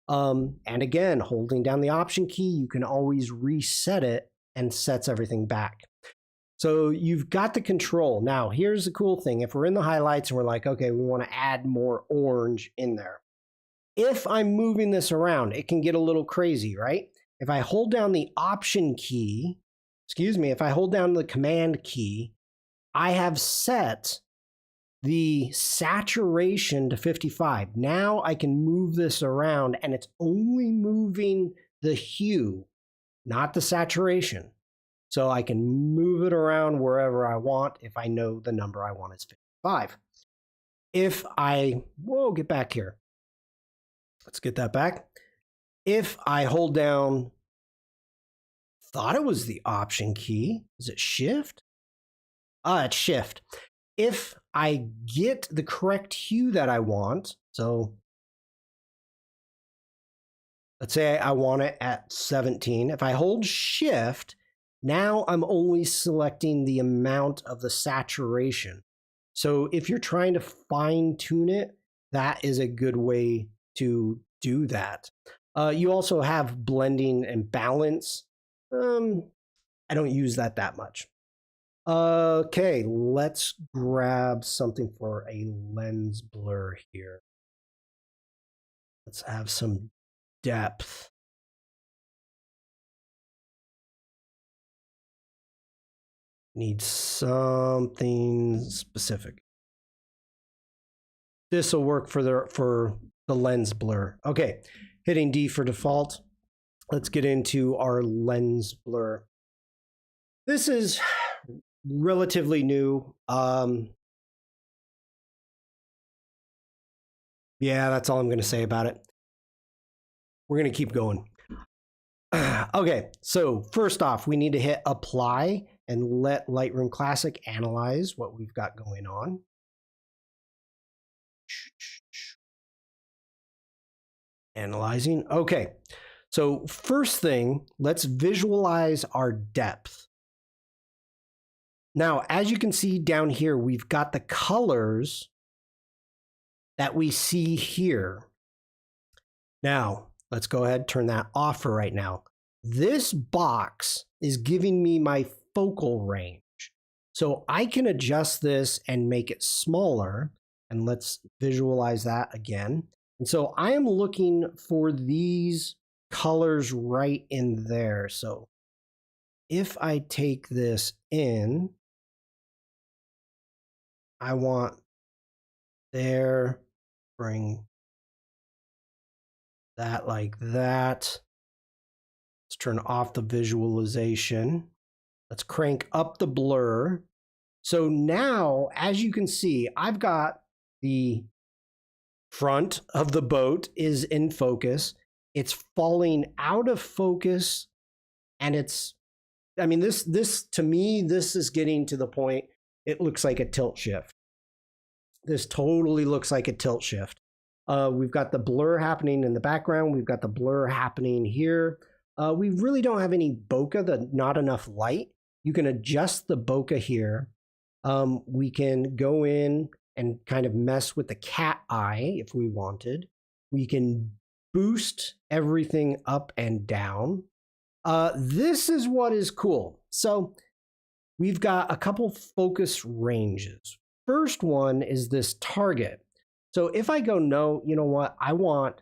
And again, holding down the option key, you can always reset it and sets everything back. So you've got the control. Now, here's the cool thing. If we're in the highlights and we're like, okay, we want to add more orange in there. If I'm moving this around, it can get a little crazy, right? If I hold down the Option key, if I hold down the Command key, I have set the saturation to 55. Now I can move this around and it's only moving the hue, not the saturation. So I can move it around wherever I want if I know the number I want is 55. If I, whoa, get back here. Let's get that back. If I hold down, thought it was the Option key. Is it Shift? It's Shift. If I get the correct hue that I want, so let's say I want it at 17. If I hold Shift, now I'm only selecting the amount of the saturation. So if you're trying to fine tune it, that is a good way to do that. You also have blending and balance. I don't use that much. Okay, let's grab something for a lens blur here. Let's have some depth. Need something specific. This will work for the lens blur. Okay, hitting D for default. Let's get into our lens blur. This is relatively new. Yeah, that's all I'm going to say about it. We're going to keep going. Okay, so first off, we need to hit apply and let Lightroom Classic analyze what we've got going on. Analyzing. Okay, so first thing, let's visualize our depth. Now, as you can see down here, we've got the colors that we see here. Now, let's go ahead and turn that off for right now. This box is giving me my focal range. So I can adjust this and make it smaller. And let's visualize that again. And so I am looking for these colors right in there. So if I take this in, I want there, bring that like that. Let's turn off the visualization. Let's crank up the blur. So now, as you can see, I've got the front of the boat is in focus. It's falling out of focus, and it's, I mean, this to me, this is getting to the point, it looks like a tilt shift. This totally looks like a tilt shift. We've got the blur happening in the background. We've got the blur happening here. We really don't have any bokeh, not enough light. You can adjust the bokeh here. We can go in and kind of mess with the cat eye if we wanted. We can boost everything up and down. This is what is cool. So we've got a couple focus ranges. First one is this target. So if I go, no, you know what? I want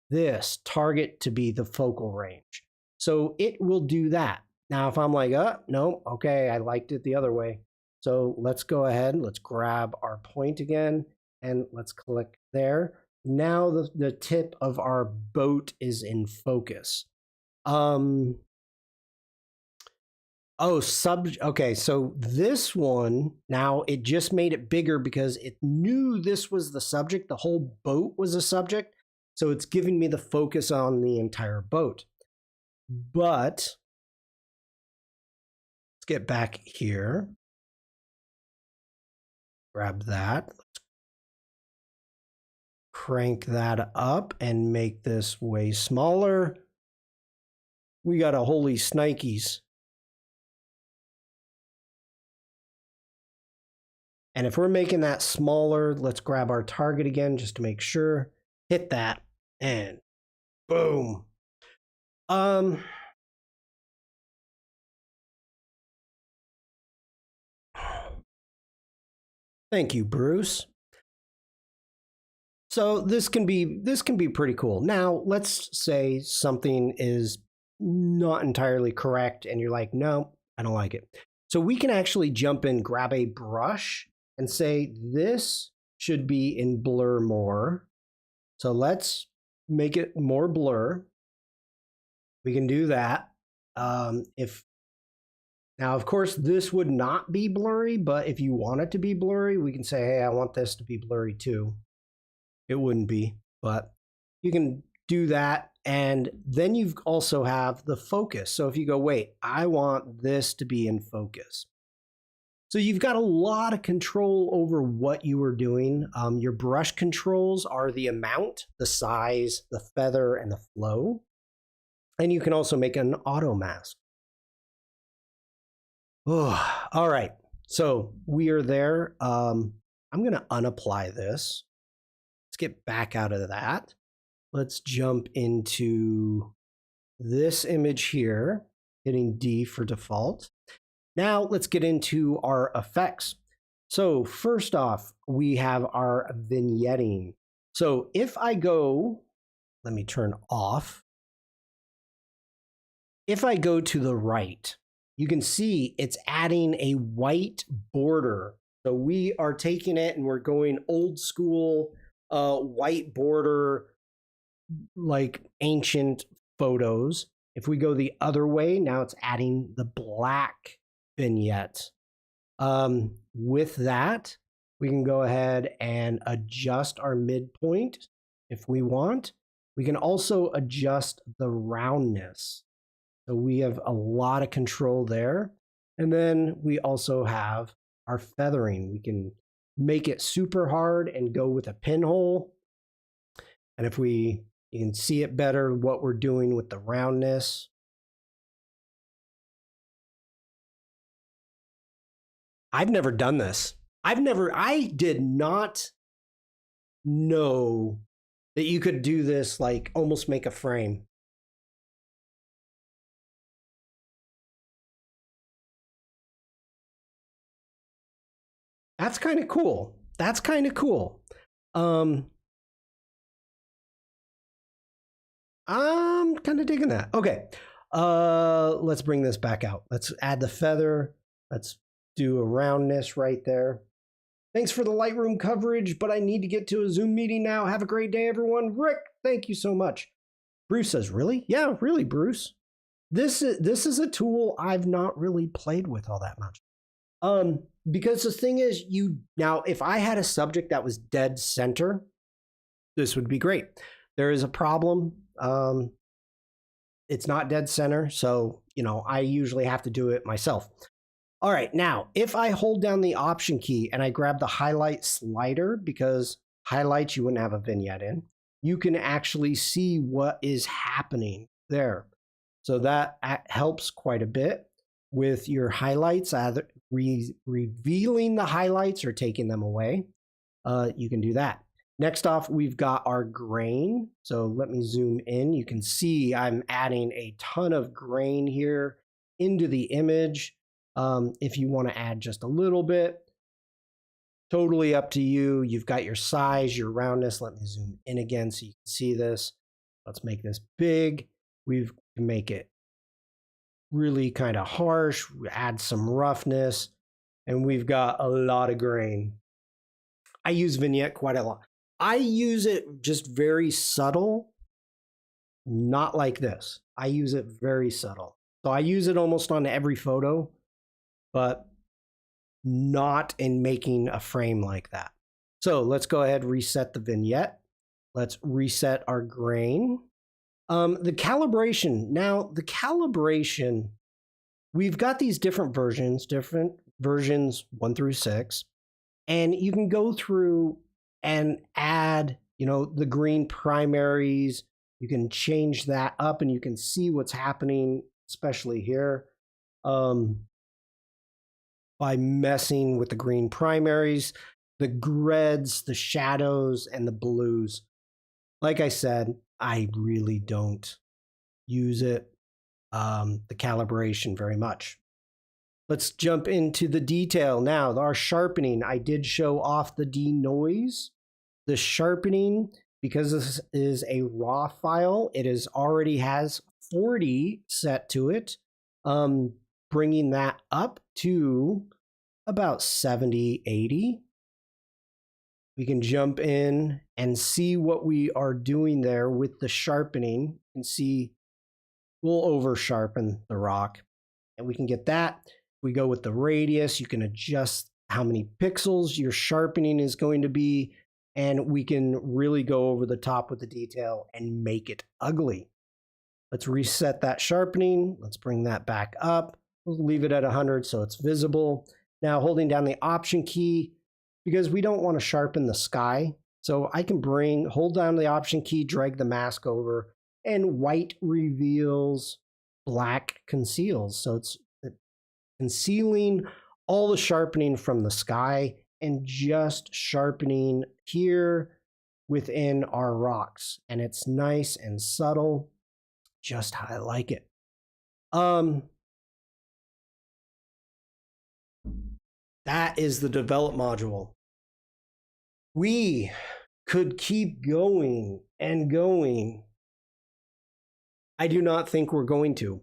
this target to be the focal range. So it will do that. Now, if I'm like, no, okay, I liked it the other way. So let's go ahead, let's grab our point again, and let's click there. Now the tip of our boat is in focus. Okay, so this one, now it just made it bigger because it knew this was the subject. The whole boat was a subject. So it's giving me the focus on the entire boat. But let's get back here. Grab that. Let's crank that up and make this way smaller. We got a holy snikes. And if we're making that smaller, let's grab our target again just to make sure. Hit that and boom. Thank you, Bruce. So this can be pretty cool. Now, let's say something is not entirely correct and you're like, no, I don't like it. So we can actually jump in, grab a brush and say this should be in blur more. So let's make it more blur. We can do that. Now, of course, this would not be blurry, but if you want it to be blurry, we can say, hey, I want this to be blurry too. It wouldn't be, but you can do that. And then you also have the focus. So if you go, wait, I want this to be in focus. So you've got a lot of control over what you are doing. Your brush controls are the amount, the size, the feather, and the flow. And you can also make an auto mask. Oh, all right, so we are there. I'm going to unapply this. Let's get back out of that. Let's jump into this image here, hitting D for default. Now let's get into our effects. So first off, we have our vignetting. So if I go, let me turn off. If I go to the right, you can see it's adding a white border. So we are taking it and we're going old school white border, like ancient photos. If we go the other way, now it's adding the black vignette. With that, we can go ahead and adjust our midpoint if we want. We can also adjust the roundness. So we have a lot of control there. And then we also have our feathering. We can make it super hard and go with a pinhole. And if you can see it better, what we're doing with the roundness. I've never done this. I did not know that you could do this, like almost make a frame. That's kind of cool. That's kind of cool. I'm kind of digging that. Okay. Let's bring this back out. Let's add the feather. Let's do a roundness right there. Thanks for the Lightroom coverage, but I need to get to a Zoom meeting now. Have a great day, everyone. Rick, thank you so much. Bruce says, really? Yeah, really, Bruce. This is a tool I've not really played with all that much. Because the thing is, now if I had a subject that was dead center, this would be great. There is a problem. It's not dead center, so I usually have to do it myself. All right, now if I hold down the Option key and I grab the highlight slider, because highlights you wouldn't have a vignette in, you can actually see what is happening there. So that helps quite a bit with your highlights, either revealing the highlights or taking them away. You can do that. Next off, we've got our grain. So let me zoom in. You can see I'm adding a ton of grain here into the image. If you want to add just a little bit, totally up to you. You've got your size, your roundness. Let me zoom in again so you can see this. Let's make this big. We can make it really kind of harsh, add some roughness, and we've got a lot of grain. I use vignette quite a lot. I use it just very subtle, not like this. I use it very subtle. So I use it almost on every photo, but not in making a frame like that. So let's go ahead and reset the vignette. Let's reset our grain. The calibration. Now, the calibration, we've got these different versions 1 through 6, and you can go through and add, the green primaries. You can change that up and you can see what's happening, especially here, by messing with the green primaries, the reds, the shadows, and the blues. Like I said, I really don't use it, the calibration, very much. Let's jump into the detail now. Our sharpening, I did show off the denoise. The sharpening, because this is a raw file, it is already has 40 set to it, bringing that up to about 70, 80. We can jump in and see what we are doing there with the sharpening and see we'll over sharpen the rock and we can get that. We go with the radius, you can adjust how many pixels your sharpening is going to be, and we can really go over the top with the detail and make it ugly. Let's reset that sharpening. Let's bring that back up. We'll leave it at 100 so it's visible. Now holding down the Option key, because we don't want to sharpen the sky. So I can hold down the Option key, drag the mask over, and white reveals, black conceals. So it's concealing all the sharpening from the sky and just sharpening here within our rocks. And it's nice and subtle, just how I like it. That is the develop module. We could keep going and going. I do not think we're going to.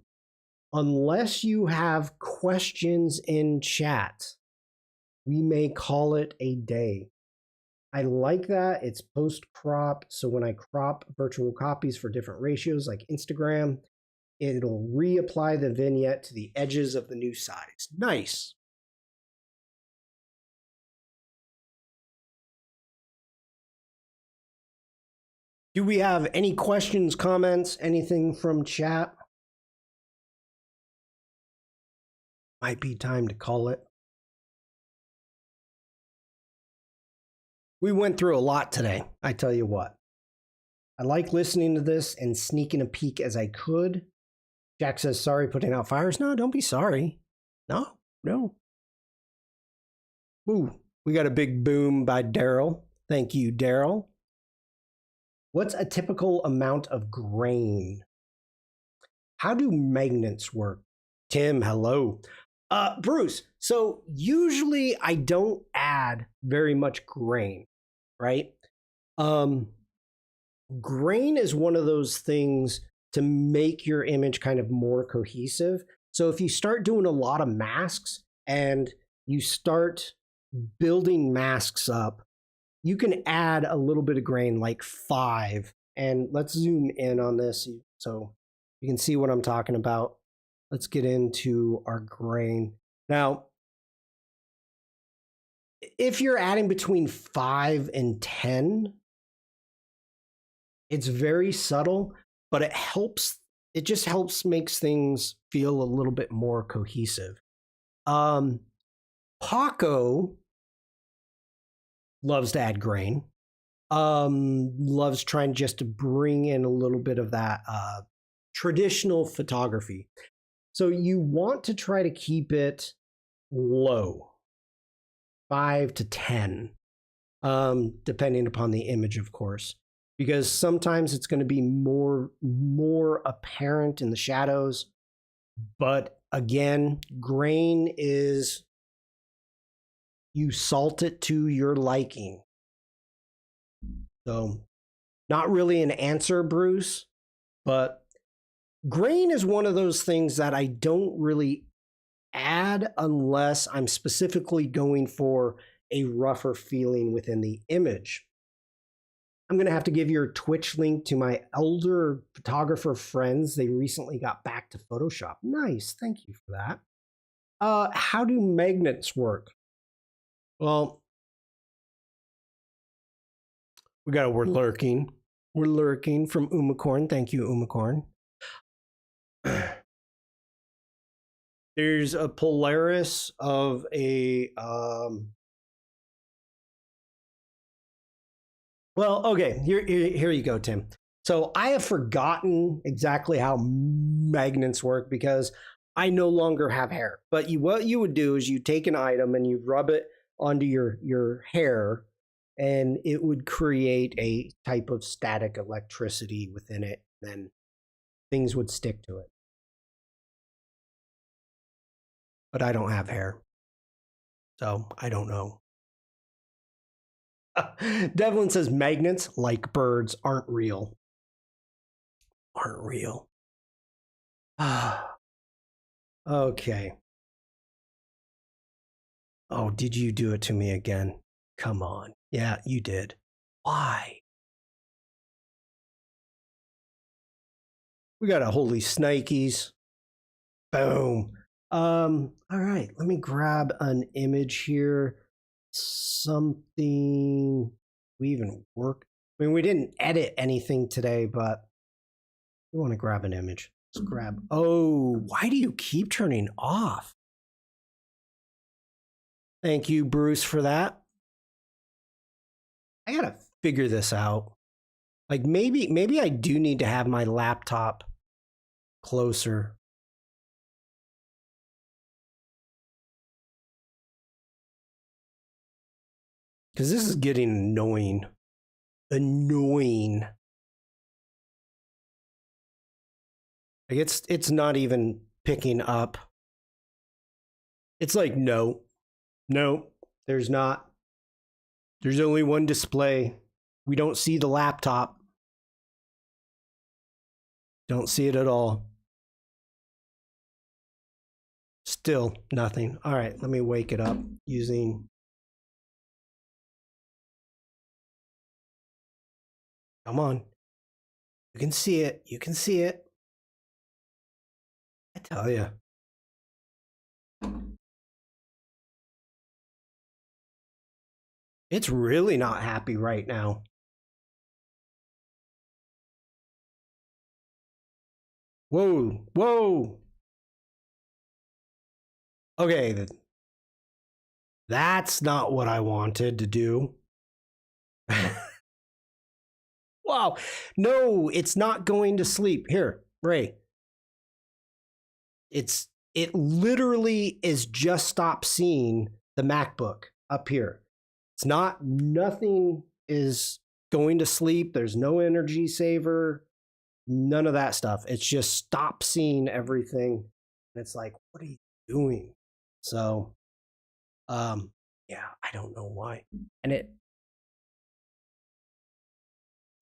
Unless you have questions in chat, we may call it a day. I like that. It's post-crop, so when I crop virtual copies for different ratios like Instagram, it'll reapply the vignette to the edges of the new size. Nice. Do we have any questions, comments, anything from chat? Might be time to call it. We went through a lot today, I tell you what. I like listening to this and sneaking a peek as I could. Jack says, sorry putting out fires. No, don't be sorry. No. Ooh, we got a big boom by Daryl. Thank you, Daryl. What's a typical amount of grain? How do magnets work? Tim, hello. Bruce, so usually I don't add very much grain, right? Grain is one of those things to make your image kind of more cohesive. So if you start doing a lot of masks and you start building masks up, you can add a little bit of grain, like 5. And let's zoom in on this so you can see what I'm talking about. Let's get into our grain. Now, if you're adding between 5 and 10, it's very subtle, but it helps. It just helps makes things feel a little bit more cohesive. Paco loves to add grain. Loves trying just to bring in a little bit of that traditional photography. So you want to try to keep it low, 5 to 10, depending upon the image, of course, because sometimes it's going to be more apparent in the shadows. But again, grain is, you salt it to your liking. So not really an answer, Bruce, but grain is one of those things that I don't really add unless I'm specifically going for a rougher feeling within the image. I'm going to have to give your Twitch link to my elder photographer friends. They recently got back to Photoshop. Nice. Thank you for that. How do magnets work? Well, we're lurking. We're lurking from Umacorn. Thank you, Umacorn. There's a Polaris of a well, okay, here you go, Tim. So I have forgotten exactly how magnets work because I no longer have hair. But what you would do is you take an item and you rub it onto your hair, and it would create a type of static electricity within it. Then things would stick to it. But I don't have hair, so I don't know. Devlin says magnets, like birds, aren't real. Aren't real. Okay. Oh, did you do it to me again? Come on. Yeah, you did. Why? We got a holy snikes. Boom. All right, let me grab an image here. Something we even work. I mean, we didn't edit anything today, but we want to grab an image. Let's grab. Oh, why do you keep turning off? Thank you, Bruce, for that. I gotta figure this out. Like maybe I do need to have my laptop closer. Because this is getting annoying. Annoying. Like it's not even picking up. It's like, no, there's not. There's only one display. We don't see the laptop. Don't see it at all. Still nothing. All right, let me wake it up using. Come on. You can see it. You can see it. I tell you. It's really not happy right now. Whoa, whoa. Okay, that's not what I wanted to do. Wow. No, it's not going to sleep. Here, Ray. It literally is just stopped seeing the MacBook up here. It's not, nothing is going to sleep. There's no energy saver, none of that stuff. It's just stop seeing everything. And it's like, what are you doing? So, yeah, I don't know why. And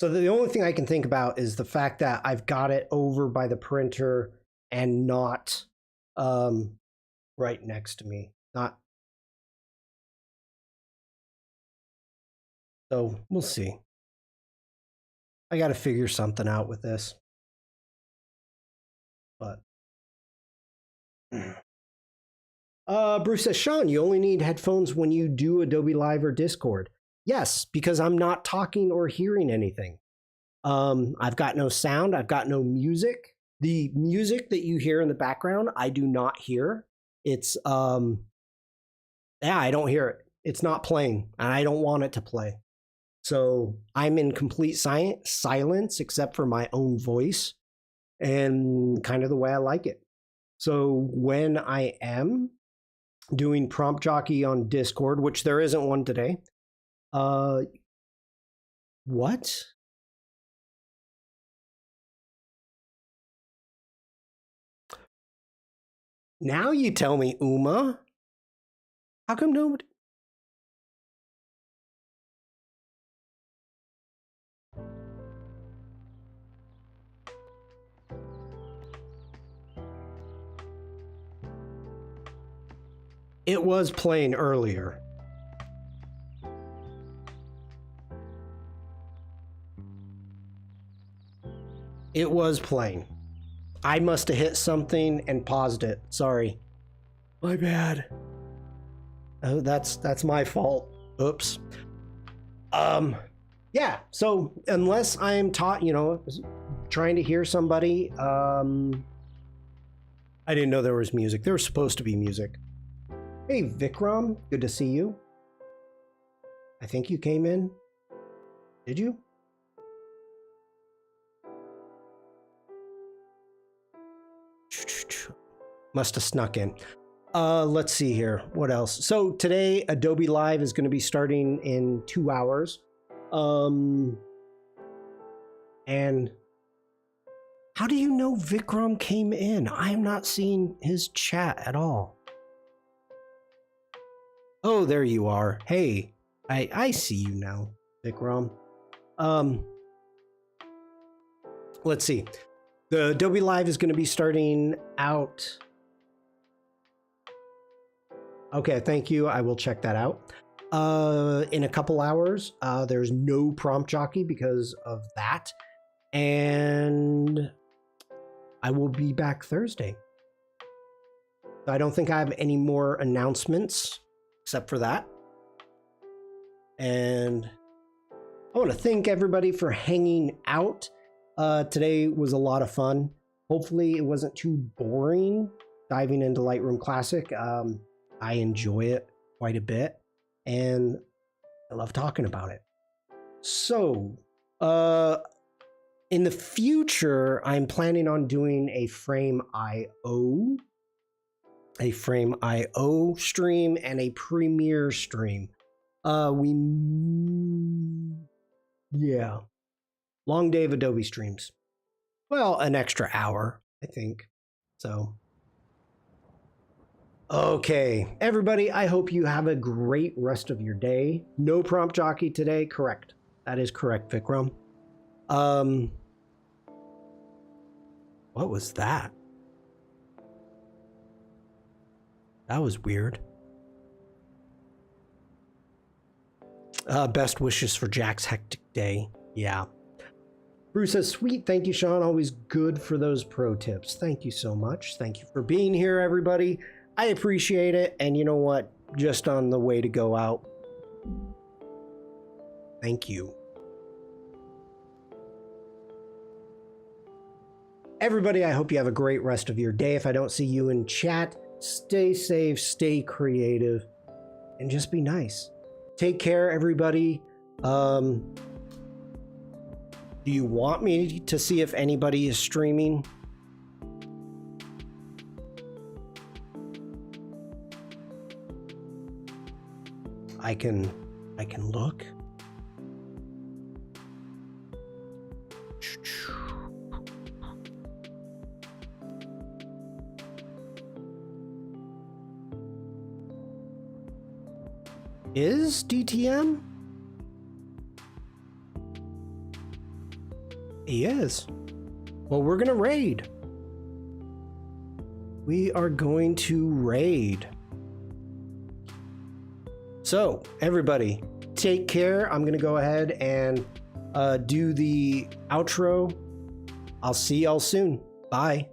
so the only thing I can think about is the fact that I've got it over by the printer and not right next to me. Not. So we'll see. I got to figure something out with this. But Bruce says, Shawn, you only need headphones when you do Adobe Live or Discord. Yes, because I'm not talking or hearing anything. I've got no sound. I've got no music. The music that you hear in the background, I do not hear. It's, yeah, I don't hear it. It's not playing, and I don't want it to play. So I'm in complete silence except for my own voice and kind of the way I like it. So when I am doing Prompt Jockey on Discord, which there isn't one today, what? Now you tell me, Uma. How come nobody? It was playing earlier. It was playing. I must have hit something and paused it. Sorry. My bad. Oh, that's my fault. Oops. Yeah, so unless I'm trying to hear somebody, I didn't know there was music. There was supposed to be music. Hey, Vikram, good to see you. I think you came in. Did you? Must have snuck in. Let's see here. What else? So today, Adobe Live is going to be starting in 2 hours. And how do you know Vikram came in? I am not seeing his chat at all. Oh, there you are. Hey, I see you now, Vikram. Let's see. The Adobe Live is going to be starting out. Okay, thank you. I will check that out. In a couple hours. There's no prompt jockey because of that. And I will be back Thursday. I don't think I have any more announcements except for that. And I want to thank everybody for hanging out. Today was a lot of fun. Hopefully it wasn't too boring diving into Lightroom Classic. I enjoy it quite a bit and I love talking about it. So, in the future, I'm planning on doing a Frame.io stream and a Premiere stream. Yeah. Long day of Adobe streams. Well, an extra hour, I think. So, okay, everybody, I hope you have a great rest of your day. No prompt jockey today, correct. That is correct, Vikram. What was that? That was weird. Best wishes for Jack's hectic day. Yeah. Bruce says, sweet. Thank you, Shawn. Always good for those pro tips. Thank you so much. Thank you for being here, everybody. I appreciate it. And you know what? Just on the way to go out. Thank you. Everybody, I hope you have a great rest of your day. If I don't see you in chat, stay safe, stay creative, and just be nice. Take care, everybody. Do you want me to see if anybody is streaming? I can look. Is DTM? He is. Well, we're gonna raid. We are going to raid. So, everybody, take care. I'm gonna go ahead and do the outro. I'll see y'all soon. Bye.